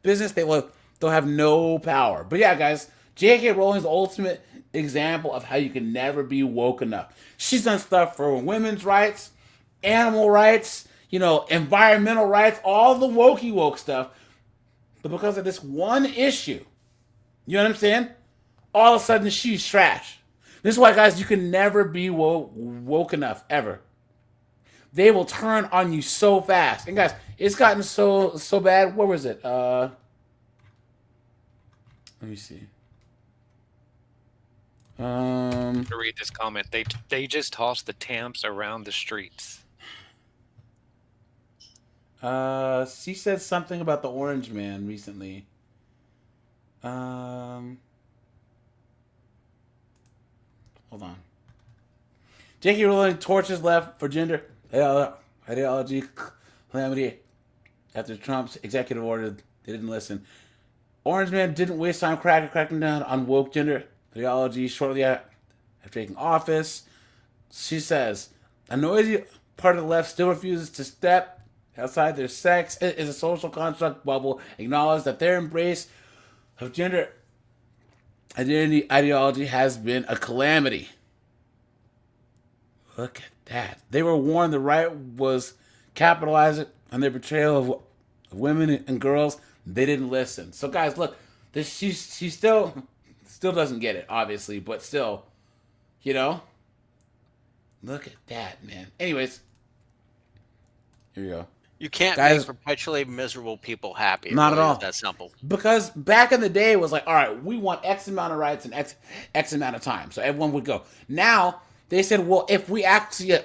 S1: business, they will they'll have no power. But yeah, guys, J.K. Rowling's the ultimate example of how you can never be woke enough. She's done stuff for women's rights, animal rights, environmental rights, all the wokey woke stuff. But because of this one issue, you know what I'm saying? All of a sudden, she's trash. This is why, guys, you can never be woke enough, ever. They will turn on you so fast. And guys, it's gotten so bad. Where was it? Let me see.
S11: To read this comment, they just tossed the tamps around the streets.
S1: She said something about the orange man recently. Hold on. J.K. Rowling torches left for gender ideology calamity after Trump's executive order. They didn't listen. Orange man didn't waste time cracking down on woke gender ideology shortly after taking office. She says, a noisy part of the left still refuses to step outside their sex is a social construct bubble, acknowledge that their embrace of gender identity ideology has been a calamity. Look at that. They were warned the right was capitalizing on their betrayal of women and girls. They didn't listen. So guys, look, she still doesn't get it, obviously, but still, look at that, man. Anyways, here we go.
S18: You can't make perpetually miserable people happy.
S1: Not at all.
S18: That simple.
S1: Because back in the day, it was like, all right, we want X amount of rights and X amount of time. So everyone would go. Now, they said, well, if we actually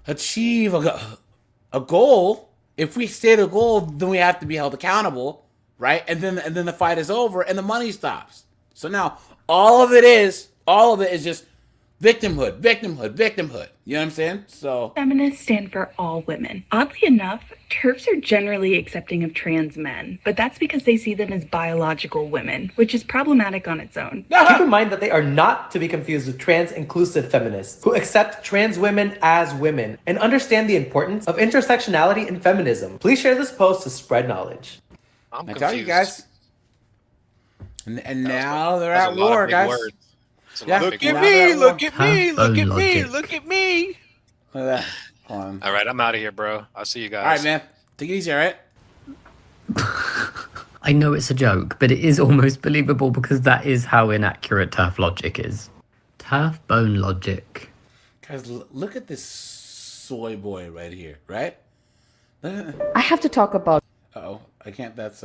S1: achieve a goal, if we state a goal, then we have to be held accountable, right? And then the fight is over and the money stops. So now, all of it is just victimhood. You know what I'm saying? So
S12: Feminists stand for all women. Oddly enough, TERFs are generally accepting of trans men, but that's because they see them as biological women, which is problematic on its own.
S3: Keep in mind that they are not to be confused with trans-inclusive feminists, who accept trans women as women and understand the importance of intersectionality in feminism. Please share this post to spread knowledge.
S11: I'm confused.
S1: tell you guys. And now they're at war, guys.
S11: Yeah.
S17: Look at me, look at me, look at me, look at me.
S1: Look at that. All
S11: right, I'm out of here, bro. I'll see you guys.
S1: All right, man. Take it easy, all right?
S10: I know it's a joke, but it is almost believable because that is how inaccurate TERF logic is. TERF bone logic.
S1: Guys, look at this soy boy right here, right?
S22: I have to talk about
S1: Uh-oh. I can't. That's,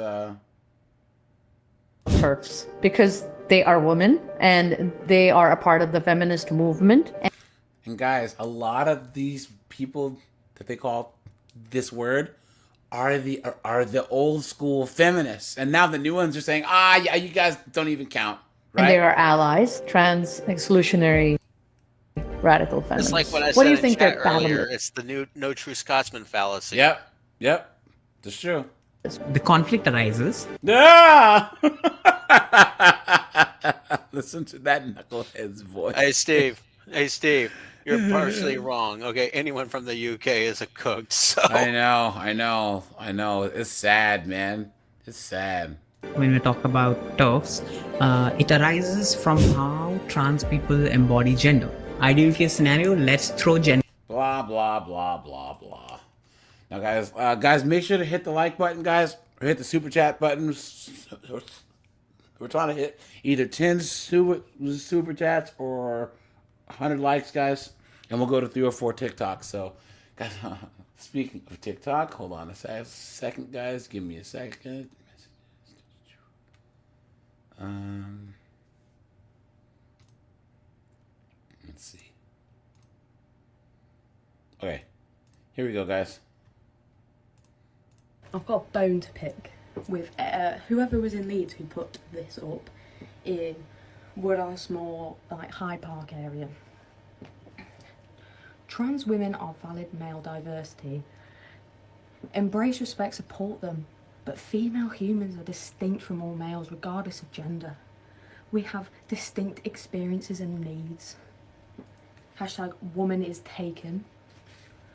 S22: TERFs because they are women and they are a part of the feminist movement.
S1: And guys, a lot of these people that they call this word are the old school feminists. And now the new ones are saying, yeah, you guys don't even count. Right?
S22: And they are allies, trans exclusionary radical feminists.
S18: It's like what I
S22: What do you
S18: said in
S22: think
S18: chat
S22: they're battling
S18: earlier.
S22: with?
S18: It's the new no true Scotsman fallacy.
S1: Yep. That's true.
S10: The conflict arises.
S1: Yeah! Listen to that knucklehead's voice.
S18: Hey, Steve. You're partially wrong. Okay, anyone from the UK is a cook. So
S1: I know. It's sad, man. It's sad.
S10: When we talk about TERFs, it arises from how trans people embody gender. Ideal case scenario, let's throw gender.
S1: Blah, blah, blah, blah, blah. Now, guys, make sure to hit the like button, guys, or hit the super chat button. We're trying to hit either 10 super chats or 100 likes, guys, and we'll go to 3 or 4 TikToks. So, guys, speaking of TikTok, hold on a second, guys. Give me a second. Let's see. Okay, here we go, guys.
S23: I've got a bone to pick with whoever was in Leeds who put this up in Woodhousemore, like Hyde Park area. Trans women are valid male diversity. Embrace, respect, support them. But female humans are distinct from all males regardless of gender. We have distinct experiences and needs. Hashtag woman is taken.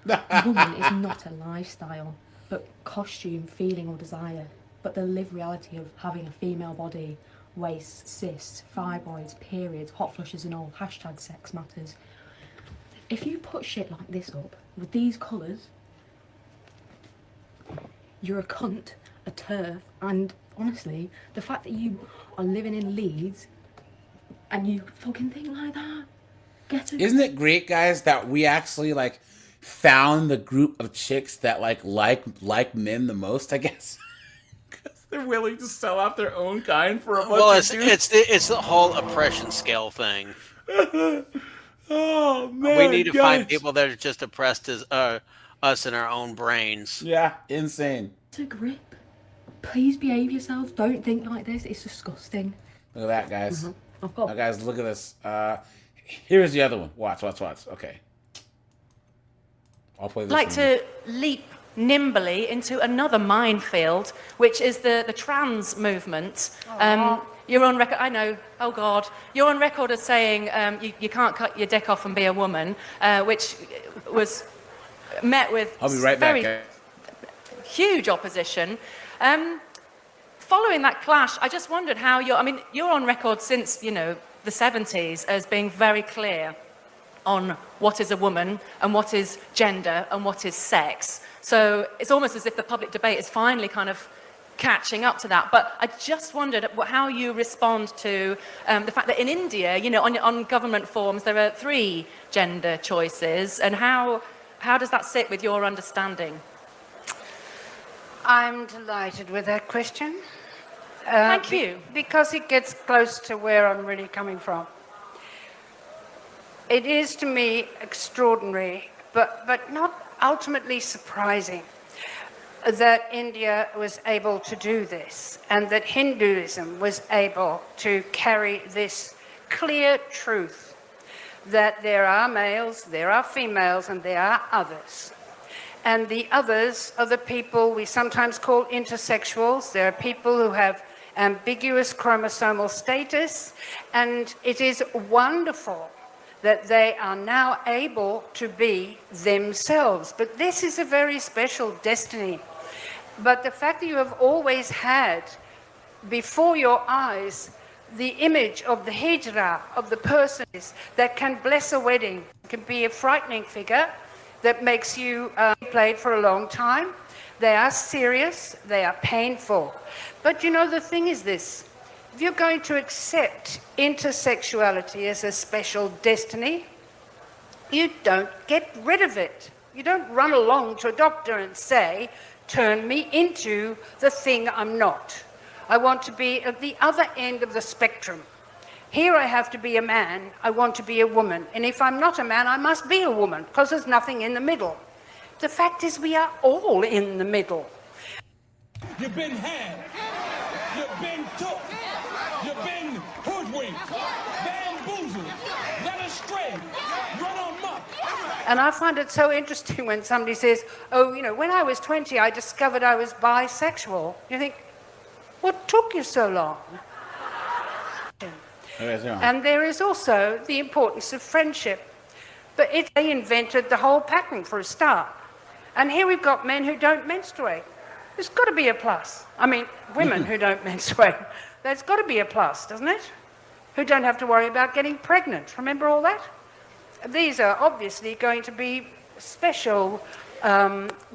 S23: Woman is not a lifestyle, but costume, feeling or desire. but the lived reality of having a female body, waist, cysts, fibroids, periods, hot flushes and all, hashtag sex matters. If you put shit like this up with these colours, you're a cunt, a turf, and honestly, the fact that you are living in Leeds and you fucking think like that,
S1: Isn't it great, guys, that we actually like found the group of chicks that like men the most? I guess because they're willing to sell out their own kind for a bunch
S18: Well,
S1: of dudes.
S18: it's the whole oppression scale thing.
S1: Oh man,
S18: we need to find
S1: guys.
S18: people that are just oppressed as us in our own brains.
S1: Yeah, insane.
S23: To grip. Please behave yourselves. Don't think like this. It's disgusting.
S1: Look at that, guys.
S23: I've got...
S1: Now, guys, look at this. Here's the other one. Watch. Okay. I'll play this.
S7: I'd like
S1: one.
S7: to leap nimbly into another minefield, which is the trans movement. You're on record. I know. Oh God, you're on record as saying you can't cut your dick off and be a woman, which was met with
S1: I'll be right
S7: very
S1: back.
S7: huge opposition. Following that clash, I just wondered how you're on record since, the 70s as being very clear on what is a woman and what is gender and what is sex. So it's almost as if the public debate is finally kind of catching up to that. But I just wondered how you respond to the fact that in India, on government forms, there are 3 gender choices, and how does that sit with your understanding?
S21: I'm delighted with that question.
S7: Thank you.
S21: Because it gets close to where I'm really coming from. It is to me extraordinary, but not ultimately surprising, that India was able to do this, and that Hinduism was able to carry this clear truth that there are males, there are females, and there are others. And the others are the people we sometimes call intersexuals. There are people who have ambiguous chromosomal status, and it is wonderful that they are now able to be themselves. But this is a very special destiny. But the fact that you have always had before your eyes the image of the hijra, of the person that can bless a wedding, can be a frightening figure that makes you played for a long time. They are serious, they are painful. But the thing is this, if you're going to accept intersexuality as a special destiny, you don't get rid of it. You don't run along to a doctor and say, turn me into the thing I'm not. I want to be at the other end of the spectrum. Here I have to be a man, I want to be a woman. And if I'm not a man, I must be a woman, because there's nothing in the middle. The fact is we are all in the middle.
S6: You've been had. You've been took. You've been hoodwinked, bamboozled, led astray, run amok.
S21: And I find it so interesting when somebody says, oh, when I was 20, I discovered I was bisexual. You think, what took you so long? And there is also the importance of friendship. But they invented the whole pattern for a start. And here we've got men who don't menstruate. There's got to be a plus. I mean, women who don't menstruate. There's got to be a plus, doesn't it? Who don't have to worry about getting pregnant. Remember all that? These are obviously going to be special,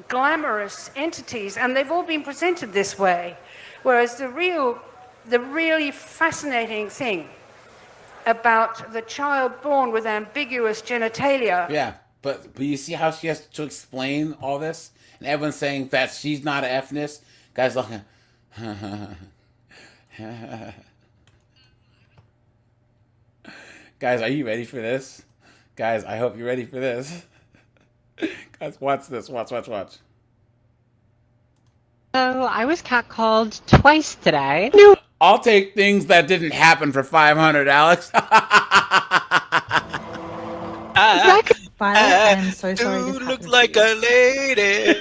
S21: glamorous entities, and they've all been presented this way. Whereas the really fascinating thing about the child born with ambiguous genitalia.
S1: Yeah, but you see how she has to explain all this? And everyone's saying that she's not an feminist. Guys looking. Guys, are you ready for this? Guys, I hope you're ready for this. Guys, watch this. Watch.
S9: So I was catcalled twice today.
S1: I'll take things that didn't happen for 500, Alex.
S19: Violet, I'm so sorry.
S18: You look like a lady.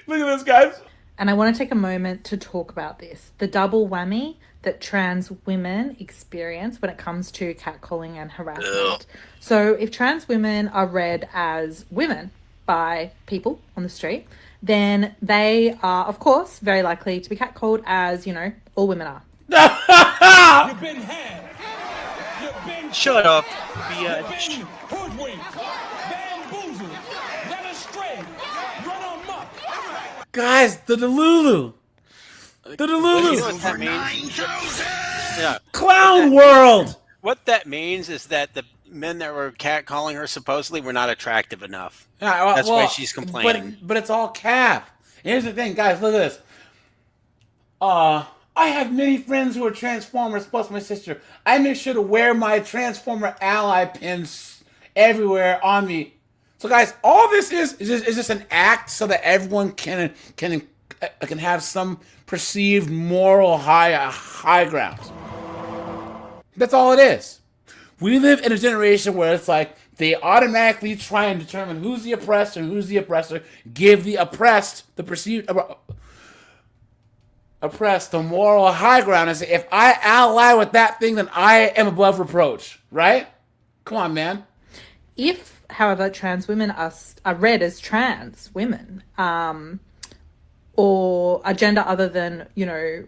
S1: Look at this, guys.
S19: And I want to take a moment to talk about this. The double whammy that trans women experience when it comes to catcalling and harassment. So if trans women are read as women by people on the street, then they are, of course, very likely to be catcalled, as, you know, all women are.
S6: You've been had. You've been
S18: Shut up,
S6: You've
S18: bitch.
S6: been hoodwinked, bamboozled, led astray, run amok.
S1: Guys, the Delulu. The
S18: You
S1: Delulu.
S18: know what that means? Yeah.
S1: Clown world.
S18: What that means is that the men that were catcalling her supposedly were not attractive enough.
S1: Yeah,
S18: That's why she's complaining.
S1: But it's all cap. Here's the thing, guys. Look at this. I have many friends who are Transformers, plus my sister. I make sure to wear my Transformer ally pins everywhere on me. So, guys, all this is just an act so that everyone can have some perceived moral high ground. That's all it is. We live in a generation where it's like they automatically try and determine who's the oppressed and who's the oppressor, give the oppressed the perceived oppressed the moral high ground, and say, if I ally with that thing, then I am above reproach. Right? Come on, man.
S19: If, however, trans women are read as trans women, or a gender other than, you know,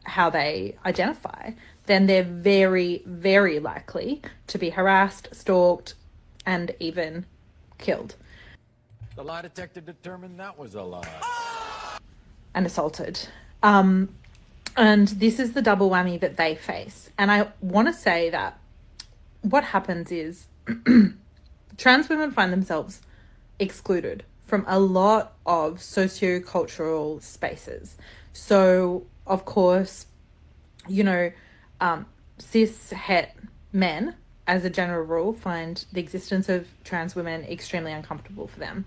S19: how they identify, then they're very, very likely to be harassed, stalked, and even killed.
S2: The lie detector determined that was a lie.
S19: And assaulted. And this is the double whammy that they face. And I want to say that what happens is trans women find themselves excluded from a lot of socio-cultural spaces. So, of course, you know, cis het men, as a general rule, find the existence of trans women extremely uncomfortable for them.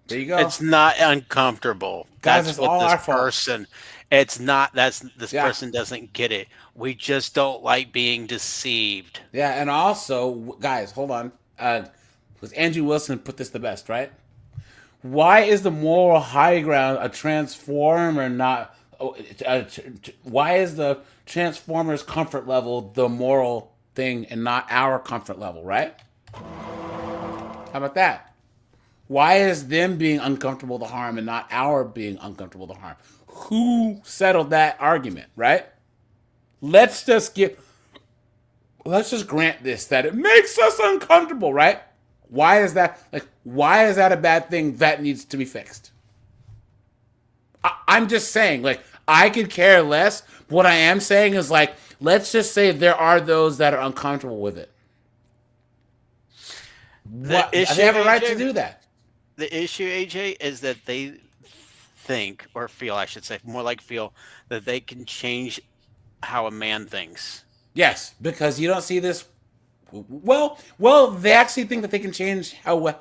S1: There you go.
S18: It's not uncomfortable.
S1: Guys,
S18: That's
S1: it's all
S18: what
S1: our
S18: this
S1: fault.
S18: person. It's not. This person doesn't get it. We just don't like being deceived.
S1: Yeah, and also, guys, hold on. Because Andrew Wilson put this the best, right? Why is the moral high ground a transformer, not? Why is the transformer's comfort level the moral thing and not our comfort level, right? How about that? Why is them being uncomfortable to harm and not our being uncomfortable to harm? Who settled that argument, right? Let's just grant this, that it makes us uncomfortable, right? Why is that a bad thing that needs to be fixed? I'm just saying, I could care less. What I am saying is, let's just say there are those that are uncomfortable with it. They have a right to do that.
S18: The issue, AJ, is that they think, or feel, I should say, more like feel, that they can change how a man thinks.
S1: Yes, because you don't see this. Well, they actually think that they can change how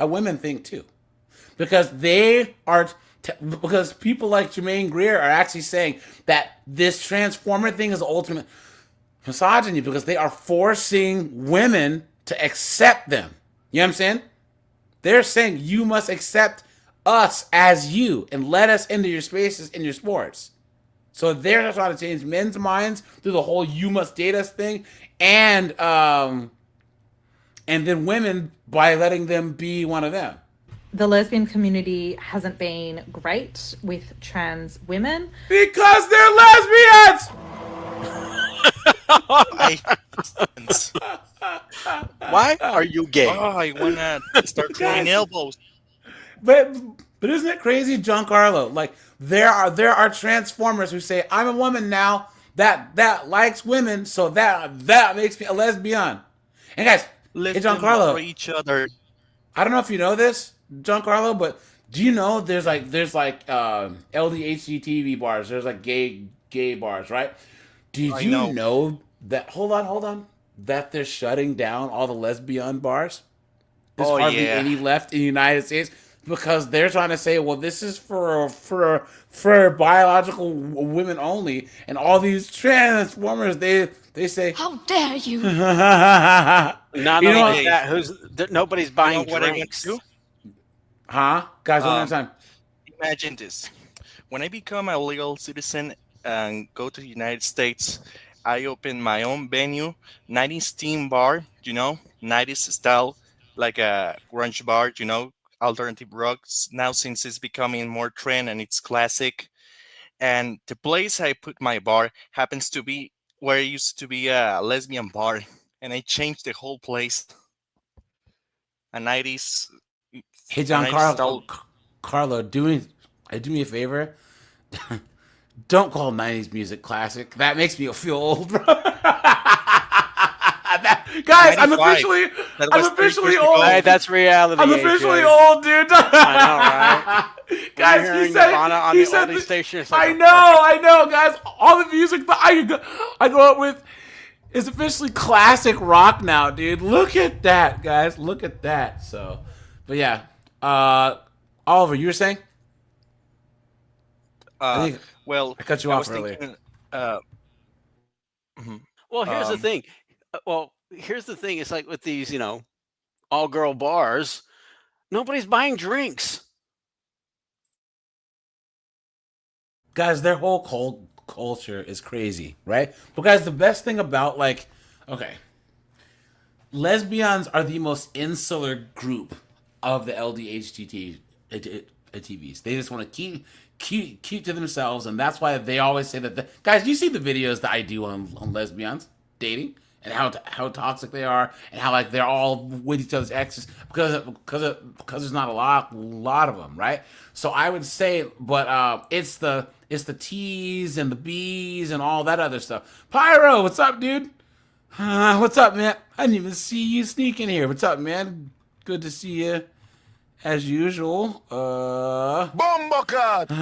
S1: women think too, because because people like Germaine Greer are actually saying that this transformer thing is ultimate misogyny because they are forcing women to accept them. You know what I'm saying? They're saying you must accept us as you and let us into your spaces in your sports. So they're trying to change men's minds through the whole "you must date us" thing, and then women by letting them be one of them.
S19: The lesbian community hasn't been great with trans women
S1: because they're lesbians.
S18: Why are you gay?
S17: Oh, I wanna start throwing elbows.
S1: But isn't it crazy, John Carlo? There are transformers who say, I'm a woman now that likes women, so that makes me a lesbian. And guys, hey, John Carlo,
S17: each other.
S1: I don't know if you know this, John Carlo, but do you know there's LDHCTV bars, there's gay bars, right? Did you know that? Hold on, that they're shutting down all the lesbian bars? There's hardly any left in the United States. Because they're trying to say, well, this is for biological women only, and all these transformers, they say,
S22: how dare you?
S18: Not only that, nobody's buying drinks.
S1: Huh? Guys, one more time.
S17: Imagine this: when I become a legal citizen and go to the United States, I open my own venue, 90s theme bar, 90s style, like a grunge bar, alternative rock now, since it's becoming more trend and it's classic. And the place I put my bar happens to be where it used to be a lesbian bar, and I changed the whole place. A 90s.
S1: Hey, John Carlo, do me a favor. Don't call 90s music classic. That makes me feel old, bro. Guys, I'm officially old.
S18: Hey, that's reality.
S1: I'm officially old, dude.
S18: I know, right?
S1: Guys, he said the
S18: station.
S1: I know, guys. All the music that I grew up with is officially classic rock now, dude. Look at that, guys. Look at that. So, but yeah, Oliver, you were saying?
S17: Well,
S1: I cut you off earlier.
S17: Thinking,
S18: Well, here's the thing. Here's the thing. It's like with these, all-girl bars, nobody's buying drinks.
S1: Guys, their whole culture is crazy, right? But guys, the best thing about lesbians are the most insular group of the LDHTT TVs. They just want to keep to themselves, and that's why they always say that. Guys, you see the videos that I do on lesbians dating and how toxic they are, and how they're all with each other's exes because there's not a lot of them, right? So I would say, but it's the T's and the B's and all that other stuff. Pyro, what's up, dude? What's up, man? I didn't even see you sneak in here. What's up, man? Good to see you, as usual.
S16: Bombocat!
S1: All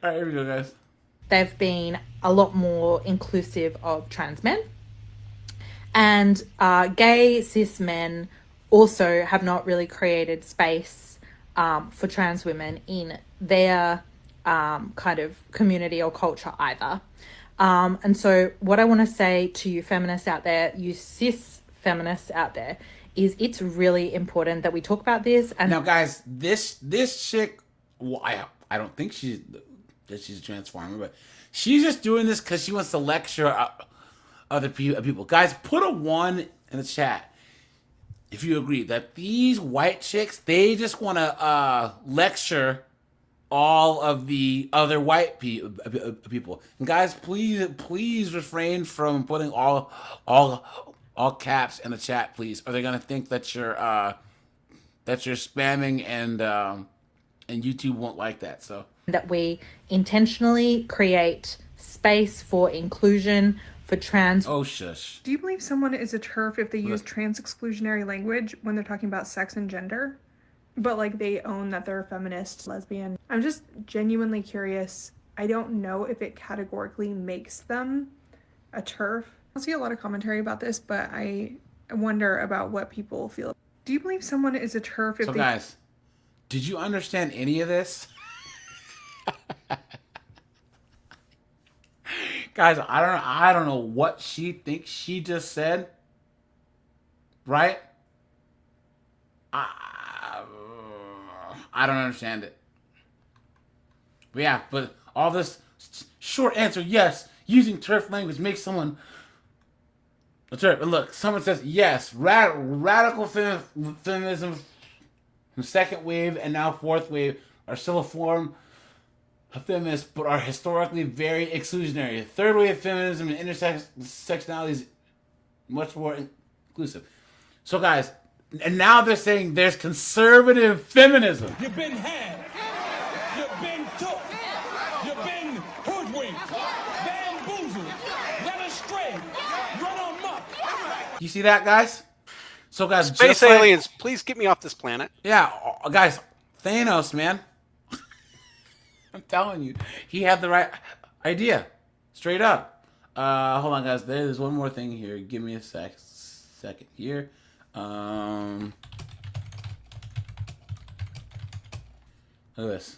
S1: right, here we go, guys.
S19: They've been a lot more inclusive of trans men. And gay cis men also have not really created space for trans women in their kind of community or culture either. And so what I want to say to you feminists out there, you cis feminists out there, is it's really important that we talk about this. And
S1: now, guys, this chick, well, I don't think she's a transformer, but she's just doing this because she wants to lecture other people. Guys, put a 1 in the chat if you agree that these white chicks, they just want to lecture all of the other white people. And guys, please refrain from putting all caps in the chat, please, or they're gonna think that you're spamming, and YouTube won't like that. So
S19: that we intentionally create space for inclusion for trans.
S1: Oh, shush.
S4: Do you believe someone is a TERF if they use trans exclusionary language when they're talking about sex and gender, but they own that they're a feminist, lesbian? I'm just genuinely curious. I don't know if it categorically makes them a TERF. I see a lot of commentary about this, but I wonder about what people feel. Do you believe someone is a TERF if
S1: guys, did you understand any of this? Guys, I don't know what she thinks she just said. Right? I don't understand it. But yeah, but all this short answer, yes, using TERF language makes someone a TERF. And look, someone says, yes, radical feminism from second wave and now fourth wave are still a form of feminists, but are historically very exclusionary. Third wave feminism and intersectionality is much more inclusive. So guys, and now they're saying there's conservative feminism.
S6: You've been had. You've been took. You've been hoodwinked. Bamboozled. Led astray. Run amok.
S1: You see that, guys? So guys,
S18: space aliens, please get me off this planet.
S1: Yeah, guys, Thanos, man. I'm telling you, he had the right idea, straight up. Hold on, guys. There's one more thing here. Give me a second here. Look at this.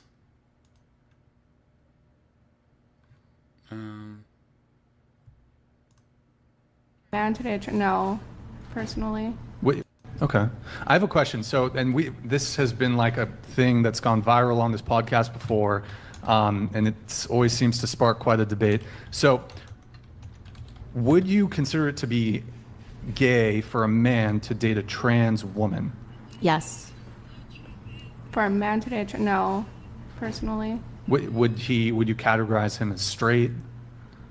S8: No, personally.
S13: Wait, okay. I have a question. So, and this has been like a thing that's gone viral on this podcast before, and it always seems to spark quite a debate. So, would you consider it to be gay for a man to date a trans woman?
S8: Yes.
S14: For a man to date, no, personally.
S13: Would you categorize him as straight?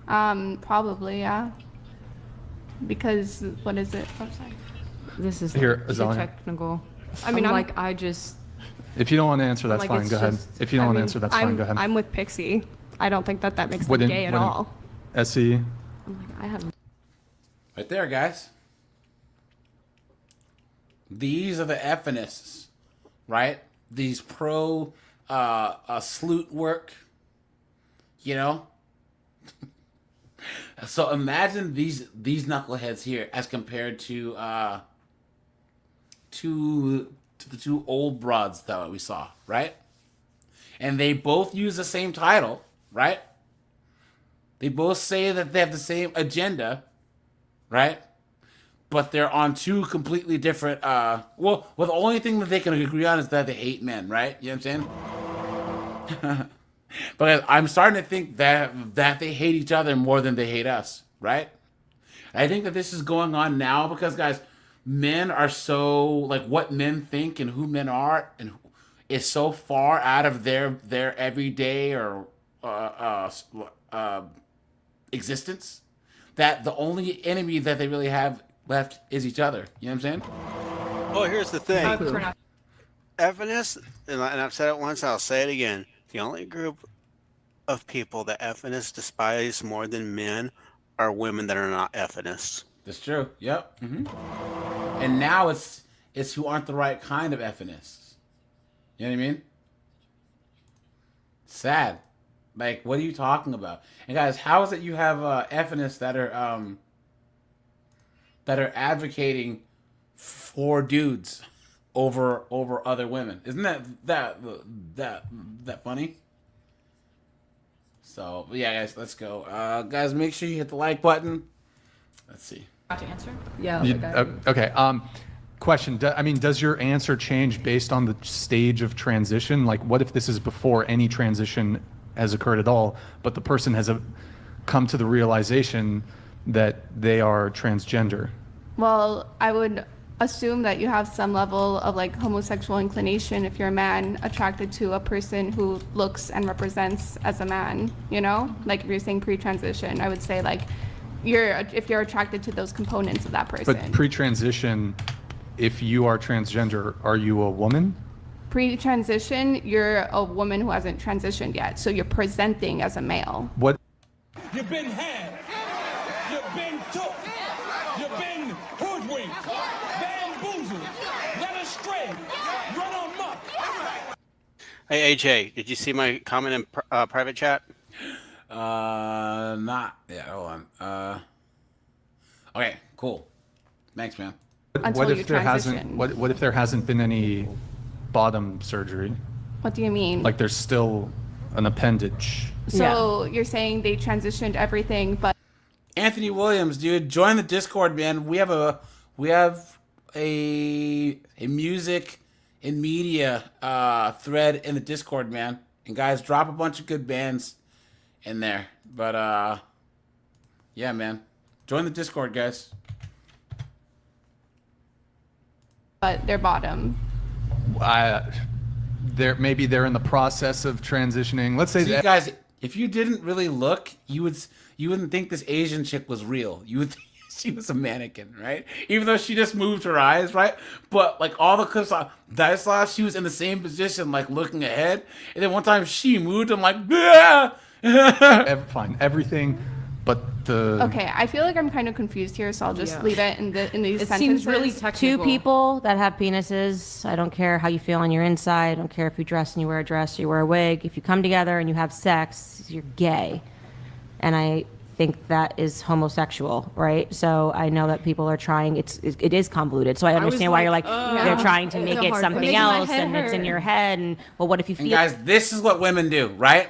S14: Probably, yeah. Because what is it? Oh, sorry.
S8: This is
S13: Here,
S8: too
S13: Azalea.
S8: technical.
S14: I mean,
S8: I just.
S13: If you don't want to answer, that's
S14: like,
S13: fine.
S14: it's
S13: Go ahead.
S14: just-
S13: If you don't want to answer, that's fine. Go ahead.
S14: I'm with Pixie. I don't think that makes them
S13: Wouldn't-
S14: gay at
S13: wouldn't-
S14: all.
S13: SE.
S8: I have.
S1: Right there, guys. These are the feminists, right? These pro sloot work, you know? So imagine these knuckleheads here as compared to the two old broads that we saw, right? And they both use the same title, right? They both say that they have the same agenda, right? But they're on two completely different well, the only thing that they can agree on is that they hate men, right? You know what I'm saying? But I'm starting to think that they hate each other more than they hate us, right? I think that this is going on now because, guys, men are so, like, what men think and who men are and is so far out of their everyday or existence that the only enemy that they really have left is each other. You know what I'm saying?
S18: Well, here's the thing. Feminists, and I've said it once, I'll say it again. The only group of people that feminists despise more than men are women that are not feminists.
S1: That's true. Yep. And now it's who aren't the right kind of feminists. You know what I mean? Sad. Like, what are you talking about? And guys, how is it you have feminists that are advocating for dudes over other women? Isn't that funny? So yeah, guys, let's go. Guys, make sure you hit the like button. Let's see.
S8: Got to answer?
S14: Yeah.
S13: Okay. Question. Does your answer change based on the stage of transition? Like, what if this is before any transition has occurred at all, but the person has come to the realization that they are transgender?
S14: Well, I would assume that you have some level of like homosexual inclination if you're a man attracted to a person who looks and represents as a man, you know? Like if you're saying pre-transition, I would say like if you're attracted to those components of that person.
S13: But pre-transition, if you are transgender, are you a woman?
S14: Pre-transition, you're a woman who hasn't transitioned yet, so you're presenting as a male.
S13: What?
S6: You've been had. You've been took. You've been hoodwinked. Bamboozled. Led astray. Run amok.
S18: Hey, AJ, did you see my comment in private chat?
S1: Not. Yeah, hold on. Okay, cool. Thanks, man.
S13: What if there hasn't been any bottom surgery?
S14: What do you mean?
S13: Like there's still an appendage.
S14: So you're saying they transitioned everything, but
S1: Anthony Williams, dude, join the Discord, man. We have a music and media thread in the Discord, man. And guys, drop a bunch of good bands in there. But yeah, man, join the Discord, guys.
S14: but they're bottom.
S13: Maybe they're in the process of transitioning. Let's say
S1: See,
S13: that.
S1: guys, if you didn't really look, you wouldn't think this Asian chick was real. You would think she was a mannequin, right? Even though she just moved her eyes, right? But like all the clips that I saw, she was in the same position, like looking ahead. And then one time she moved, I'm like,
S13: fine, everything, but the.
S14: Okay, I feel like I'm kind of confused here, so I'll just leave it in these
S22: It
S14: sentences.
S22: seems really technical. Two people that have penises, I don't care how you feel on your inside, I don't care if you dress and you wear a dress or you wear a wig, if you come together and you have sex, you're gay. And I think that is homosexual, right? So I know that people are trying, it is convoluted, so I understand why you're like, they're trying to make it something else and it's in your head, and well, what if you feel.
S1: And guys, this is what women do, right?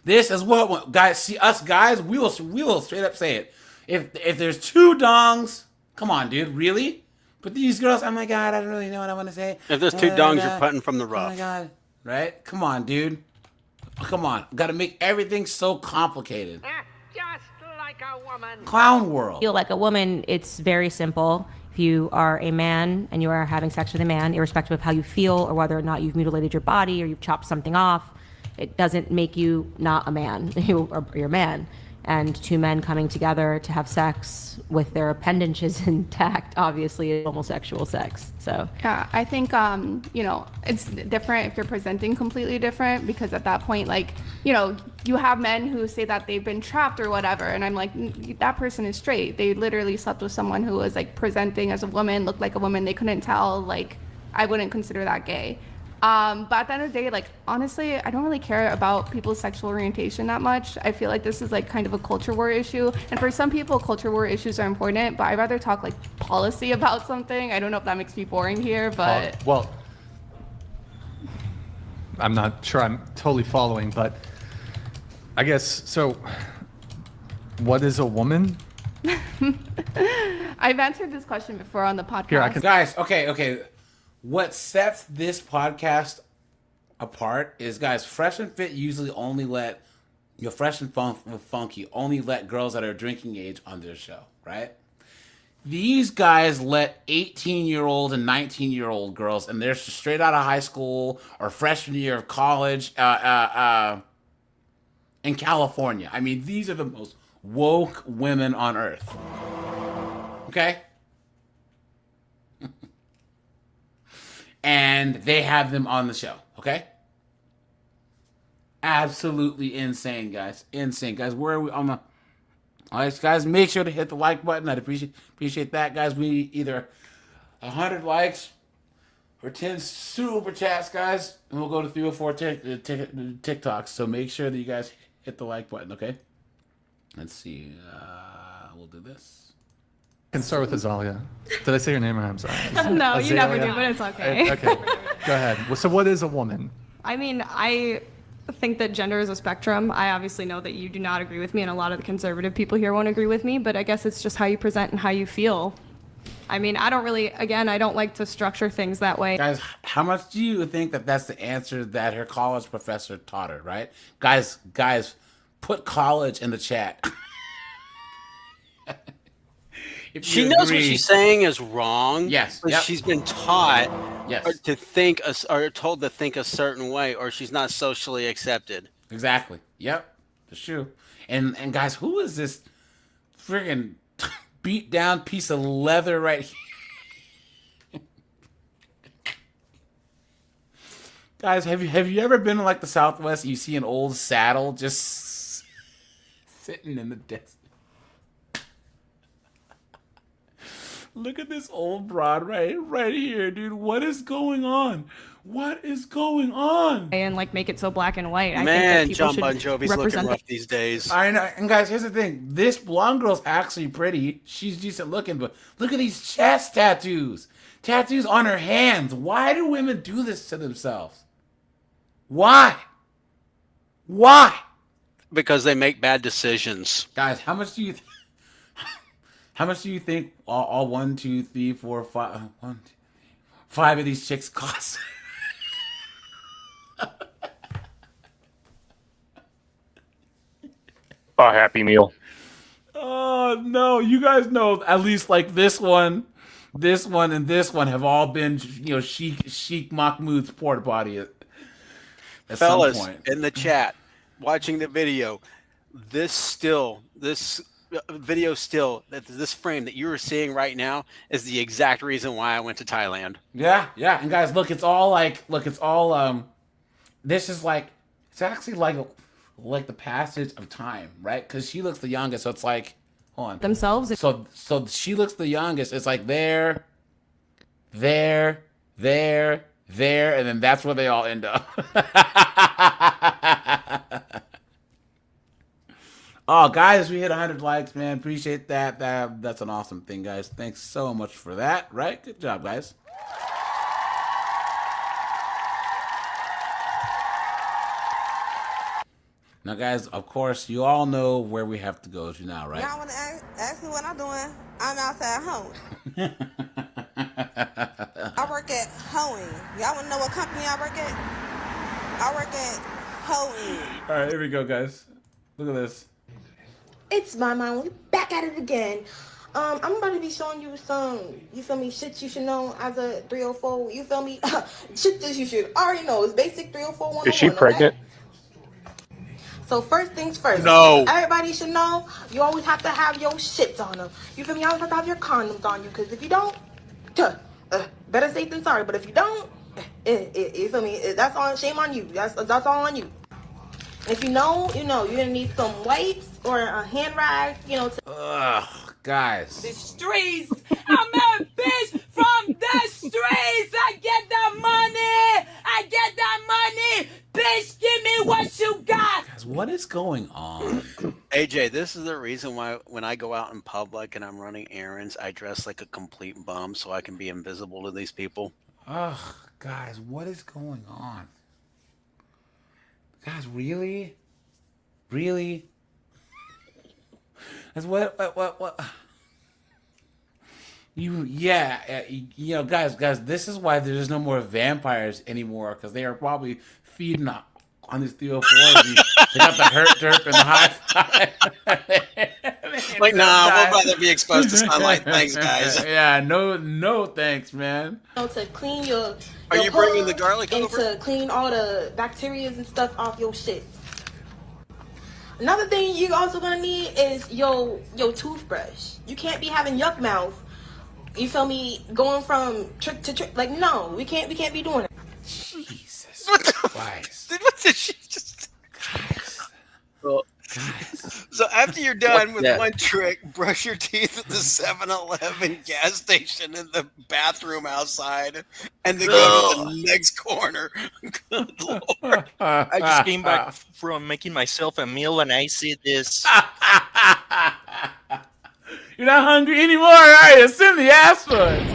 S1: This is what guys see. Us guys, we will straight up say it. If there's two dongs, come on, dude, really? But these girls, oh my god, I don't really know what I want to say.
S18: If there's two dongs, you're putting from the rough.
S1: Oh my god, right? Come on, dude. Come on, got to make everything so complicated.
S15: Just like a
S1: Clown world.
S22: Feel like a woman, it's very simple. If you are a man and you are having sex with a man, irrespective of how you feel or whether or not you've mutilated your body or you've chopped something off, it doesn't make you not a man. You're a man. And two men coming together to have sex with their appendages intact, obviously, is homosexual sex. So
S14: yeah, I think you know, it's different if you're presenting completely different, because at that point, like, you know, you have men who say that they've been trapped or whatever, and I'm like, that person is straight. They literally slept with someone who was like presenting as a woman, looked like a woman. They couldn't tell. Like, I wouldn't consider that gay. But at the end of the day, like, honestly, I don't really care about people's sexual orientation that much. I feel like this is like kind of a culture war issue. And for some people, culture war issues are important, but I'd rather talk like policy about something. I don't know if that makes me boring here, but...
S13: Well, I'm not sure I'm totally following, but I guess, so what is a woman?
S14: I've answered this question before on the podcast.
S1: Here, guys, okay. What sets this podcast apart is, guys, Fresh and Fit usually only let, Fresh and Funky only let girls that are drinking age on their show, right? These guys let 18-year-old and 19-year-old girls, and they're straight out of high school or freshman year of college in California. I mean, these are the most woke women on earth. Okay? And they have them on the show, okay? Absolutely insane, guys. Insane, guys. Where are we on the... All right, guys, make sure to hit the like button. I'd appreciate that, guys. We need either 100 likes or 10 super chats, guys. And we'll go to 3 or 4 TikToks. So make sure that you guys hit the like button, okay? Let's see. We'll do this.
S13: Can start with Azalea. Did I say your name right? I'm sorry.
S5: No,
S13: Azalea?
S5: you never do, but it's okay.
S13: Okay, go ahead. Well, so what is a woman?
S5: I mean, I think that gender is a spectrum. I obviously know that you do not agree with me, and a lot of the conservative people here won't agree with me, but I guess it's just how you present and how you feel. I mean, I don't like to structure things that way.
S1: Guys, how much do you think that that's the answer that her college professor taught her, right? Guys, put college in the chat.
S18: She knows what she's saying is wrong.
S1: Yes.
S18: But she's been taught to think or told to think a certain way, or she's not socially accepted.
S1: Exactly. Yep. That's true. And guys, who is this friggin' beat down piece of leather right here? Guys, have you ever been in like the Southwest? You see an old saddle just sitting in the desert. Look at this old broad right here, dude. What is going on? What is going on?
S5: And like make it so black and white.
S18: Man, John Bon Jovi's looking rough these days.
S1: I know. And guys, here's the thing. This blonde girl's actually pretty. She's decent looking, but look at these chest tattoos. Tattoos on her hands. Why do women do this to themselves? Why? Why?
S18: Because they make bad decisions.
S1: Guys, how much do you think all 1, 2, 3, 4, 5, 5 of these chicks cost?
S15: A Happy Meal.
S1: Oh no, you guys know at least like this one, and this one have all been, Sheikh Mahmoud's porta potty at
S18: Fellas,
S1: some point.
S18: in the chat, watching the video, this video still, this frame that you are seeing right now is the exact reason why I went to Thailand.
S1: Yeah. And guys, look, it's this is like, it's actually like the passage of time, right? Because she looks the youngest, so it's like, hold on.
S5: Themselves.
S1: So she looks the youngest. It's like there, and then that's where they all end up. Oh, guys, we hit 100 likes, man. Appreciate that. That's an awesome thing, guys. Thanks so much for that, right? Good job, guys. Now, guys, of course, you all know where we have to go to now, right?
S20: Y'all want to ask me what I'm doing? I'm outside hoeing. I work at hoeing. Y'all want to know what company I work at? I work at hoeing.
S1: All right, here we go, guys. Look at this.
S20: It's my mind. We're back at it again. I'm about to be showing you some, you feel me, shit you should know as a 304, you feel me? Shit that you should already know. It's basic 304 101.
S3: Is she pregnant?
S20: Okay? So first things first.
S17: No.
S20: Everybody should know you always have to have your shits on them. You feel me? You always have to have your condoms on you, because if you don't, better safe than sorry. But if you don't, you feel me? That's on, shame on you. That's all on you. If you know, you know. You're gonna need some wipes or a hand rag, you know.
S1: Ugh, guys.
S6: The streets. I'm a bitch from the streets. I get that money. I get that money. Bitch, give me what you got.
S1: Guys, what is going on?
S18: AJ, this is the reason why when I go out in public and I'm running errands, I dress like a complete bum so I can be invisible to these people.
S1: Ugh, guys, what is going on? Guys, really? Really? That's what? You know, guys, this is why there's no more vampires anymore, because they are probably feeding on these 304s. They got the hurt derp and the high five.
S18: Like, nah, we'll rather be exposed to sunlight. Thanks, guys.
S1: Yeah, no thanks, man.
S20: To clean your
S18: Are you bringing the garlic
S20: and
S18: over?
S20: to clean all the bacteria and stuff off your shit. Another thing you're also gonna need is your toothbrush. You can't be having yuck mouth. You feel me? Going from trick to trick. Like, no, we can't be doing it.
S1: Jesus
S18: Christ. What did she just... Well, so after you're done with one trick, brush your teeth at the 7-Eleven gas station in the bathroom outside, and then go to the next corner. Good Lord.
S17: I just came back from making myself a meal and I see this.
S1: You're not hungry anymore, are you? Send the ass for it.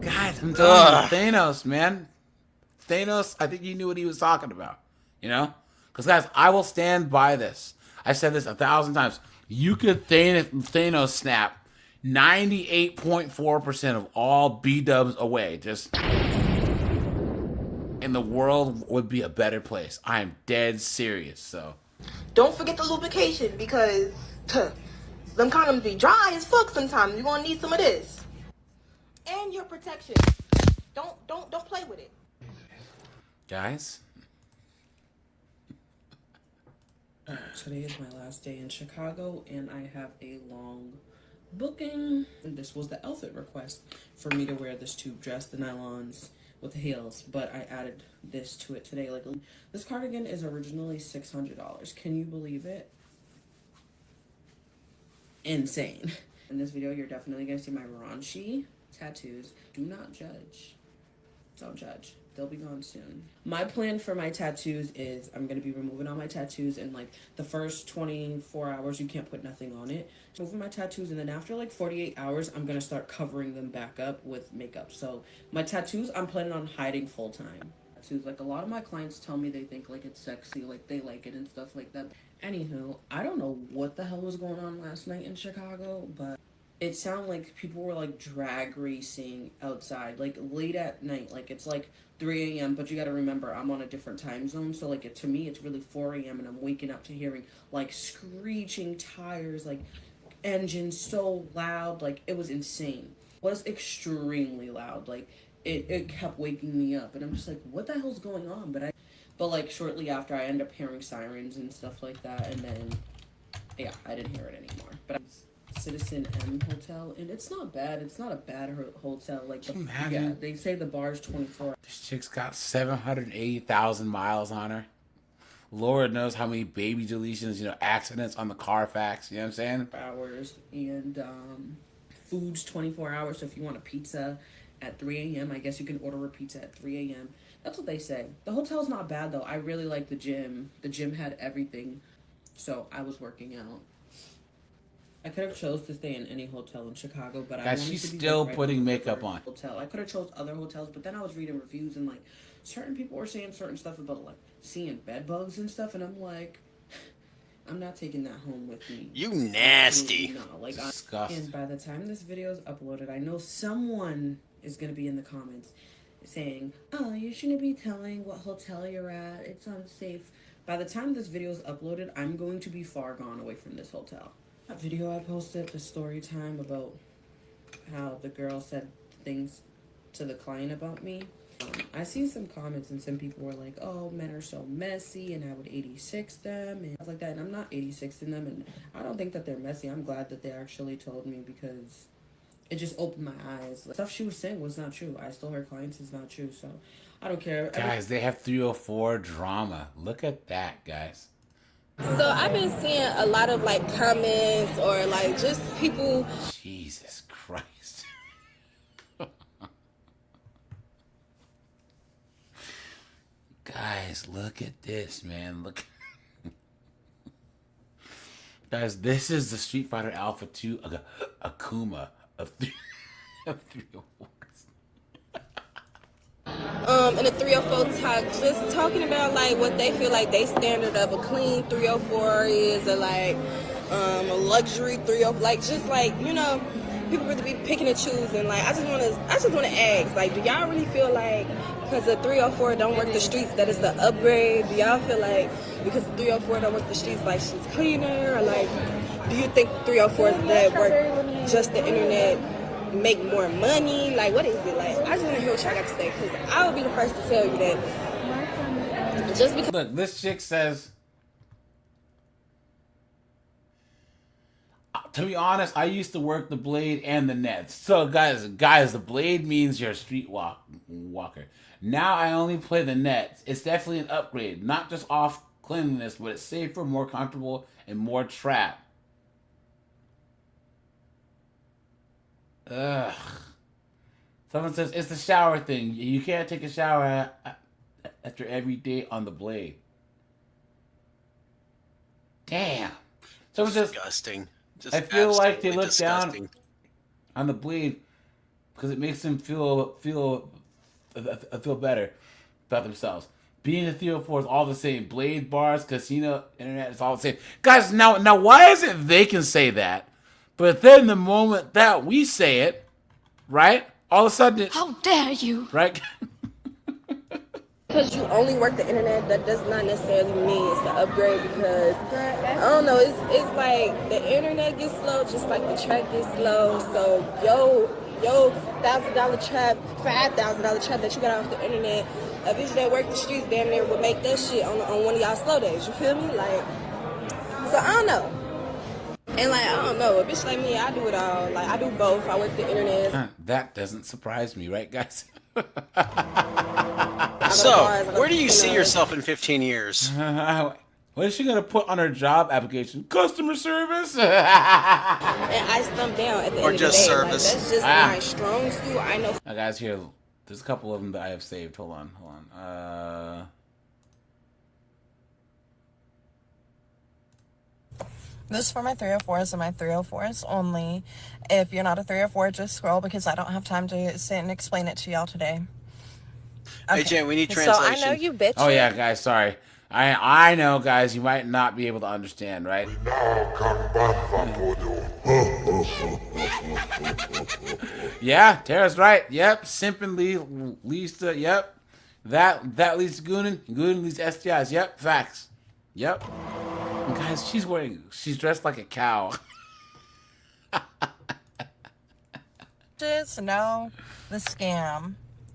S1: Guys, I'm telling you, Thanos, man. Thanos, I think he knew what he was talking about. You know? Because, guys, I will stand by this. I said this 1,000 times. You could Thanos snap 98.4% of all B-dubs away. Just... and the world would be a better place. I am dead serious, so...
S20: Don't forget the lubrication, because them condoms be dry as fuck sometimes. You're gonna need some of this. And your protection. Don't play with it.
S1: Guys?
S12: Today is my last day in Chicago, and I have a long booking. And this was the outfit request for me to wear this tube dress, the nylons with the heels, but I added this to it today. Like, this cardigan is originally $600. Can you believe it? Insane. In this video, you're definitely gonna see my raunchy tattoos. Do not judge. Don't judge. They'll be gone soon. My plan for my tattoos is I'm going to be removing all my tattoos in like the first 24 hours. You can't put nothing on it. Removing my tattoos, and then after like 48 hours, I'm going to start covering them back up with makeup. So my tattoos, I'm planning on hiding full time. Tattoos, like a lot of my clients tell me they think like it's sexy, like they like it and stuff like that. Anywho, I don't know what the hell was going on last night in Chicago, but it sounded like people were like drag racing outside, like late at night. Like it's like 3 a.m., but you got to remember I'm on a different time zone, so like to me it's really 4 a.m. and I'm waking up to hearing like screeching tires, like engines so loud, like it was insane. It was extremely loud, like it kept waking me up, and I'm just like, what the hell's going on? But like shortly after, I end up hearing sirens and stuff like that, and then yeah, I didn't hear it anymore. But Citizen M Hotel, and it's not bad. It's not a bad hotel. Like, yeah, they say the bar's 24.
S1: This chick's got 780,000 miles on her. Lord knows how many baby deletions, accidents on the Carfax. You know what I'm saying?
S12: Hours, and food's 24 hours. So if you want a pizza at 3 a.m., I guess you can order a pizza at 3 a.m. That's what they say. The hotel's not bad though. I really like the gym. The gym had everything, so I was working out. I could have chose to stay in any hotel in Chicago, but
S1: Guys, she's still putting makeup on.
S12: Hotel. I could have chose other hotels, but then I was reading reviews, and like certain people were saying certain stuff about like seeing bed bugs and stuff, and I'm like, I'm not taking that home with me.
S18: You nasty.
S12: No, like
S1: disgusting.
S12: And by the time this video is uploaded, I know someone is gonna be in the comments saying, "Oh, you shouldn't be telling what hotel you're at. It's unsafe By the time this video is uploaded, I'm going to be far gone away from this hotel. That video I posted, the story time about how the girl said things to the client about me. I seen some comments and some people were like, oh, men are so messy and I would 86 them and stuff like that. And I'm not 86ing them, and I don't think that they're messy. I'm glad that they actually told me, because it just opened my eyes. Like, stuff she was saying was not true. I stole her clients is not true. So I don't care.
S1: Guys, they have 304 drama. Look at that, guys.
S20: So I've been seeing a lot of like comments or like just people.
S1: Jesus Christ. Guys, look at this, man. Look. Guys, this is the Street Fighter Alpha 2 Akuma of 304s.
S20: In the 304 talk, just talking about like what they feel like they standard of a clean 304 is, or like a luxury 304, like just like, you know, people really be picking and choosing. Like I just want to ask, like, do y'all really feel like because the 304 don't work the streets that it's the upgrade? Do y'all feel like because the 304 don't work the streets, like she's cleaner, or like do you think 304s that work just the internet make more money? Like, what is it? Like, I just want to hear what y'all got to say, because I would be the first to tell you that just because.
S1: Look, this chick says, to be honest, I used to work the blade and the nets. So guys, the blade means you're a street walker. Now I only play the nets. It's definitely an upgrade, not just off cleanliness, but it's safer, more comfortable, and more trap. Ugh. Someone says it's the shower thing. You can't take a shower after every day on the blade. Damn. Someone says
S18: Disgusting. Just
S1: I feel like they
S18: absolutely
S1: look
S18: disgusting.
S1: down on the blade because it makes them feel better about themselves. Being a 304 is all the same. Blade, bars, casino, internet, it's all the same. Guys, now why is it they can say that, but then the moment that we say it, right? All of a sudden it's...
S20: How dare you?
S1: Right?
S20: Because you only work the internet, that does not necessarily mean it's the upgrade, because I don't know, it's like the internet gets slow just like the track gets slow. So yo $1,000 trap, $5,000 trap that you got off the internet, a bitch that work the streets damn near would make that shit on one of y'all slow days. You feel me? Like, so I don't know. And like, I don't know, a bitch like me, I do it all. Like, I do both. I work the internet.
S1: That doesn't surprise me, right, guys?
S18: So, where do you see yourself in 15 years?
S1: What is she going to put on her job application? Customer service?
S20: And I stump down at the
S18: Or
S20: end
S18: just
S20: of the day.
S18: service.
S20: Like, that's just my strong suit. I know.
S1: Now, guys, here, there's a couple of them that I have saved. Hold on.
S3: This is for my 304s and my 304s only. If you're not a 304, just scroll, because I don't have time to sit and explain it to y'all today.
S18: Hey, Jen, we need translation.
S3: So I know you bitch.
S1: Oh, yeah, guys, sorry. I know, guys, you might not be able to understand, right? Yeah, Tara's right. Yep, simply leads to, yep. That leads to Goonin. Goonin leads to STIs. Yep, facts. Yep. And guys, she's dressed like a cow.
S3: Just know the scam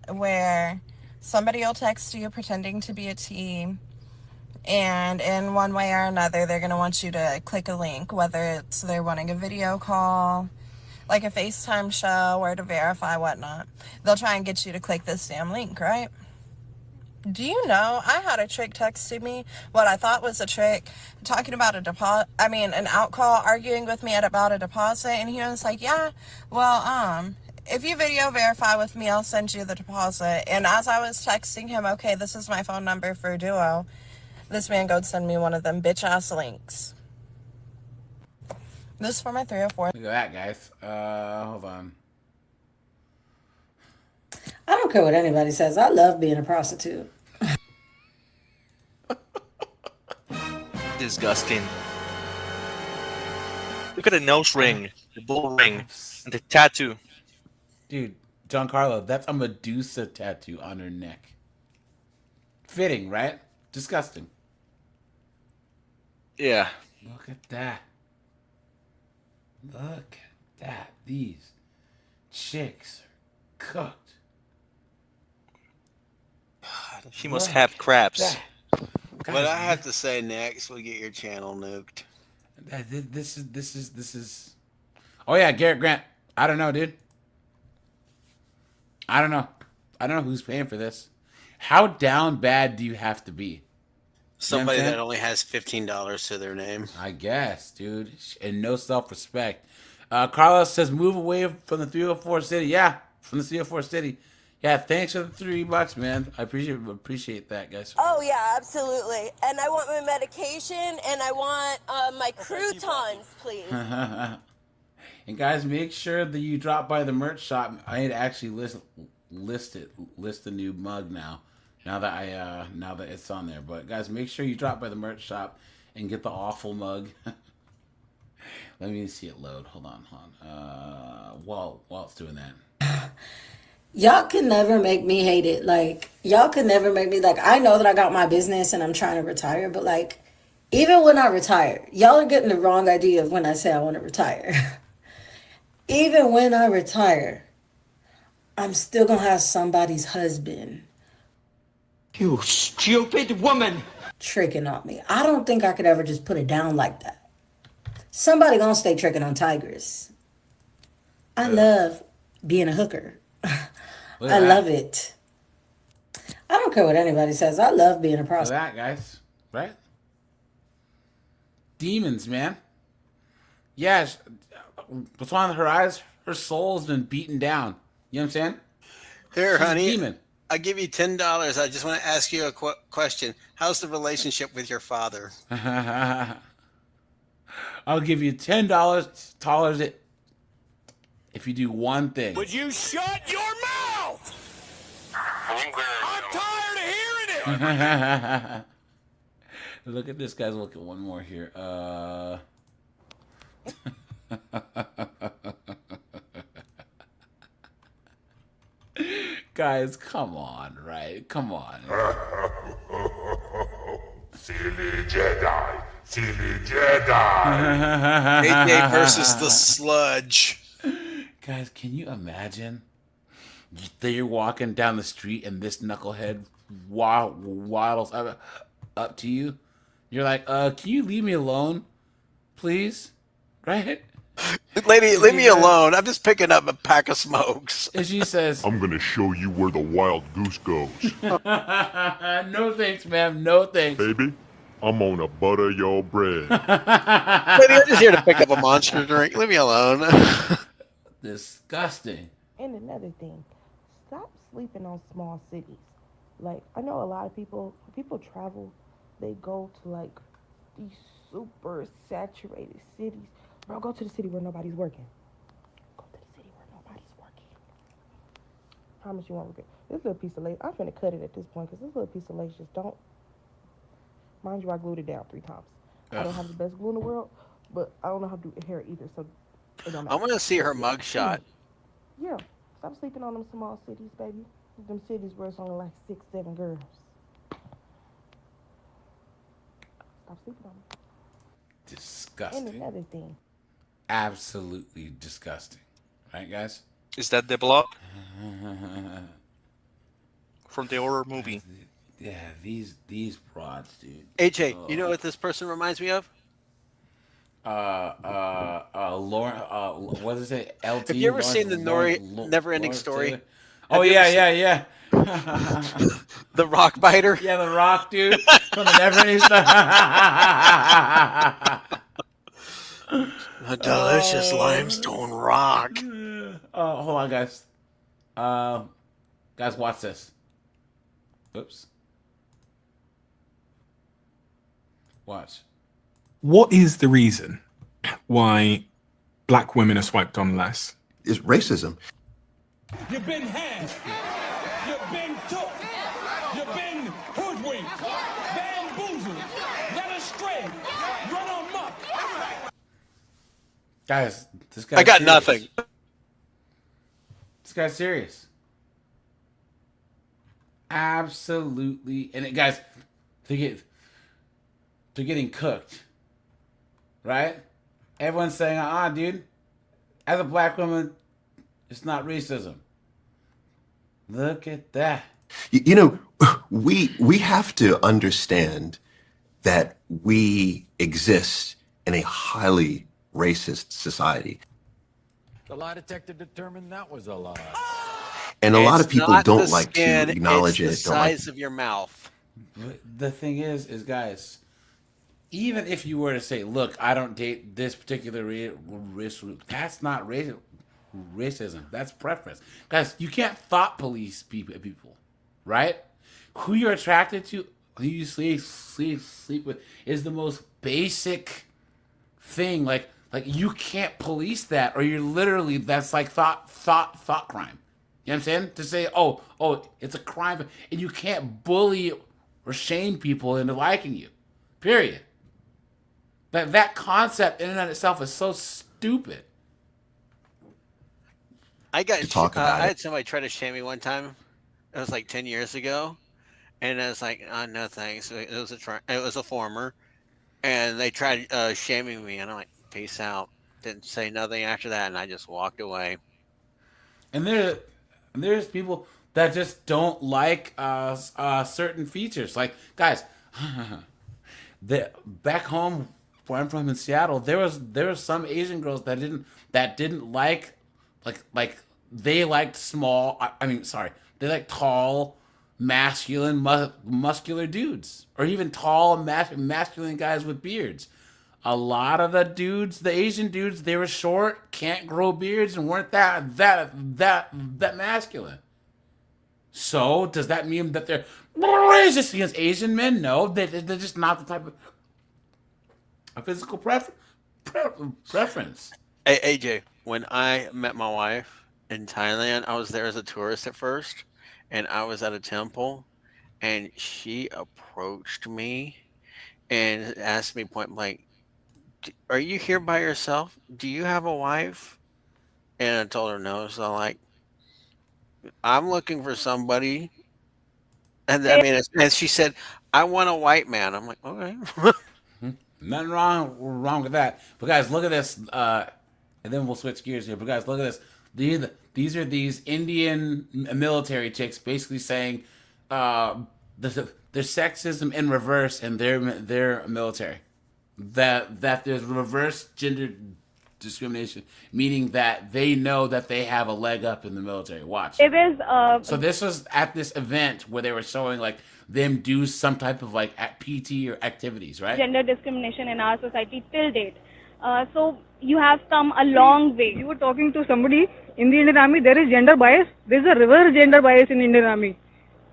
S3: where somebody will text you pretending to be a team, and in one way or another they're going to want you to click a link, whether it's they're wanting a video call, like a FaceTime show, or to verify whatnot. They'll try and get you to click this damn link, right? Do you know, I had a trick texting me, what I thought was a trick, talking about an out call, arguing with me about a deposit, and he was like, yeah, well, if you video verify with me, I'll send you the deposit. And as I was texting him, okay, this is my phone number for Duo, this man go send me one of them bitch-ass links. This is for my 304.
S1: Look at that, guys. Hold on.
S11: I don't care what anybody says. I love being a prostitute.
S17: Disgusting. Look at the nose ring, the bull ring, and the tattoo.
S1: Dude, Giancarlo, that's a Medusa tattoo on her neck. Fitting, right? Disgusting.
S18: Yeah.
S1: Look at that. Look at that. These chicks are cooked.
S17: She must
S1: Look
S17: have
S1: at
S17: crabs.
S1: that.
S18: What
S1: Guys,
S18: I have to say next will get your channel nuked.
S1: This is. Oh yeah, Garrett Grant. I don't know, dude. I don't know. I don't know who's paying for this. How down bad do you have to be?
S18: Somebody
S1: You know what I'm
S18: that only has $15 to their name.
S1: I guess, dude. And no self-respect. Carlos says, move away from the 304 city. Yeah, from the 304 city. Yeah, thanks for the $3, man. I appreciate that, guys.
S10: Oh yeah, absolutely. And I want my medication and I want my croutons, please.
S1: And guys, make sure that you drop by the merch shop. I need to actually list the new mug now. Now that it's on there. But guys, make sure you drop by the merch shop and get the awful mug. Let me see it load. Hold on. While it's doing that.
S11: Y'all can never make me hate it. Like, y'all can never make me, like, I know that I got my business and I'm trying to retire, but like, even when I retire, y'all are getting the wrong idea of when I say I want to retire. Even when I retire, I'm still gonna have somebody's husband.
S16: You stupid woman!
S11: Tricking on me. I don't think I could ever just put it down like that. Somebody gonna stay tricking on Tigress. I love being a hooker. I love it. I don't care what anybody says. I love being a
S1: Look
S11: prostitute.
S1: at that, guys. Right? Demons, man. Yeah, what's on her eyes? Her soul's been beaten down. You know what I'm saying?
S18: Here,
S1: She's a
S18: honey.
S1: demon.
S18: I'll give you $10. I just want to ask you a question. How's the relationship with your father?
S1: I'll give you $10 tolerance if you do one thing.
S16: Would you shut your mouth? I'm tired of hearing it!
S1: Look at this, guys. Look at one more here. Guys, come on, right? Come on.
S16: Silly Jedi! Silly Jedi!
S18: AJ versus the sludge.
S1: Guys, can you imagine? You're walking down the street and this knucklehead waddles up to you. You're like, can you leave me alone, please? Right?
S18: Lady, leave me alone. I'm just picking up a pack of smokes.
S1: And she says,
S16: I'm gonna show you where the wild goose goes.
S1: no thanks, ma'am. No thanks.
S16: Baby, I'm gonna butter your bread.
S18: Lady, I'm just here to pick up a monster drink. Leave me alone.
S1: Disgusting.
S15: And another thing, stop sleeping on small cities. Like, I know a lot of people travel, they go to like these super saturated cities. Bro, go to the city where nobody's working. Go to the city where nobody's working. Promise you won't regret. This little piece of lace, I'm finna cut it at this point because this little piece of lace just don't. Mind you, I glued it down 3 times. I don't have the best glue in the world, but I don't know how to do hair either, so it don't matter.
S18: I want to see her mugshot.
S15: Yeah, stop sleeping on them small cities, baby. Them cities where it's only like 6, 7 girls. Stop sleeping on them.
S1: Disgusting.
S15: And another thing.
S1: Absolutely disgusting. Right, guys?
S17: Is that the blood from the horror movie?
S1: Yeah, these broads, dude.
S18: AJ, you know what this person reminds me of?
S1: Lauren, what is it? LT.
S18: Have you ever seen the Never Ending Story?
S1: Taylor? Oh yeah.
S18: The rock biter?
S1: Yeah, the rock dude from the Never Ending Story.
S18: A delicious limestone rock.
S1: Hold on, guys. Guys, watch this. Oops. Watch.
S23: What is the reason why black women are swiped on less?
S24: It's racism.
S16: You've been had. You've been took. You've been hoodwinked. Bamboozled. Led astray. Run amok.
S1: Guys, this guy's
S18: I got
S1: serious.
S18: nothing.
S1: This guy's serious. Absolutely. And guys, they're getting cooked. right? Everyone's saying, dude, as a black woman, it's not racism. Look at that.
S7: You know, we have to understand that we exist in a highly racist society.
S2: The lie detector determined that was a lie.
S7: And a lot of
S18: It's
S7: people
S18: not
S7: don't
S18: the
S7: like
S18: skin,
S7: to acknowledge
S18: it's the
S7: it. Don't like
S18: size of your mouth.
S1: The thing is guys, even if you were to say, look, I don't date this particular race group, that's not racism. That's preference. Guys, you can't thought police people, right? Who you're attracted to, who you sleep with, is the most basic thing. Like you can't police that, or you're literally, that's like thought crime. You know what I'm saying? To say, oh, it's a crime, and you can't bully or shame people into liking you. Period. That concept in and of itself is so stupid.
S18: I
S7: talk about
S18: I
S7: it.
S18: had somebody try to shame me one time. It was like 10 years ago, and I was like, "Oh, no thanks." It was a former, and they tried shaming me, and I'm like, "Peace out." Didn't say nothing after that, and I just walked away.
S1: And there's people that just don't like certain features. Like, guys, back home where I'm from in Seattle, there was some Asian girls that didn't like they liked small. They like tall, masculine, muscular dudes, or even tall, masculine guys with beards. A lot of the Asian dudes, they were short, can't grow beards, and weren't that masculine. So does that mean that they're racist against Asian men? No, they're just not the type of physical preference.
S18: Hey, AJ, when I met my wife in Thailand, I was there as a tourist at first, and I was at a temple, and she approached me and asked me point blank, "Are you here by yourself? Do you have a wife?" And I told her no. So I'm looking for somebody. And I mean, and she said, "I want a white man." I'm like, okay.
S1: Nothing wrong with that. But guys, look at this. And then we'll switch gears here. But guys, look at this. These are these Indian military chicks basically saying there's sexism in reverse in their military. That there's reverse gender discrimination, meaning that they know that they have a leg up in the military. Watch.
S9: It is.
S1: So this was at this event where they were showing like them do some type of like PT or activities, right?
S9: Gender discrimination in our society till date. So you have come a long way. You were talking to somebody in the Indian Army. There is gender bias. There is a reverse gender bias in Indian Army.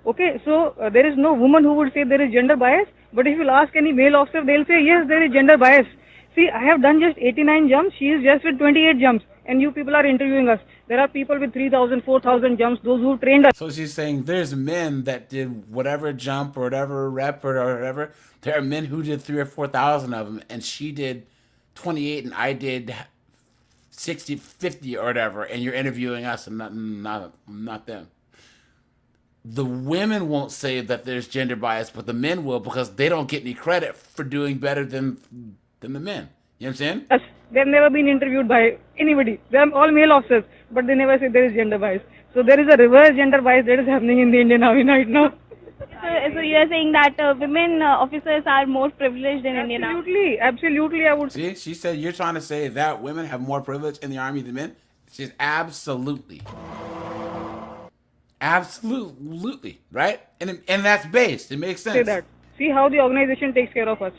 S9: Okay, so there is no woman who would say there is gender bias. But if you'll ask any male officer, they'll say yes, there is gender bias. See, I have done just 89 jumps. She is just with 28 jumps. And you people are interviewing us. There are people with 3,000, 4,000 jumps, those who trained us.
S1: So she's saying there's men that did whatever jump or whatever rep or whatever. There are men who did 3,000 or 4,000 of them, and she did 28, and I did 60, 50 or whatever. And you're interviewing us, and not them. The women won't say that there's gender bias, but the men will, because they don't get any credit for doing better than the men. You know what I'm saying?
S9: Yes, they've never been interviewed by anybody. They're all male officers, but they never say there is gender bias. So there is a reverse gender bias that is happening in the Indian Army right now. So you are saying that women officers are more privileged in Indian Army? Absolutely, I would.
S1: See, she said you're trying to say that women have more privilege in the army than men. She's absolutely, right, and that's based. It makes sense.
S9: Say that. See how the organization takes care of us.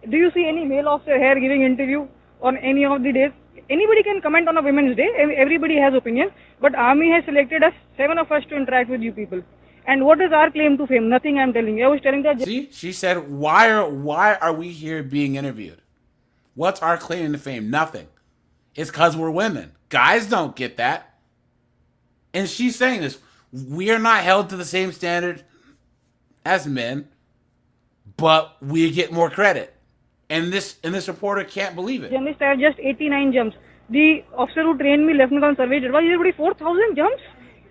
S9: Do you see any male officer here giving interview on any of the days? Anybody can comment on a Women's Day. Everybody has opinions. But Army has selected us, 7 of us, to interact with you people. And what is our claim to fame? Nothing, I'm telling you. I was telling that.
S1: See, she said, why are we here being interviewed? What's our claim to fame? Nothing. It's because we're women. Guys don't get that. And she's saying this. We are not held to the same standard as men, but we get more credit. And this reporter can't believe it.
S9: Journalists have just 89 jumps. The officer who trained me, Lieutenant Colonel Survey, did everybody 4,000 jumps.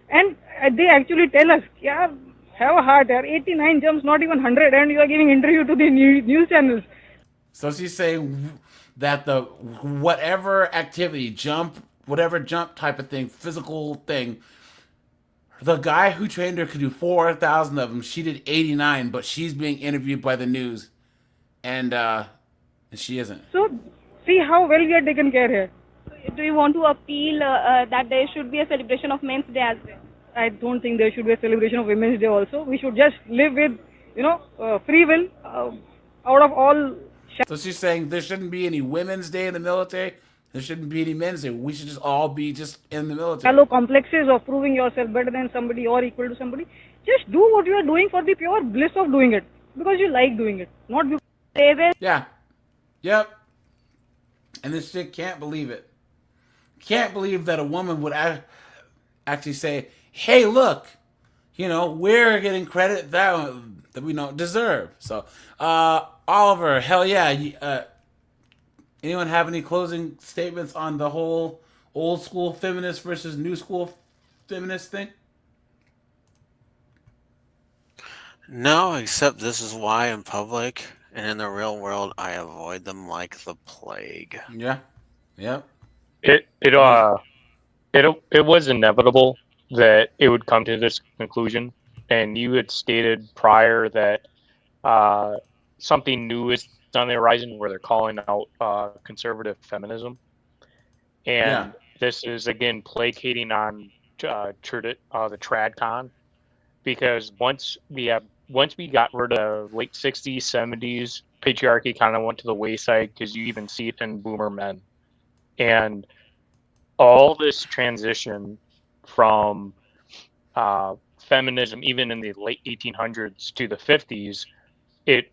S9: And they actually tell us, yeah, have a heart, 89 jumps, not even 100, and you are giving interview to the news channels.
S1: So she's saying that the whatever activity, whatever jump type of thing, physical thing, the guy who trained her could do 4,000 of them. She did 89, but she's being interviewed by the news, and she isn't.
S9: So, see how well we are taken care here. Do you want to appeal that there should be a celebration of Men's Day as well? I don't think there should be a celebration of Women's Day also. We should just live with, free will out of all.
S1: So she's saying there shouldn't be any Women's Day in the military. There shouldn't be any Men's Day. We should just all be just in the military.
S9: Shallow complexes of proving yourself better than somebody or equal to somebody. Just do what you are doing for the pure bliss of doing it. Because you like doing it. Not because they were.
S1: Yeah. Yep. And this chick can't believe it. Can't believe that a woman would actually say, hey, look, we're getting credit that we don't deserve. So, Oliver, hell yeah. Anyone have any closing statements on the whole old school feminist versus new school feminist thing?
S18: No, except this is why in public and in the real world I avoid them like the plague.
S1: Yeah. Yep.
S4: It was inevitable that it would come to this conclusion, and you had stated prior that something new is on the horizon where they're calling out conservative feminism, and this is again placating on the TradCon, because once we got rid of late 60s, 70s, patriarchy kind of went to the wayside, because you even see it in boomer men. And all this transition from feminism, even in the late 1800s to the 50s, it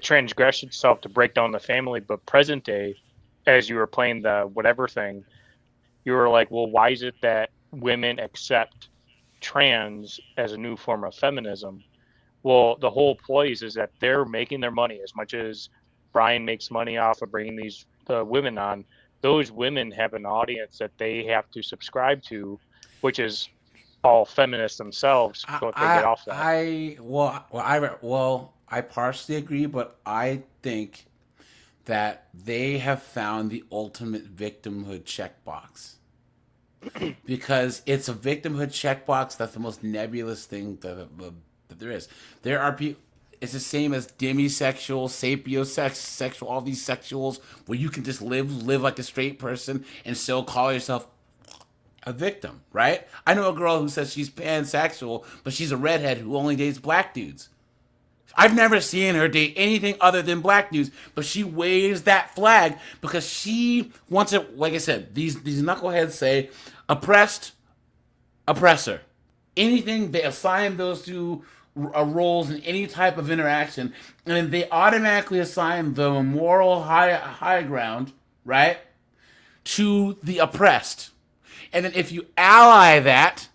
S4: transgressed itself to break down the family. But present day, as you were playing the whatever thing, you were like, well, why is it that women accept trans as a new form of feminism? Well, the whole place is that they're making their money as much as Brian makes money off of bringing these women on. Those women have an audience that they have to subscribe to, which is all feminists themselves. So if they get off that,
S1: I partially agree, but I think that they have found the ultimate victimhood checkbox. Because it's a victimhood checkbox that's the most nebulous thing that there is. There are people. It's the same as demisexual, sapiosexual, all these sexuals where you can just live like a straight person and still call yourself a victim, right? I know a girl who says she's pansexual, but she's a redhead who only dates black dudes. I've never seen her date anything other than black dudes, but she waves that flag because she wants it. Like I said, these knuckleheads say oppressed, oppressor. Anything, they assign those two roles in any type of interaction, and then they automatically assign the moral high ground, right, to the oppressed. And then if you ally that,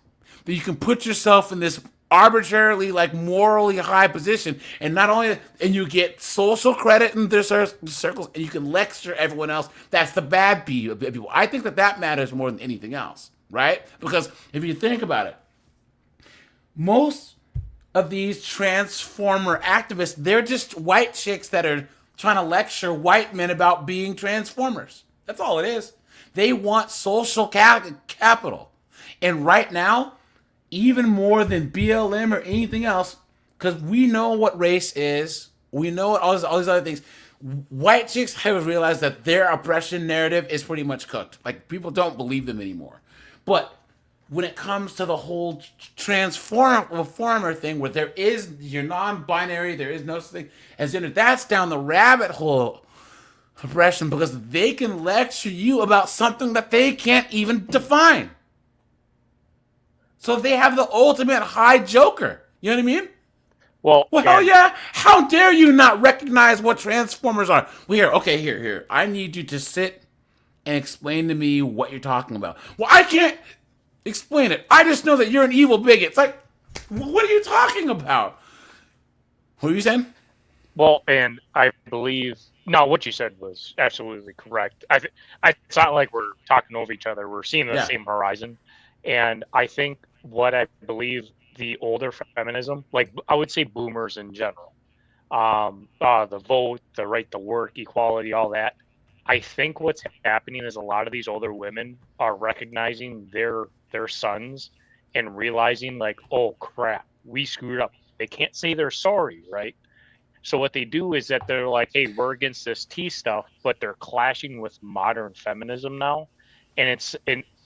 S1: then you can put yourself in this arbitrarily, like, morally high position, and not only, and you get social credit in their circles, and you can lecture everyone else. That's the bad people. I think that matters more than anything else, right? Because if you think about it, most of these transformer activists, they're just white chicks that are trying to lecture white men about being transformers. That's all it is. They want social capital. And right now, even more than BLM or anything else, because we know what race is, we know what all these other things, white chicks have realized that their oppression narrative is pretty much cooked. Like, people don't believe them anymore. But when it comes to the whole transformer thing, where there is, you're non-binary, there is no such thing as gender, that's down the rabbit hole of oppression, because they can lecture you about something that they can't even define. So they have the ultimate high joker. You know what I mean?
S4: Well,
S1: hell yeah. How dare you not recognize what transformers are? Here. I need you to sit and explain to me what you're talking about. Well, I can't explain it. I just know that you're an evil bigot. It's like, what are you talking about? What are you saying?
S4: Well, and I believe, no, what you said was absolutely correct. It's not like we're talking over each other. We're seeing the same horizon. And I think what I believe the older feminism, like I would say boomers in general, the vote, the right to work, equality, all that. I think what's happening is a lot of these older women are recognizing their sons and realizing like, oh crap, we screwed up. They can't say they're sorry, right? So what they do is that they're like, hey, we're against this T stuff, but they're clashing with modern feminism now. And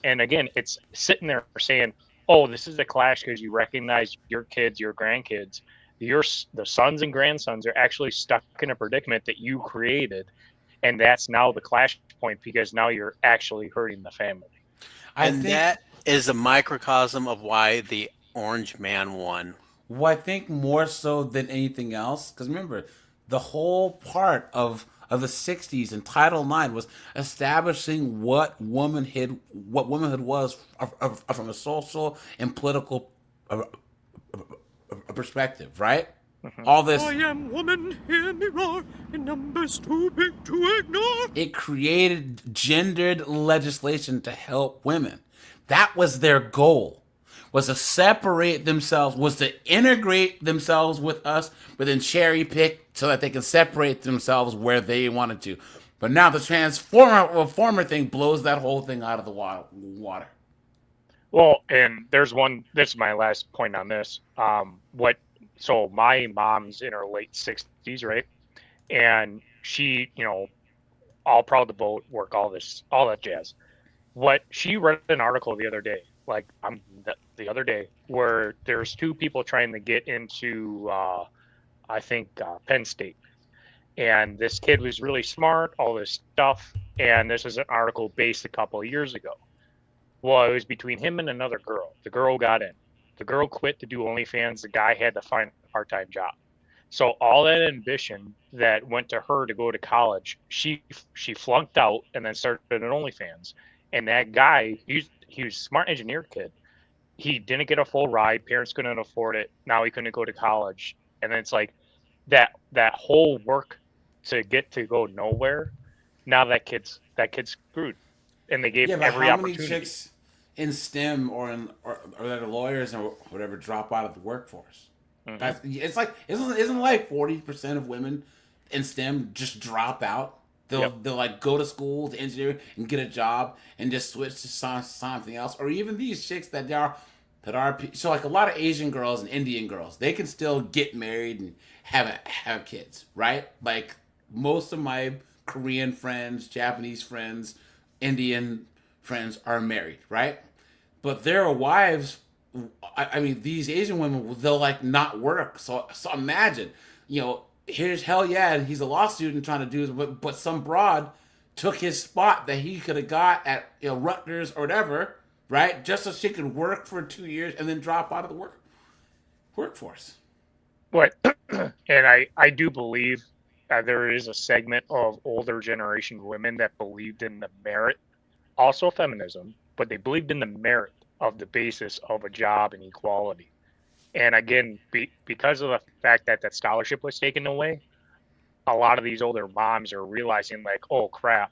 S4: again, it's sitting there saying, oh, this is a clash because you recognize your kids, your grandkids, the sons and grandsons are actually stuck in a predicament that you created, and that's now the clash point because now you're actually hurting the family.
S18: That is a microcosm of why the orange man won.
S1: Well, I think more so than anything else, because remember, the whole part of the '60s and Title IX was establishing what womanhood was from a social and political perspective, right? All this.
S8: I am woman, hear me roar, in numbers too big to ignore.
S1: It created gendered legislation to help women. That was their goal. Was to separate themselves, was to integrate themselves with us, but then cherry pick so that they can separate themselves where they wanted to. But now the transformer thing blows that whole thing out of the water.
S4: Well, and there's one. This is my last point on this. So my mom's in her late 60s, right? And she, all proud to vote, work, all that jazz. She read an article the other day. The other day, where there's two people trying to get into, I think, Penn State. And this kid was really smart, all this stuff. And this is an article based a couple of years ago. Well, it was between him and another girl. The girl got in. The girl quit to do OnlyFans. The guy had to find a part-time job. So all that ambition that went to her to go to college, she flunked out and then started an OnlyFans. And that guy, he was a smart engineer kid. He didn't get a full ride. Parents couldn't afford it. Now he couldn't go to college. And then it's like that whole work to get to go nowhere. Now that kid's screwed. And they gave every
S1: how
S4: opportunity.
S1: many chicks in STEM or that are lawyers or whatever drop out of the workforce? Mm-hmm. It's like isn't like 40% of women in STEM just drop out? They'll like go to school to engineer and get a job and just switch to something else. Or even these chicks that are so like a lot of Asian girls and Indian girls, they can still get married and have kids, right? Like most of my Korean friends, Japanese friends, Indian friends are married, right? But their wives, I mean, these Asian women, they'll like not work. So imagine, here's he's a law student trying to do this, but some broad took his spot that he could have got at Rutgers or whatever, right? Just so she could work for 2 years and then drop out of the workforce.
S4: But and I do believe there is a segment of older generation women that believed in the merit, also feminism, but they believed in the merit of the basis of a job and equality. And again, because of the fact that scholarship was taken away, a lot of these older moms are realizing like, oh crap,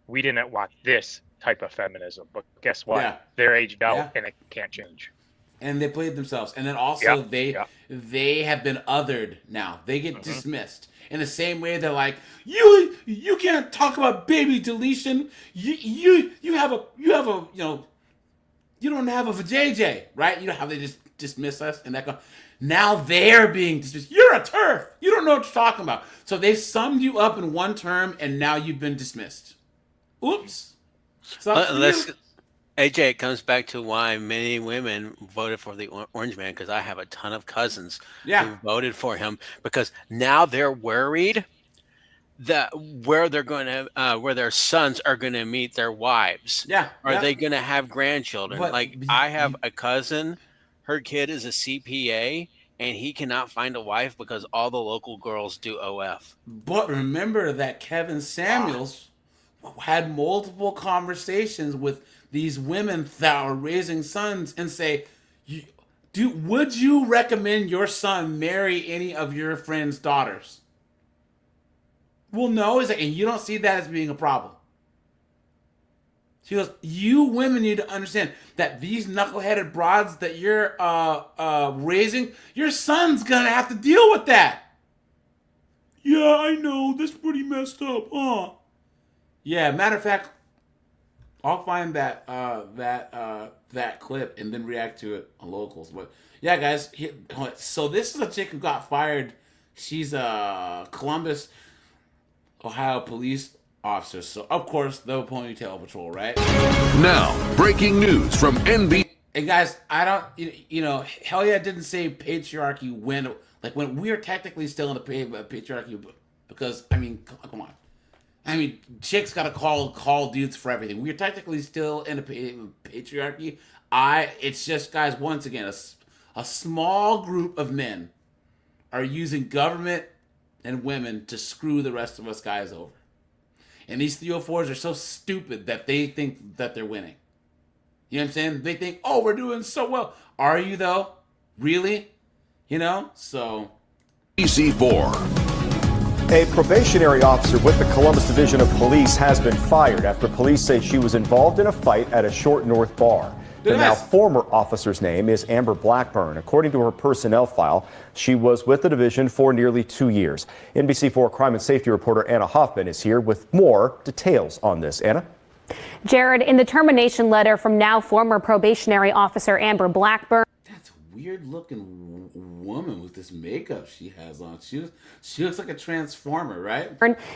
S4: we didn't want this type of feminism. But guess what? Yeah. They're aged out and it can't change.
S1: And they played themselves. And then also they have been othered now. They get dismissed. In the same way they're like, you can't talk about baby deletion. You don't have a vajayjay, right? You know how they just dismiss us and that. Now they're being dismissed. You're a TERF. You don't know what you're talking about. So they summed you up in one term, and now you've been dismissed. Oops.
S18: AJ, it comes back to why many women voted for the Orange Man, because I have a ton of cousins who voted for him because now they're worried that where their sons are going to meet their wives. Are they going to have grandchildren? I have a cousin, her kid is a CPA, and he cannot find a wife because all the local girls do OF.
S1: But remember that Kevin Samuels had multiple conversations with these women that are raising sons and say, would you recommend your son marry any of your friends' daughters? Well, no. And you don't see that as being a problem. She goes, you women need to understand that these knuckleheaded broads that you're raising, your son's going to have to deal with that. yeah, I know, that's pretty messed up, huh? Yeah, matter of fact, I'll find that clip and then react to it on Locals. But yeah, guys, so this is a chick who got fired. She's a Columbus, Ohio police officer. So of course, the ponytail patrol, right?
S19: Now, breaking news from NB.
S1: And guys, I don't, hell yeah, didn't say patriarchy when we are technically still in the patriarchy, because I mean, come on. I mean, chicks gotta call dudes for everything. We're technically still in a patriarchy. It's just, guys, once again, a small group of men are using government and women to screw the rest of us guys over. And these 304s are so stupid that they think that they're winning. You know what I'm saying? They think, oh, we're doing so well. Are you, though? Really? So.
S19: PC4.
S21: A probationary officer with the Columbus Division of Police has been fired after police say she was involved in a fight at a Short North bar. The now former officer's name is Amber Blackburn. According to her personnel file, she was with the division for nearly 2 years. NBC4 crime and safety reporter Anna Hoffman is here with more details on this. Anna?
S22: Jared, in the termination letter from now former probationary officer Amber Blackburn.
S1: That's a weird looking woman with this makeup she has on. She looks like a transformer, right?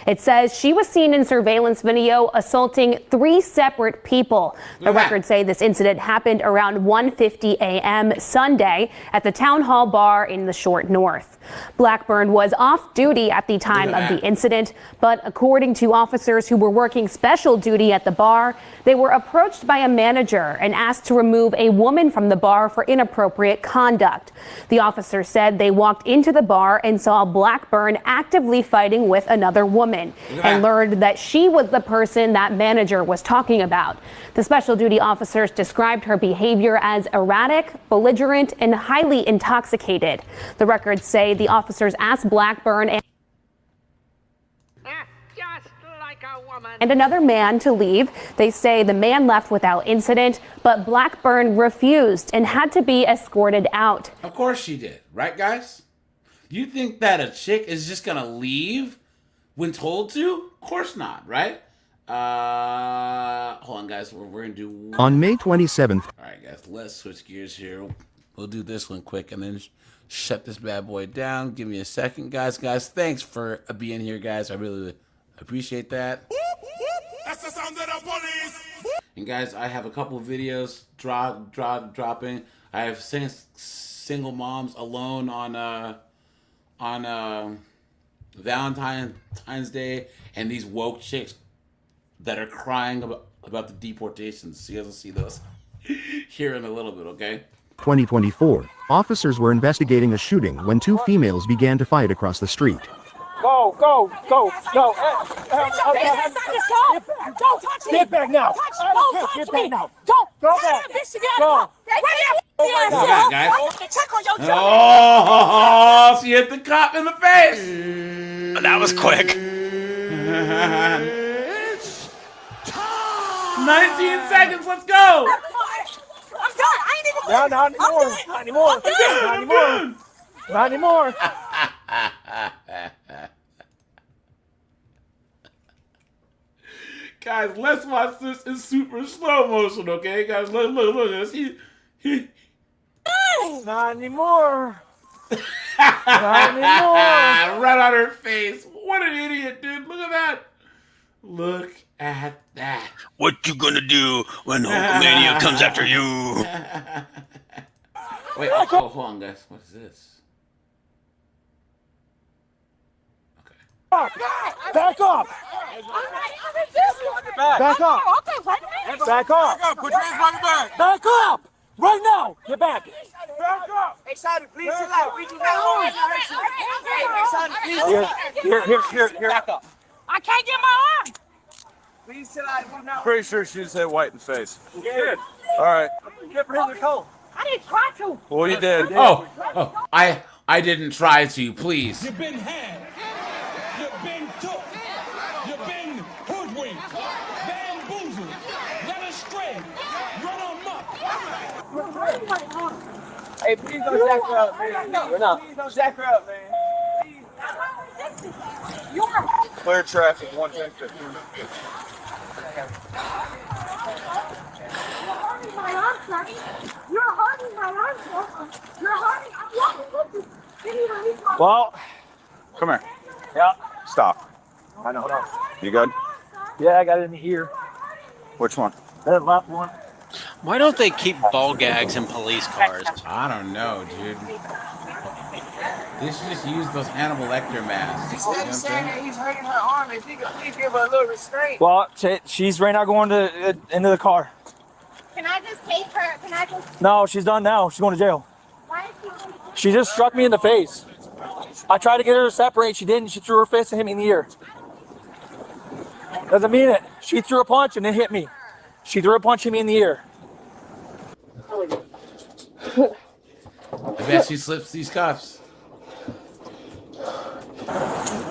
S22: It says she was seen in surveillance video assaulting 3 separate people. The records say this incident happened around 1:50 a.m. Sunday at the Town Hall bar in the Short North. Blackburn was off duty at the time of the incident, but according to officers who were working special duty at the bar, they were approached by a manager and asked to remove a woman from the bar for inappropriate conduct. The officer said they walked into the bar and saw Blackburn actively fighting with another woman and learned that she was the person that manager was talking about. The special duty officers described her behavior as erratic, belligerent, and highly intoxicated. The records say the officers asked Blackburn and another man to leave. They say the man left without incident, but Blackburn refused and had to be escorted out.
S1: Of course she did, right, guys? You think that a chick is just gonna leave when told to? Of course not, right? Hold on, guys. We're gonna do
S24: on May 27th.
S1: All right, guys. Let's switch gears here. We'll do this one quick and then shut this bad boy down. Give me a second, guys. Guys, thanks for being here, guys. I really appreciate that.
S16: That's the sound of the police.
S1: And guys, I have a couple of videos dropping. I have single moms alone on Valentine's Day, and these woke chicks that are crying about the deportations. So you guys will see those here in a little bit, okay?
S24: 2024. Officers were investigating a shooting when 2 females began to fight across the street.
S25: Go, go, go, go. Don't touch me. Get back now. Don't touch me. Don't. Go back. Go.
S1: Oh, she hit the cop in the face.
S18: That was quick.
S1: 19 seconds, let's go.
S25: I'm done. I ain't even. No, not anymore. Not anymore. Not anymore. Not anymore.
S1: Guys, let's watch this in super slow motion, okay? Guys, look.
S25: Not anymore. Not anymore.
S1: Right on her face. What an idiot, dude. Look at that. Look at that.
S18: What you gonna do when Hulkamania comes after you?
S1: Wait, hold on, guys. What is this?
S25: Back up! Back up! Back up! Put your hands behind your back! Back up! Right now! Get back! Back up! Hey, Simon, please chill out. We do not Here. Back up.
S20: I can't get my arm.
S25: Please chill out. Pretty sure she just hit White in the face. You did. All right. Get for him to coat.
S20: I didn't try to.
S25: Well, you did.
S1: Oh, I didn't try to, please.
S16: You've been had. You've been took. You've been hoodwinked. Bamboozled. Led astray. Run amok.
S25: Hey, please don't jack her up, man. Please don't jack her up, man.
S5: Clear traffic, 110.
S25: You're hurting my arm. You're hurting. I'm walking with you.
S5: Well, come here.
S25: Yeah.
S5: Stop.
S25: I know. Hold on.
S5: You good?
S25: Yeah, I got it in here.
S5: Which one?
S25: That left one.
S18: Why don't they keep ball gags in police cars?
S1: I don't know, dude. They should just use those Hannibal Lecter masks. You know what I'm saying?
S25: He's hurting her arm. If he could please give her a little restraint. Well, she's right now going into the car.
S6: Can I just take her? Can I just?
S25: No, she's done now. She's going to jail.
S6: Why is she?
S25: She just struck me in the face. I tried to get her to separate. She didn't. She threw her fist and hit me in the ear. Doesn't mean it. She threw a punch and it hit me. She threw a punch hit me in the ear.
S1: I bet she slips these cuffs.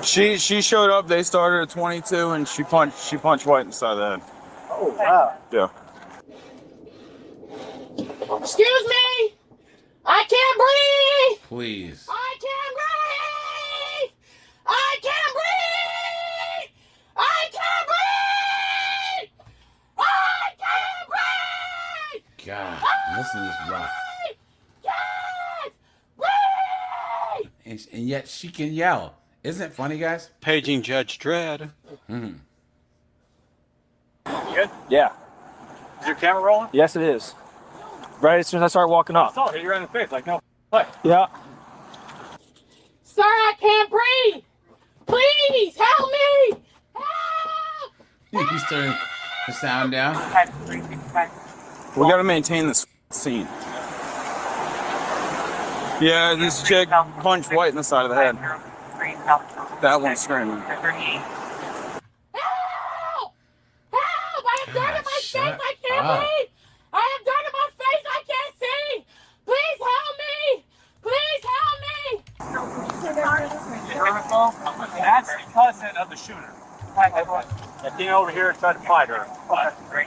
S5: She showed up. They started at 22, and she punched White inside the head.
S25: Oh wow.
S5: Yeah.
S20: Excuse me! I can't breathe!
S1: Please.
S20: I can't breathe! I can't breathe! I can't breathe! I can't breathe!
S1: God, listen to this rock. And yet she can yell. Isn't it funny, guys?
S18: Paging Judge Dredd.
S1: Mm-hmm.
S25: You good? Yeah.
S5: Is your camera rolling?
S25: Yes, it is. Right as soon as I start walking up.
S5: I saw it. You're in the face. Like, no. Play.
S25: Yeah.
S20: Sir, I can't breathe! Please, help me! Help!
S1: He's turning the sound down.
S5: We gotta maintain this scene. Yeah, this chick punched White in the side of the head. That one's screaming.
S20: Help! Help! I have dirt in my face! I can't breathe! I have dirt in my face! I can't see! Please help me! Please help me!
S25: That's the cousin of the shooter. That came over here and tried to fight her. Okay.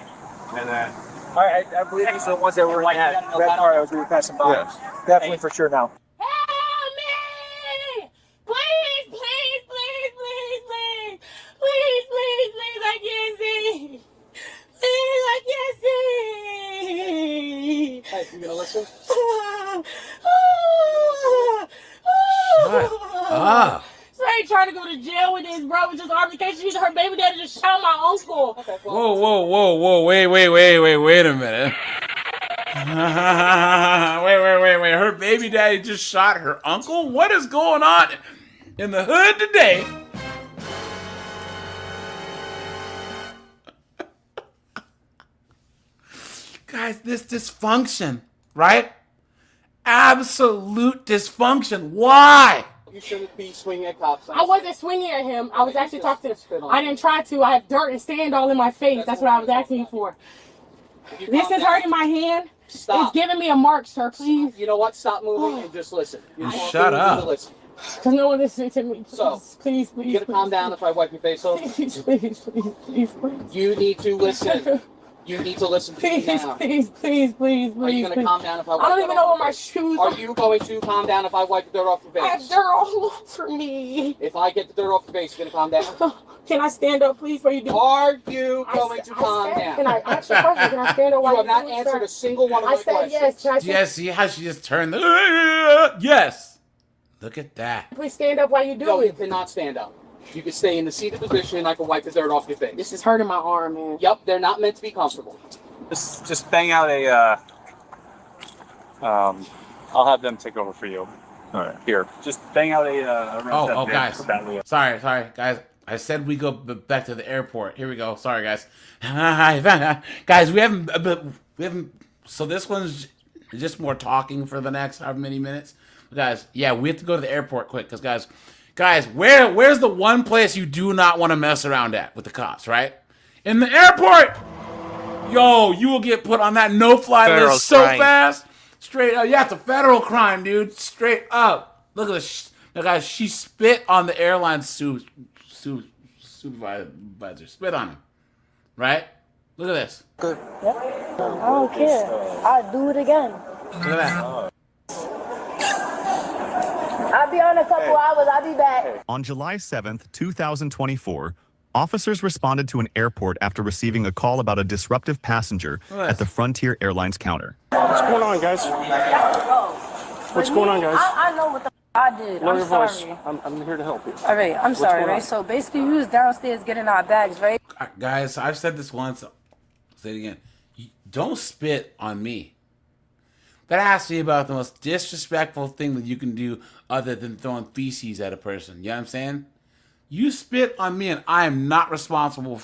S5: And then.
S25: All right, I believe these are the ones that were in that red car as we were passing by.
S5: Yes.
S25: Definitely for sure now.
S20: Help me! Please, please, please, please, please! Please, please, please, I can't see! Please, I can't see!
S5: Hey, you gonna listen?
S1: Shut up.
S20: Straight trying to go to jail with this, bro. With just altercation. Her baby daddy just shot my uncle.
S1: Whoa. Wait a minute. wait. Her baby daddy just shot her uncle? What is going on in the hood today? Guys, this dysfunction, right? Absolute dysfunction. Why?
S5: You shouldn't be swinging at cops.
S20: I wasn't swinging at him. I was actually talking to him. I didn't try to. I have dirt and sand all in my face. That's what I was asking you for. This is hurting my hand.
S5: Stop.
S20: It's giving me a mark, sir. Please.
S5: You know what? Stop moving and just listen.
S1: Shut up.
S20: Because no one listening to me. Please.
S5: You gonna calm down if I wipe your face off?
S20: Please.
S5: You need to listen. You need to listen to me now.
S20: Please.
S5: Are you gonna calm down if I wipe
S20: I don't even know where my shoes are.
S5: Are you going to calm down if I wipe the dirt off your face?
S20: I have dirt all over me.
S5: If I get the dirt off your face, you're gonna calm down?
S20: Can I stand up, please, for you do?
S5: Are you going to calm down?
S20: Can I ask you a question? Can I stand up while
S5: you have not
S20: doing,
S5: answered
S20: sir?
S5: a single one of my questions.
S20: Yes. Can I
S1: Yes, see how she just turned the... Yes. Look at that.
S20: Please stand up while you do
S5: No,
S20: it.
S5: you cannot stand up. You can stay in the seated position and I can wipe the dirt off your face.
S20: This is hurting my arm, man.
S5: Yep, they're not meant to be comfortable. Just bang out a, I'll have them take over for you. All right. Here, just bang out a
S1: Oh, guys. Sorry, guys. I said we go back to the airport. Here we go. Sorry, guys. Guys, we haven't. So this one's just more talking for the next however many minutes. Guys, yeah, we have to go to the airport quick because guys, where's the one place you do not want to mess around at with the cops, right? In the airport. Yo, you will get put on that no-fly list so fast. Straight up. Yeah, it's a federal crime, dude. Straight up. Look at this. Now, guys, she spit on the airline supervisor. Spit on him. Right? Look at this.
S6: I don't care. I'd do it again.
S1: Look at that.
S11: I'll be on a couple hours. I'll be back.
S3: On July 7th, 2024, officers responded to an airport after receiving a call about a disruptive passenger at the Frontier Airlines counter.
S10: What's going on, guys? What's going on, guys?
S11: I know what the I did.
S10: Lower
S11: I'm
S10: your
S11: sorry.
S10: voice. I'm here to help you.
S11: All right, I'm
S10: What's
S11: sorry,
S10: going
S11: right?
S10: on?
S11: So basically, we was downstairs getting our bags, right?
S1: Guys, I've said this once. I'll say it again. Don't spit on me. That has to be about the most disrespectful thing that you can do other than throwing feces at a person. You know what I'm saying? You spit on me and I am not responsible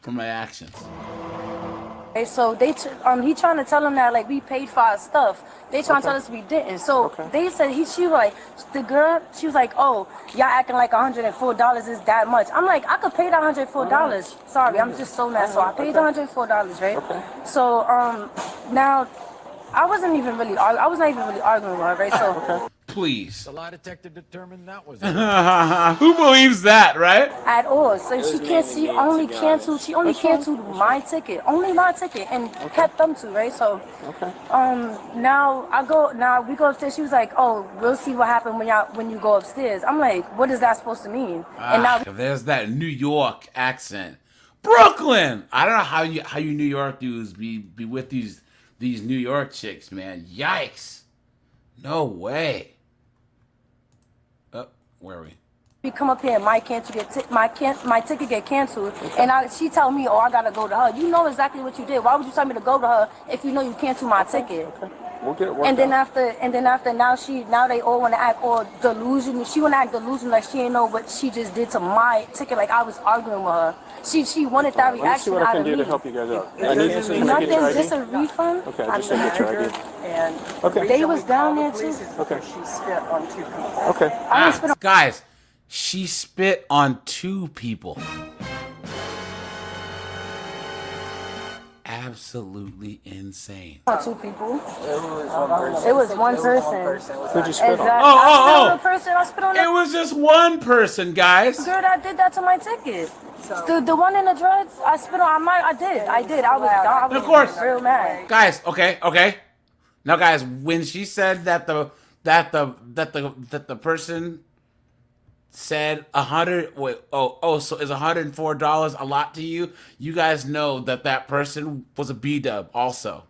S1: for my actions.
S11: Okay, so he trying to tell them that like we paid for our stuff. They trying to tell us we didn't. So they said she was like the girl. She was like, oh, y'all acting like $104 is that much. I'm like, I could pay that $104. Sorry, I'm just so mad. So I paid the $104, right? So now I was not even really arguing with her, right? So.
S1: Please.
S2: The lie detector determined that was
S1: Who believes that, right?
S11: At all. So she only canceled my ticket. Only my ticket and kept them two, right? So now we go upstairs. She was like, oh, we'll see what happens when you go upstairs. I'm like, what is that supposed to mean? And now
S1: there's that New York accent. Brooklyn! I don't know how you New York dudes be with these New York chicks, man. Yikes. No way. Where are we?
S11: we come up here and my ticket get canceled, and she tell me, oh, I gotta go to her. You know exactly what you did. Why would you tell me to go to her if you know you canceled my ticket?
S10: We'll get it worked
S11: and then
S10: out.
S11: after now they all want to act all delusional. She want to act delusional like she ain't know what she just did to my ticket. Like I was arguing with her. She wanted that reaction out of me.
S10: Let me see what I can do to help you guys out. I need this.
S11: Nothing, just a refund.
S10: Okay, just to get your ID.
S11: And
S10: okay.
S11: They was down there too.
S10: Okay.
S11: She spit on 2 people.
S10: Okay.
S1: Guys, she spit on 2 people. Absolutely insane.
S11: 2 people. It was one person.
S10: Who'd you spit on?
S1: Oh.
S11: I spit on
S1: It was just one person, guys.
S11: The girl that did that to my ticket. The one in the dreads, I spit on. I did. I was
S1: Of course.
S11: real mad.
S1: Guys, okay. Now, guys, when she said that the person said 100. So is $104 a lot to you? You guys know that person was a B-dub also.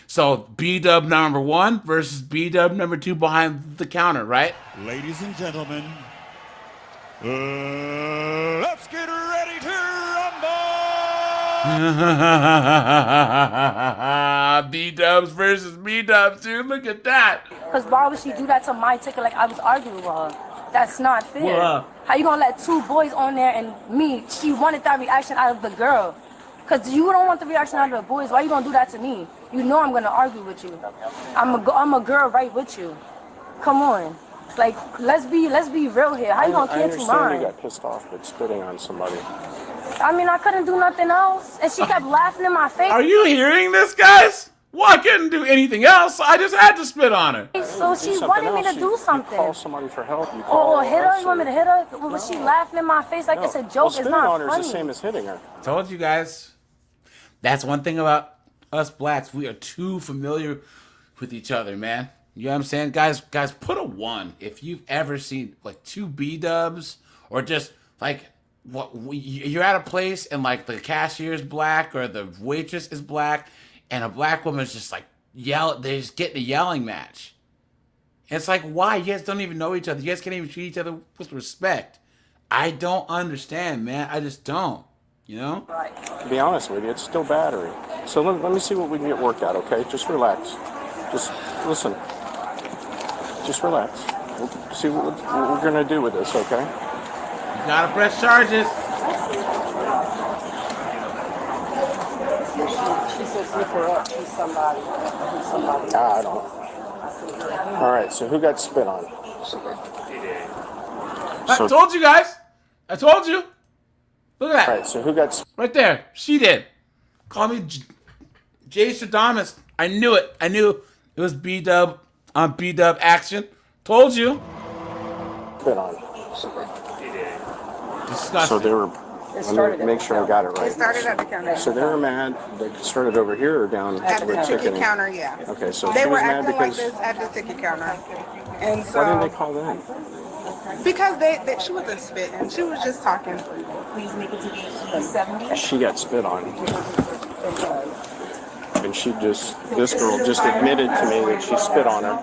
S1: So B-dub number 1 versus B-dub number 2 behind the counter, right?
S16: Ladies and gentlemen, let's get ready to rumble!
S1: B-dubs versus B-dubs, dude. Look at that.
S11: Because why would she do that to my ticket like I was arguing with her? That's not fair.
S1: Whoa.
S11: How you gonna let 2 boys on there and me? She wanted that reaction out of the girl. Because you don't want the reaction out of the boys. Why you gonna do that to me? You know I'm gonna argue with you. I'm a girl right with you. Come on. Like, let's be real here. How you gonna cancel mine?
S10: I understand you got pissed off with spitting on somebody.
S11: I mean, I couldn't do nothing else. And she kept laughing in my face.
S1: Are you hearing this, guys? Well, I couldn't do anything else. I just had to spit on her.
S11: So she wanted me to do something.
S10: You call somebody for help. You
S11: or hit her? You want me to hit her? Was she laughing in my face like it's a joke? It's not
S10: on her
S11: funny.
S10: is the same as hitting her.
S1: Told you guys. That's one thing about us blacks. We are too familiar with each other, man. You know what I'm saying? Guys, put a 1 if you've ever seen like 2 B-dubs or just like you're at a place and like the cashier's black or the waitress is black and a black woman's just like they're just getting a yelling match. And it's like, why? You guys don't even know each other. You guys can't even treat each other with respect. I don't understand, man. I just don't. You know?
S10: To be honest with you, it's still battery. So let me see what we can get worked out, okay? Just relax. Just listen. Just relax. We'll see what we're going to do with this, okay?
S1: You gotta press charges.
S11: She said slip her up. She's somebody.
S10: I don't. All right, so who got spit on?
S1: I told you guys. I told you. Look at that.
S10: All right, so who got
S1: right there? She did. Call me Jay Stradamus. I knew it. I knew it was B-dub on B-dub action. Told you.
S10: spit on?
S1: Disgusting.
S10: So they were. Let me make sure I got it right.
S12: It started at the counter.
S10: So they were mad. They started over here or down
S12: At the
S10: where
S12: ticket
S10: ticketing?
S12: counter, yeah.
S10: Okay, so
S12: They
S10: she
S12: were
S10: was mad
S12: acting like
S10: because
S12: this at the ticket counter. And so,
S10: Why didn't they call them?
S12: because she wasn't spitting, she was just talking. Please make it to the 70.
S10: She got spit on. And this girl just admitted to me that she spit on her.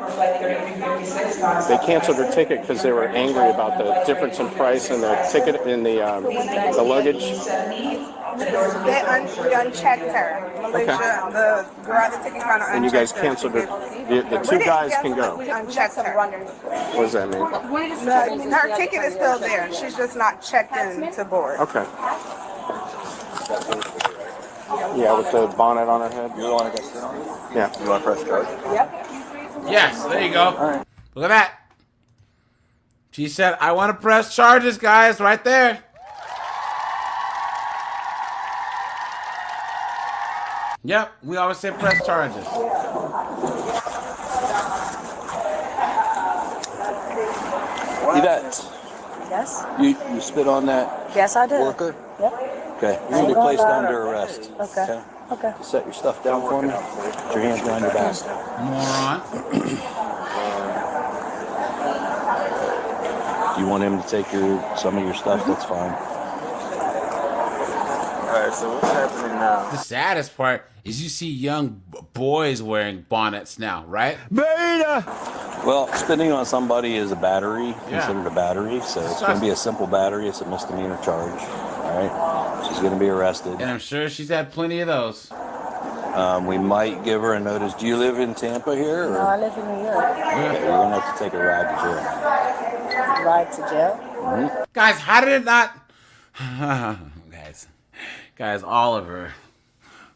S10: They canceled her ticket because they were angry about the difference in price and the ticket in the luggage.
S12: We unchecked her. Malaysia, the girl at the ticket counter unchecked her.
S10: And you guys canceled her. The two guys can go.
S12: We unchecked her.
S10: What does that mean?
S12: Her ticket is still there. She's just not checked in to board.
S10: Okay. Yeah, with the bonnet on her head.
S13: You're the one that got spit on?
S10: Yeah.
S13: You want to press charge?
S12: Yep.
S1: Yes, there you go. Look at that. She said, I want to press charges, guys, right there. Yep, we always say press charges.
S13: Yvette,
S11: Yes?
S13: you spit on that
S11: Yes, I did.
S13: worker?
S11: Yep.
S13: Okay, you're going to be placed under arrest.
S11: Okay. Okay.
S13: Set your stuff down for me. Put your hands behind your back.
S1: Moron.
S13: You want him to take some of your stuff, that's fine.
S5: Alright, so what's happening now?
S1: The saddest part is you see young boys wearing bonnets now, right?
S13: Beta! Well, spitting on somebody is a battery, considered a battery, so it's going to be a simple battery. It's a misdemeanor charge. All right? She's going to be arrested.
S1: And I'm sure she's had plenty of those.
S13: We might give her a notice. Do you live in Tampa here? Or?
S11: No, I live in New York.
S13: Okay, you're going to have to take a ride to jail.
S11: Ride to jail?
S13: Mm-hmm.
S1: Guys, how did it not... Guys, Oliver,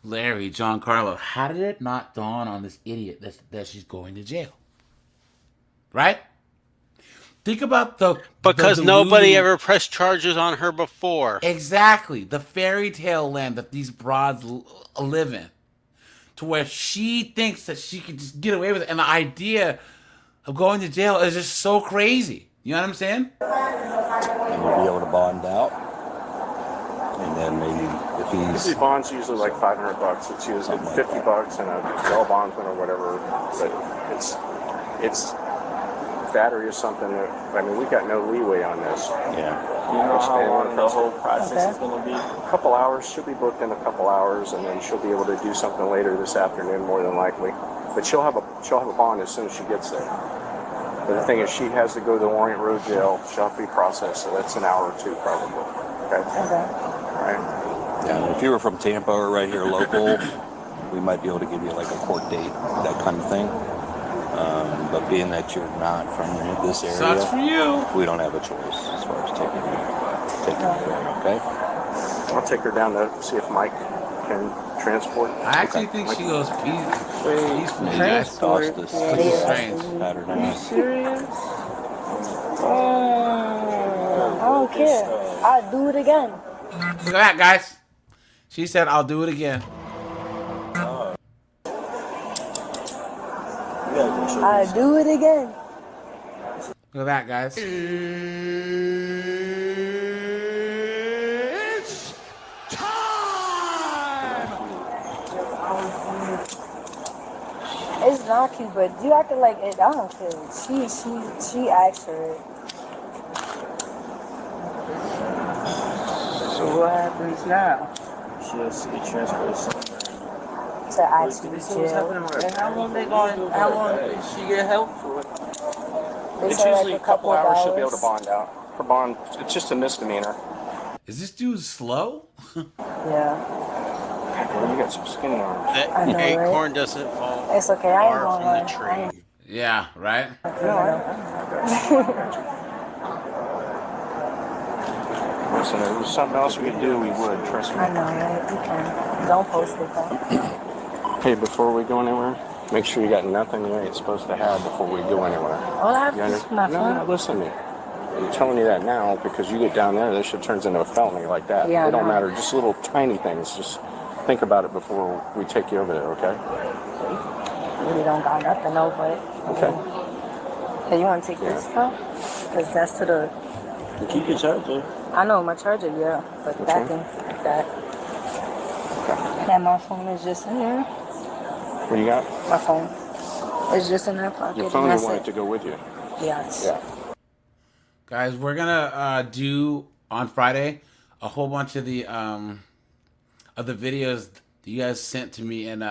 S1: Larry, John Carlo, how did it not dawn on this idiot that she's going to jail? Right? Think about
S18: because nobody ever pressed charges on her before.
S1: Exactly. The fairy tale land that these broads live in. To where she thinks that she can just get away with it. And the idea of going to jail is just so crazy. You know what I'm saying?
S13: And you'll be able to bond out. And then maybe if
S10: Usually bond's usually like $500. It's usually $50 and a bail bondsman or whatever. But it's battery is something that, I mean, we got no leeway on this.
S13: Yeah.
S5: You know how long the whole process is going to be?
S10: A couple hours. She'll be booked in a couple hours, and then she'll be able to do something later this afternoon, more than likely. But she'll have a bond as soon as she gets there. But the thing is, she has to go to the Orient Road Jail. She'll have to be processed, so that's an hour or two probably. Okay. All right.
S13: Yeah, if you were from Tampa or right here local, we might be able to give you like a court date, that kind of thing. But being that you're not from this area,
S1: sucks for you.
S13: We don't have a choice as far as taking her, okay?
S10: I'll take her down to see if Mike can transport.
S1: I actually think she goes peacefully.
S13: Transport? This is strange.
S11: Are you serious? I don't care. I'll do it again.
S1: Look at that, guys. She said, I'll do it again.
S11: I'll do it again.
S1: Look at that, guys.
S16: It's time!
S11: It's not cute, but you acting like it. I don't care. She asked for it.
S5: So what happens now? She has to get transferred somewhere.
S11: To actually
S5: And how long does she get help for?
S10: It's usually a couple hours she'll be able to bond out. Her bond, it's just a misdemeanor.
S1: Is this dude slow?
S11: Yeah.
S10: Well, you got some skinny arms.
S18: That
S11: I know,
S18: acorn
S11: right?
S18: doesn't fall
S11: It's okay. I ain't
S18: far
S11: gonna
S18: from
S11: lie.
S18: the tree.
S1: Yeah, right?
S10: Listen, if there was something else we could do, we would. Trust me.
S11: I know, right? You can. Don't post it though.
S10: Hey, before we go anywhere, make sure you got nothing you ain't supposed to have before we go anywhere.
S11: All I have
S10: You
S11: is my
S10: No,
S11: phone.
S10: listen to me. I'm telling you that now because you get down there, this shit turns into a felony like that.
S11: Yeah,
S10: It don't
S11: I know.
S10: matter. Just little tiny things. Just think about it before we take you over there, okay?
S11: Really don't got nothing though, but.
S10: Okay.
S11: Hey, you want to take this stuff? Because that's to the.
S5: You keep your charger.
S11: I know my charger, yeah, but
S10: Which
S11: that
S10: one?
S11: thing, that. And my phone is just in there.
S10: What do you got?
S11: My phone is just in that pocket.
S10: Your phone,
S11: and
S10: you
S11: that's
S10: want
S11: it.
S10: it to go with you.
S11: Yes.
S10: Yeah.
S1: Guys, we're gonna do on Friday a whole bunch of the videos that you guys sent to me in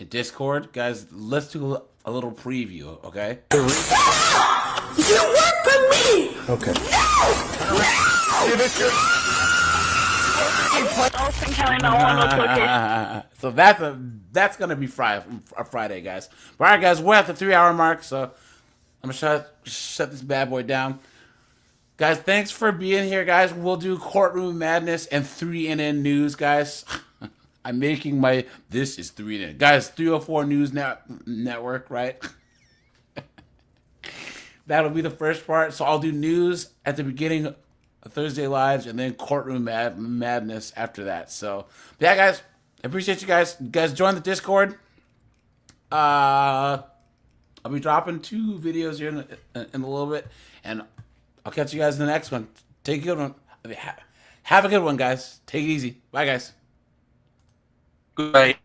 S1: Discord. Guys, let's do a little preview, okay?
S16: You work for me!
S21: Okay.
S1: So that's gonna be Friday, guys. All right, guys, we're at the 3-hour mark, so I'm gonna shut this bad boy down. Guys, thanks for being here, guys. We'll do Courtroom Madness and 3NN News, guys. I'm making my... This is 3NN. Guys, 304 News Network, right? That'll be the first part. So I'll do news at the beginning of Thursday Lives and then Courtroom Madness after that. So, yeah, guys, I appreciate you guys. You guys join the Discord. I'll be dropping 2 videos here in a little bit. And I'll catch you guys in the next one. Take a good one. Have a good one, guys. Take it easy. Bye, guys.
S13: Good night.